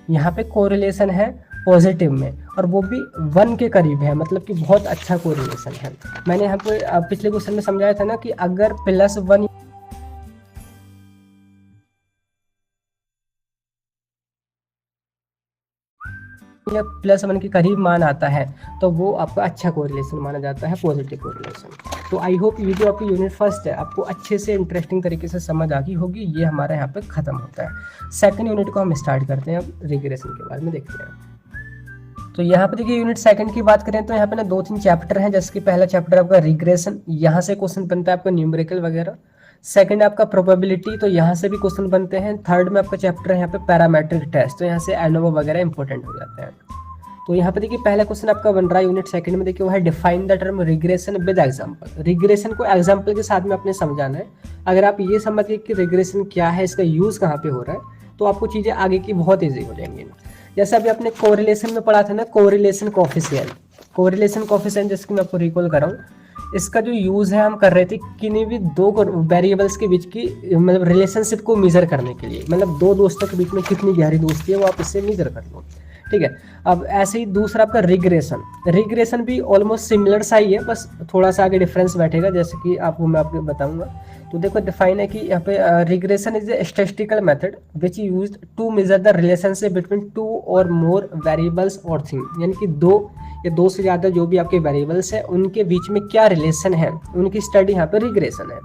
यहाँ पे कोरिलेशन है पॉजिटिव में और वो भी 1 के करीब है, मतलब कि बहुत अच्छा कोरिलेशन है। मैंने यहाँ पे पिछले क्वेश्चन में समझाया था ना कि अगर +1 या +1 के करीब मान आता है तो वो आपका अच्छा कोरिलेशन माना जाता है, पॉजिटिव कोरिलेशन। तो आई होप ये जो आपकी यूनिट फर्स्ट है आपको अच्छे से इंटरेस्टिंग तरीके से समझ आ गई होगी। ये हमारा यहाँ पे खत्म होता है। सेकंड यूनिट को हम स्टार्ट करते हैं, अब रिग्रेशन के बारे में देखते हैं। तो यहाँ पे देखिए यूनिट सेकंड की बात करें तो यहाँ पे ना 2-3 चैप्टर हैं, जैसे कि पहला चैप्टर आपका रिग्रेशन, यहाँ से क्वेश्चन बनता है आपका न्यूमेरिकल वगैरह। सेकंड आपका प्रोबेबिलिटी, तो यहाँ से भी क्वेश्चन बनते हैं। थर्ड में आपका चैप्टर है यहाँ पे पैरामेट्रिक टेस्ट, तो यहाँ से एनोवा वगैरह इंपॉर्टेंट हो जाते हैं। तो यहाँ पे देखिए पहला क्वेश्चन आपका बन रहा है यूनिट सेकंड में, देखिए वो है define the term regression with example. Regression को एग्जांपल के साथ में आपने समझाना है। अगर आप ये समझिए कि रिग्रेशन क्या है, इसका यूज कहाँ पे हो रहा है, तो आपको चीज़ें आगे की बहुत ईजी हो जाएंगी। जैसे अभी आपने कोरिलेशन में पढ़ा था ना, कोरिलेशन कोफिशिएंट। कोरिलेशन कोफिशिएंट जैसे कि मैं आपको रिकॉल कर रहा हूँ, इसका जो यूज़ है हम कर रहे थे किन्हीं भी दो वेरिएबल्स के बीच की मतलब रिलेशनशिप को मेजर करने के लिए, मतलब दो दोस्तों के बीच में कितनी गहरी दोस्ती है वो आप इससे मेजर कर लो, ठीक है। अब ऐसे ही दूसरा आपका रिग्रेशन। रिग्रेशन भी ऑलमोस्ट सिमिलर सा ही है, बस थोड़ा सा आगे डिफरेंस बैठेगा, जैसे कि आपको मैं आपको बताऊंगा। तो देखो डिफाइन है कि यहाँ पे regression is a statistical method which used to measure the relationship between two और मोर वेरिएबल्स और थिंग, यानी कि दो या दो से ज़्यादा जो भी आपके वेरिएबल्स हैं उनके बीच में क्या रिलेशन है, उनकी स्टडी यहाँ पे रिग्रेशन है।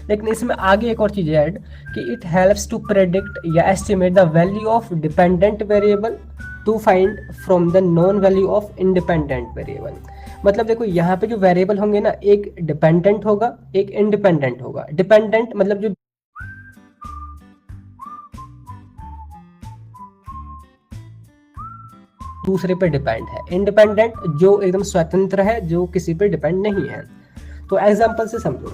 लेकिन इसमें आगे एक और चीज़ ऐड कि इट हेल्प्स टू प्रेडिक्ट या estimate the value of dependent variable to find from the known value of independent variable. मतलब देखो यहाँ पे जो वेरिएबल होंगे ना, एक डिपेंडेंट होगा एक इंडिपेंडेंट होगा। डिपेंडेंट मतलब जो दूसरे पे डिपेंड है, इंडिपेंडेंट जो एकदम स्वतंत्र है, जो किसी पे डिपेंड नहीं है। तो एग्जांपल से समझो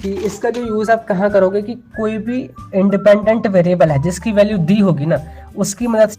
कि इसका जो यूज आप कहाँ करोगे कि कोई भी इंडिपेंडेंट वेरिएबल है जिसकी वैल्यू दी होगी ना, उसकी मदद